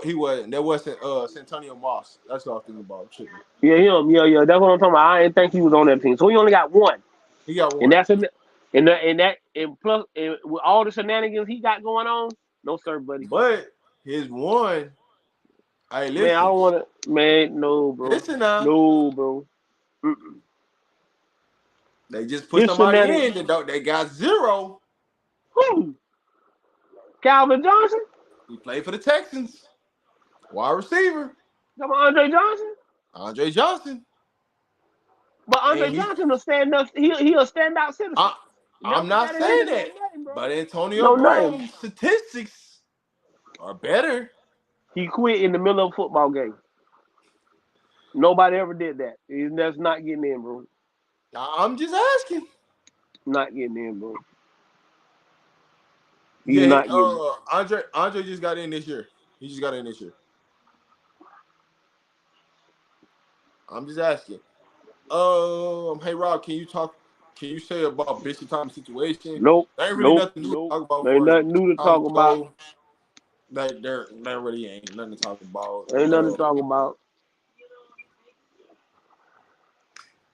He wasn't. There wasn't Santonio Moss. That's what I was thinking about. I'm tripping. Yeah, him. Yeah. That's what I'm talking about. I didn't think he was on that team. So he only got one. He got And one. that's and plus with all the shenanigans he got going on, no sir, buddy. But his one. Hey, Man, I listen. don't want to. Man, no, bro. Listen now. No, bro. Mm-mm. They just put His somebody shenanigans. in that they got 0. Who? Calvin Johnson? He played for the Texans. Wide receiver. Come on, Andre Johnson. Andre Johnson. But Andre And Johnson will stand up. He'll a standout citizen. I'm Never put not that in here saying to know that. nothing, bro. But Antonio No nothing. Brown's statistics are better. He quit in the middle of a football game. Nobody ever did that. That's not getting in, bro. I'm just asking. Not getting in, bro. He's Yeah, not getting. Andre just got in this year. He just got in this year. I'm just asking. Hey Rob, can you say about Bishop Thomas' situation? Nope. There ain't really Nope. nothing new to Nope. talk about There ain't for nothing new to Thomas talk about. go. There really ain't nothing to talk about. Ain't nothing to talk about.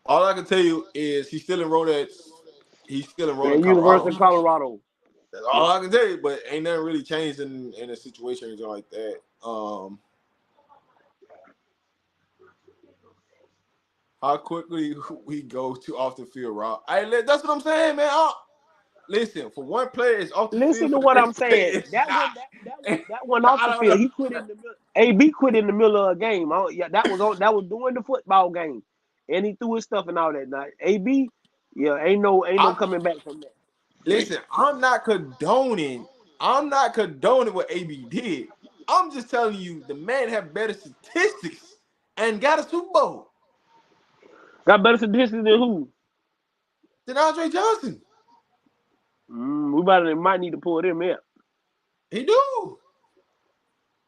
All I can tell you is he's still enrolled Man, in University Colorado. of Colorado. That's all I can tell you. But ain't nothing really changed in a situation or anything like that. How quickly we go to off the field, Rob? That's what I'm saying, man. Listen, for one player, it's off the Listen field. to For the what I'm next player, saying. it's That not. one, that one off I the don't field. know. He quit in the middle. AB quit in the middle of a game. That was during the football game, and he threw his stuff and all that. Now, AB, ain't no coming back from that. Listen, I'm not condoning what AB did. I'm just telling you, the man had better statistics and got a Super Bowl Got better statistics than who? than Andre Johnson. We might need to pull them in. He do.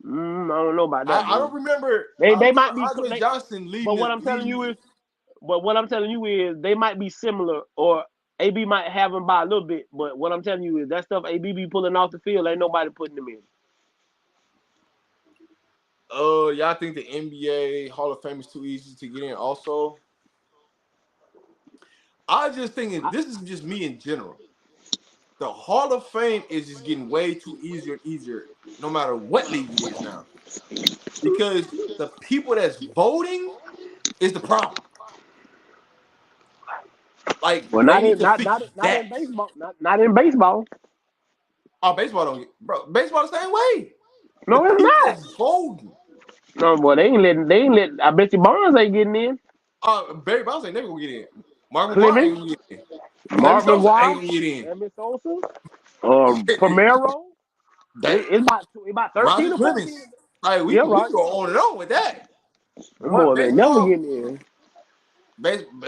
I don't know about that. I don't remember. They I remember might be, Andre Johnson leading. but what I'm telling you is they might be similar, or AB might have them by a little bit. But what I'm telling you is that stuff AB be pulling off the field, ain't nobody putting them in. Y'all think the NBA Hall of Fame is too easy to get in? Also, I just think this is just me in general. The Hall of Fame is just getting way too easier and easier, no matter what league it is now. Because the people that's voting is the problem. Like, Well, they not need in to fix that. baseball. Not in baseball. Oh, baseball don't get, bro. Baseball the same way. The No, it's people not. that's voting. No, boy, they ain't letting. I bet you Barnes ain't getting in. Barry Bonds ain't never gonna get in. Mark McGwire Clemens, ain't gonna get in. Clemens Mark Sosa McGuire, ain't gonna get in. Sammy Sosa, Pomero. It's about 13 Roger or 14. Clemens. Like, we Yeah, can right. go on and on with that. Them But boys ain't never baseball, getting in.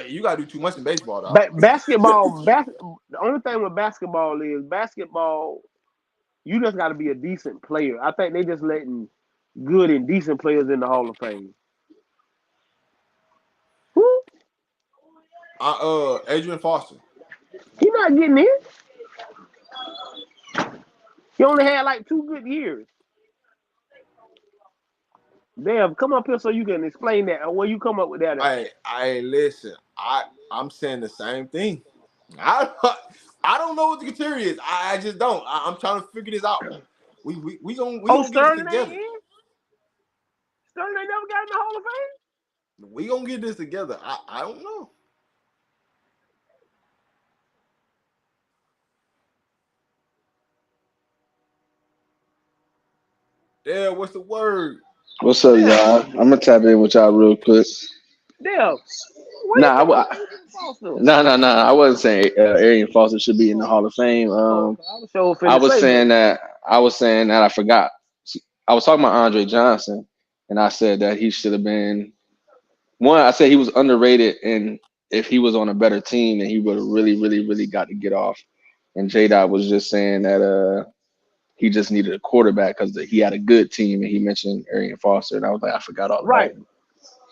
you gotta do too much in baseball, though. Basketball. The only thing with basketball is you just got to be a decent player. I think they just letting good and decent players in the Hall of Fame. Who? Adrian Foster. He not getting in. He only had like 2 good years. Damn, come up here so you can explain that. Or where you come up with that at? I listen. I'm saying the same thing. I don't know what the criteria is. I just don't. I'm trying to figure this out. We gonna get this Sterling ain't together. in? Sterling ain't never got in the Hall of Fame? We gonna get this together. I don't know. Yeah, what's the word? What's up, y'all? I'm gonna tap in with y'all real quick. Damn. What you Nah, talking about Adrian Foster? nah. I wasn't saying Arian Foster should be in the Hall of Fame. I was saying that. I forgot. I was talking about Andre Johnson, and I said that he should have been one. I said he was underrated, and if he was on a better team, then he would have really got to get off. And J-Dot was just saying that he just needed a quarterback because he had a good team, and he mentioned Arian Foster, and I was like, I forgot all about him.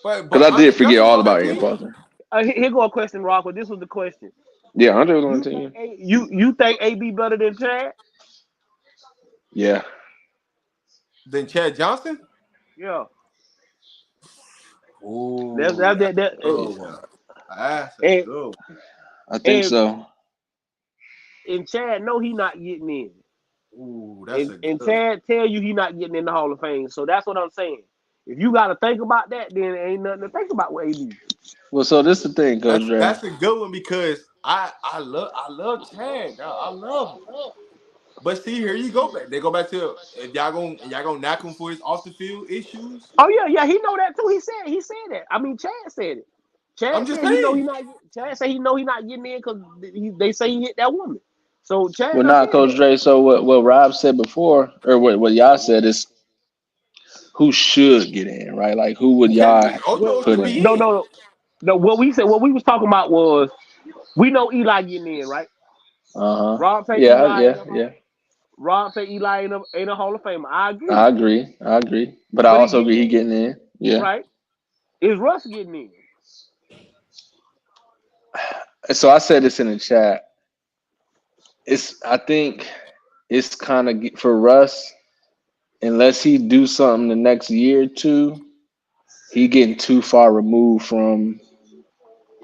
Because I did forget all about Arian Foster. Here go a question, Rocco. This was the question. Yeah, Andre was on the team. You think AB better than Chad? Yeah. Than Chad Johnson? Yeah. Ooh, That's a good one. That's a good one. I think so. And Chad know he not getting in. Ooh, that's a good and Chad tell you he not getting in the Hall of Fame. So that's what I'm saying. If you got to think about that, then there ain't nothing to think about with AB. Well, so this is the thing, Coach Dre. That's a good one because I love Chad. I love him. But see, here you go back. They go back to if y'all gonna knock him for his off the field issues. Oh yeah, he know that too. He said that. I mean, Chad said it. I'm Chad just said he know saying. he not. Chad said he know he not getting in because they say he hit that woman. So Chad. Well, not Coach Dre. So what Rob said before, or what y'all said is who should get in, right? Like who would y'all put in? No. What we was talking about was we know Eli getting in, right? Rob say Eli. Yeah. Rob say Eli ain't a Hall of Famer. I agree. I agree. But I also agree he getting in. Yeah. Right. Is Russ getting in? So I said this in the chat. I think it's kind of for Russ, unless he do something the next year or two, he getting too far removed from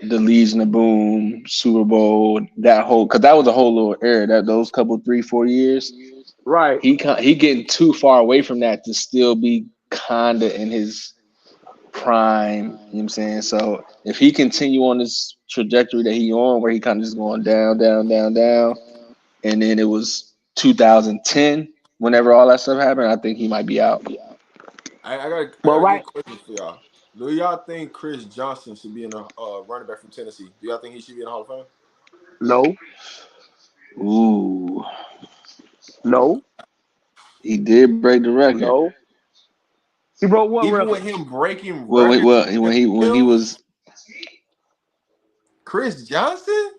the Legion of Boom, Super Bowl, that whole, because that was a whole little era. That those couple 3-4 years, Right. he getting too far away from that to still be kinda in his prime. You know what I'm saying? So if he continue on this trajectory that he on, where he kind of just going down, down, down, down, and then it was 2010, whenever all that stuff happened, I think he might be out. I got a good question for y'all. Do y'all think Chris Johnson should be in a running back from Tennessee? Do y'all think he should be in the Hall of Fame? No. Ooh. No. He did break the record. No. He broke what Even record? with him breaking Well, records. when he was Chris Johnson?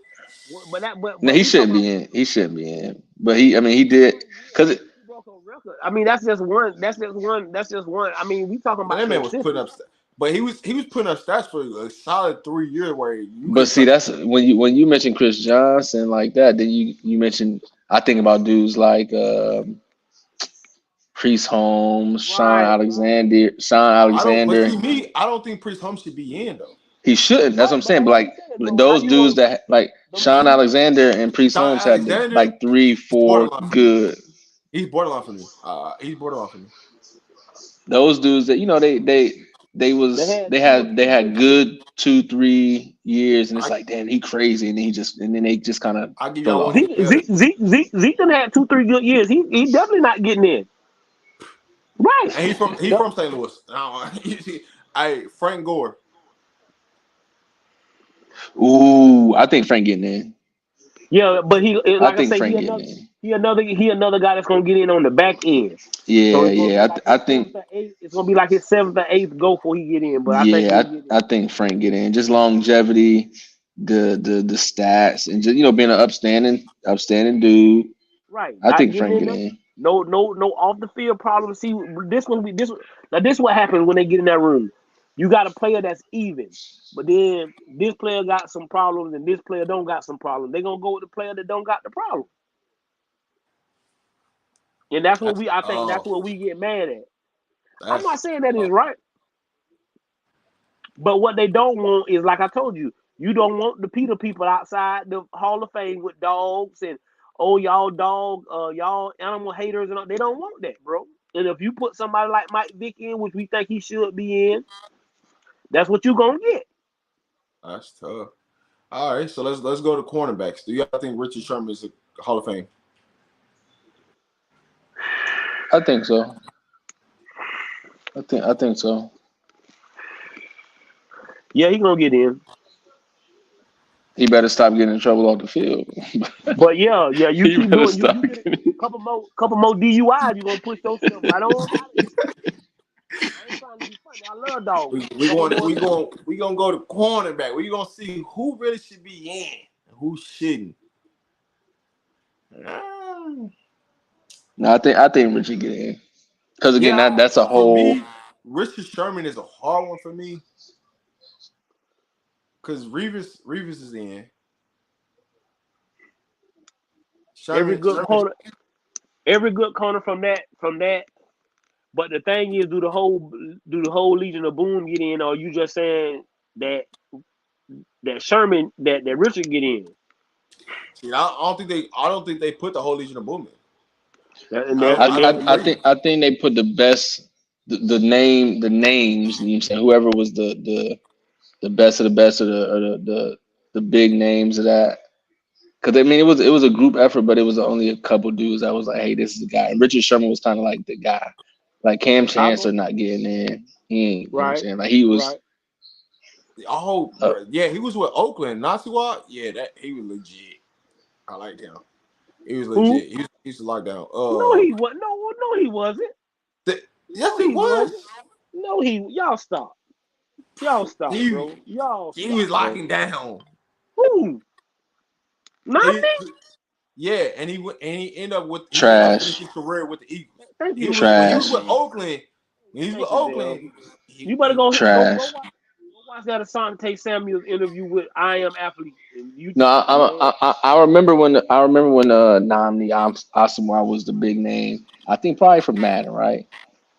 no, he shouldn't be in. He shouldn't be in. But he did because he broke a record. I mean, that's just one. That's just one. I mean, we talking about that man was putting up, but he was putting up stats for a solid 3 years. But see, that's when you mention Chris Johnson like that, then you mentioned, I think about dudes like Priest Holmes, Sean Alexander. I don't think Priest Holmes should be in though. He shouldn't. That's what I'm saying. But like those dudes that like Sean Alexander and Priest Holmes had like 3-4 good. He's borderline for me. He's borderline for me. Those dudes that they had good 2-3 years, and it's like, damn, he crazy, and then they just kind of. I'll give y'all one. Zeke done had 2-3 good years. He definitely not getting in. Right. And he's from St. Louis. Hey, Frank Gore. Ooh, I think Frank getting in. Yeah, but he another guy that's gonna get in on the back end. Yeah, I think it's gonna be like his 7th or 8th go before he get in. But I think Frank get in. Just longevity, the stats, and just being an upstanding dude. Right. I think Frank get in. No off the field problems. See, this is what happens when they get in that room. You got a player that's even, but then this player got some problems and this player don't got some problems. They're gonna go with the player that don't got the problem. And that's what that's what we get mad at. I'm not saying that is right. But what they don't want is, like I told you, you don't want the PETA people outside the Hall of Fame with dogs and y'all animal haters and all. They don't want that, bro. And if you put somebody like Mike Vick in, which we think he should be in, that's what you're gonna get. That's tough. All right, so let's go to cornerbacks. Do y'all think Richard Sherman is a Hall of Fame? I think so. I think so. Yeah, he gonna get in. He better stop getting in trouble off the field. But yeah, you keep doing. You get a couple more DUIs. You gonna push those stuff right on out of here. I ain't trying to be funny. I love dogs. We gonna go to cornerback. We gonna see who really should be in and who shouldn't. No, I think Richie get in, because again, that's a whole. For me, Richard Sherman is a hard one for me, because Revis is in. Every good corner from that. But the thing is, do the whole Legion of Boom get in, or are you just saying that Sherman that Richard get in? See, I don't think they put the whole Legion of Boom in. I think they put the best, the names. You know what I'm saying? Whoever was the best of the best, or the big names of that. Because I mean, it was a group effort, but it was only a couple dudes that was like, hey, this is the guy. And Richard Sherman was kind of like the guy. Like Cam Chancellor not getting in. He ain't, right. You know what I'm saying? Like he was. Right. Yeah, he was with Oakland. Nasiwa, yeah, he was legit. I liked him. He was legit. He used to lock down. No, he was. No, he wasn't. Yes, he was. No, y'all stop. Y'all stop, bro. He was locking down. Who? Nothing. Yeah, and he ended up with trash. His career with the Eagles. Thank you. He was with Oakland. You better go trash. Go watch that Asante Samuel's interview with I Am Athlete. I remember when Namdi Asamoah was the big name. I think probably from Madden, right?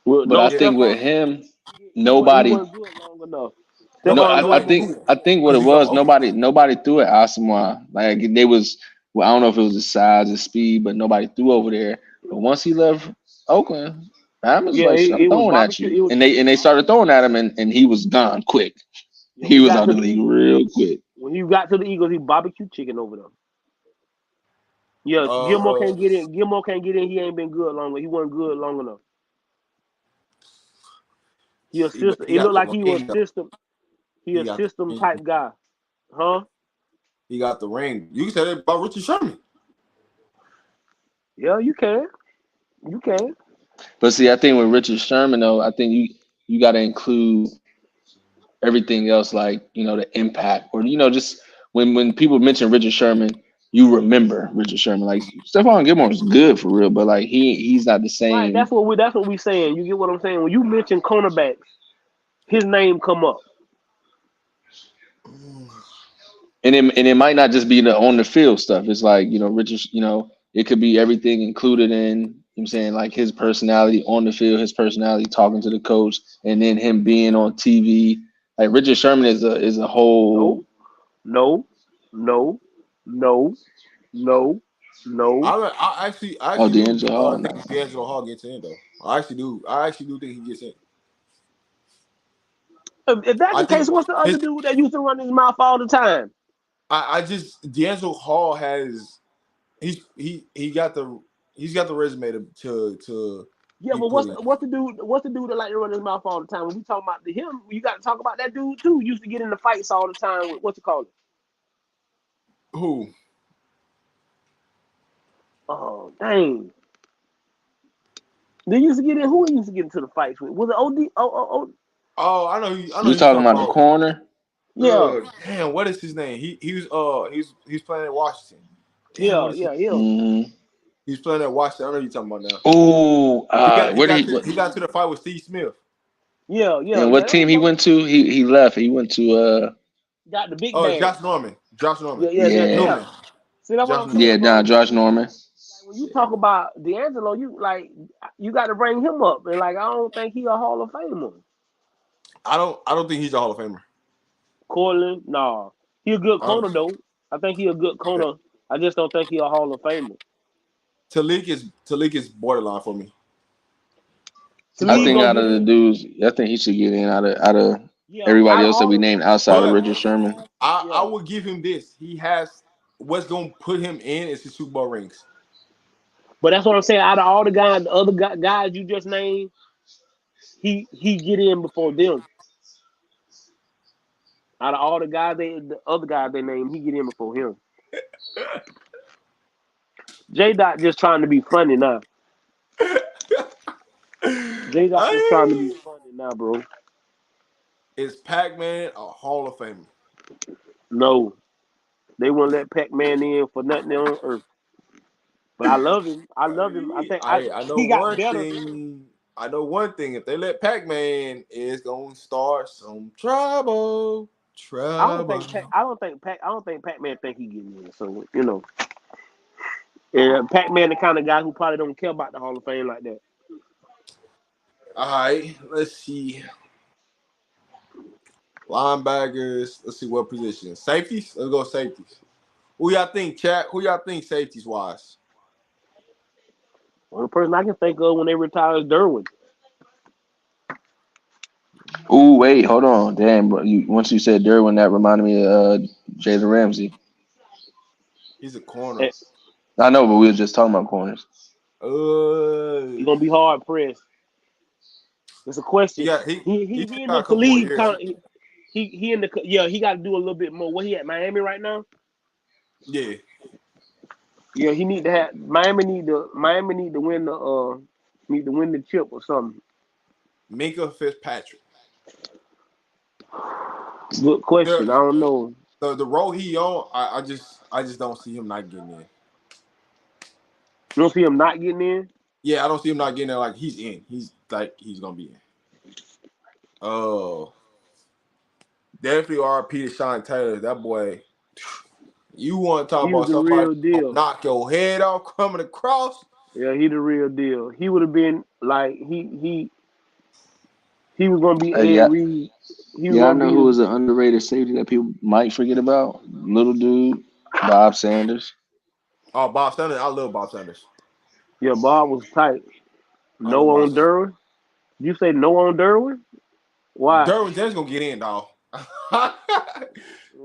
But I think with him, nobody. He wasn't good long enough. No, Nobody know I he was think moving what because it he's from was, Oakland. nobody threw at Asamoah. Like they was, well, I don't know if it was the size and speed, but nobody threw over there. But once he left Oakland, Bama was Yeah, like, "Shit, I'm it was throwing at barbecue. you," and they started throwing at him, and he was gone quick. When He he was got out to the the league Eagles, real quick. when he got to the Eagles, he barbecue chicken over them. Yeah, Gilmore Uh, can't get in. Gilmore can't get in. He ain't been good long. He wasn't good long enough. He a system. he It got looked the like he was ring though. system. He He a got the system ring. type guy, huh? He got the ring. You can say that about Richard Sherman. Yeah, you can. You can. But see, I think with Richard Sherman though, I think you got to include everything else, like the impact, or just when people mention Richard Sherman, you remember Richard Sherman. Like Stephon Gilmore is good for real, but like he's not the Right. same. That's what we saying. You get what I'm saying? When you mention cornerbacks, his name come up. And it might not just be the on the field stuff. It's like, Richard, it could be everything included in, I'm saying, like his personality on the field, his personality talking to the coach, and then him being on TV. Like Richard Sherman is a No, whole. no, no, no, no, no. I Oh, actually do D'Angelo Hall, think no. D'Angelo Hall gets in though. I actually do. I actually do think he gets in. If that's I the case, think what's the other his. dude that used to run his mouth all the time? I just D'Angelo Hall has. He got the resume to Yeah, be but put in. what's the dude that like to run his mouth all the time? When we talk about him, you got to talk about that dude too. He used to get in the fights all the time with what's it called? Who? Oh dang! They used to get in. Who he used to get into the fights with? Was it OD? Oh, I know. I know You who you talking talking about the about. corner? Yeah, Damn, what is his name? He's playing at Washington. Damn, what yeah, is yeah, his? him. Mm-hmm. He's playing at Washington. I know who you talking about now. Oh, where did he? He got to the fight with Steve Smith. Yeah, yeah, And yeah. what That was team he went to? He left. He went to got the big Oh, bag. Josh Norman. Josh Norman. Yeah, yeah, yeah, yeah, yeah. Newman. See, that's what Josh I'm Norman. yeah, saying, bro. Josh Norman. Like when you talk about D'Angelo, you got to bring him up, and like I don't think he a Hall of Famer. I don't think he's a Hall of Famer. Corlin, nah, he a good Uh, corner though. I think he a good corner. I just don't think he a Hall of Famer. Talik is borderline for me. I Talib think gonna Uh, out get of the in. dudes, I think he should get in out of Yeah, everybody out of else that all we the named outside of but Richard Sherman. I yeah. would give him this. He has what's gonna put him in is his Super Bowl rings. But that's what I'm saying. Out of all the guys, the other guys you just named, he get in before them. Out of all the guys the other guys they named, he get in before him. J Dot just trying to be funny now. J Dot just trying to be funny now, bro. Is Pac-Man a Hall of Famer? No, they won't let Pac-Man in for nothing on earth. But I love him. I love him. I think I know he got one better. thing. I know one thing. If they let Pac-Man, it's gonna start some trouble. Trouble. I don't think Pac-Man think he getting in. So and Pac-Man the kind of guy who probably don't care about the Hall of Fame like that. All right, let's see. Linebackers. Let's see what position. Safeties. Let's go safeties. Who y'all think, chat? Who y'all think safeties wise? Only person I can think of when they retire is Derwin. Oh wait, hold on, damn, bro. Once you said Derwin, that reminded me of Jalen Ramsey. He's a corner. Eh, I know, but we were just talking about corners. He's gonna be hard pressed. It's a question. He He still in got the a couple more Khalid years. kind of he in the he got to do a little bit more. What he at Miami right now? Yeah. Yeah, he need to have Miami need to win the chip or something. Minka Fitzpatrick. Good question. I The don't know. the role he on, I just don't see him not getting in. You don't see him not getting in. Yeah, I don't see him not getting there. Like he's in. He's gonna be in. Oh, definitely RP to Sean Taylor. That boy. You want to talk He was about the somebody real gonna deal. knock your head off coming across? Yeah, he the real deal. He would have been like He was gonna be Yeah, Ed Reed. He was yeah. I gonna know be who his. was an underrated safety that people might forget about. Little dude, Bob Sanders. Oh, Bob Sanders. I love Bob Sanders. Yeah, Bob was tight. I love No Bob on Sanders. Derwin. You say no on Derwin? Why? Derwin James gonna get in, dog.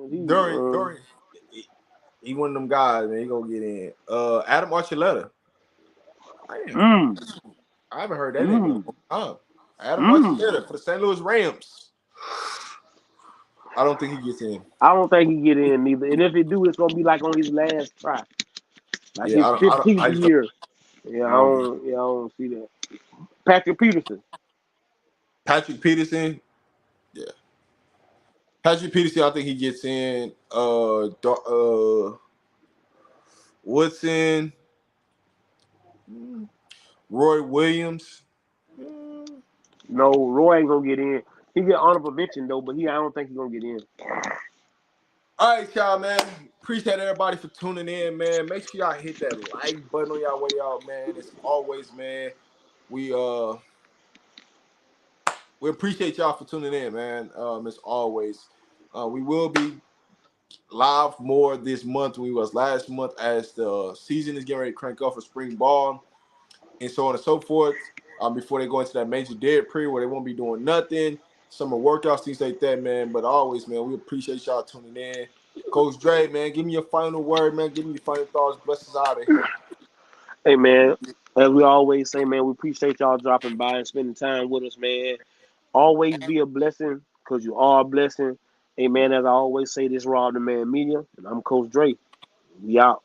Derwin, he one of them guys, man. He gonna get in. Adam Archuleta. Mm, I haven't heard that name in a mm, long time. Adam mm. Archuleta for the St. Louis Rams. I don't think he gets in. I don't think he get in neither. And if he do, it's gonna be like on his last try, like Yeah, his I 15th just don't. year. Yeah, I don't. I don't see that. Patrick Peterson. Patrick Peterson. Yeah, Patrick Peterson. I think he gets in. Woodson. Roy Williams. No, Roy ain't gonna get in. He get honorable mention though, but I don't think he's gonna get in. All right, y'all, man. Appreciate everybody for tuning in, man. Make sure y'all hit that like button on y'all way out, man. As always, man, we appreciate y'all for tuning in, man. As always, we will be live more this month than we was last month as the season is getting ready to crank up for spring ball and so on and so forth. Before they go into that major dead period where they won't be doing nothing, summer workouts, things like that, man. But always, man, we appreciate y'all tuning in. Coach Dre, man, give me your final word, man. Give me your final thoughts. Bless us out of here. Hey man, as we always say, man, we appreciate y'all dropping by and spending time with us, man. Always be a blessing, because you are a blessing. Hey man, as I always say, this Raw the Man Media, and I'm Coach Dre. We out.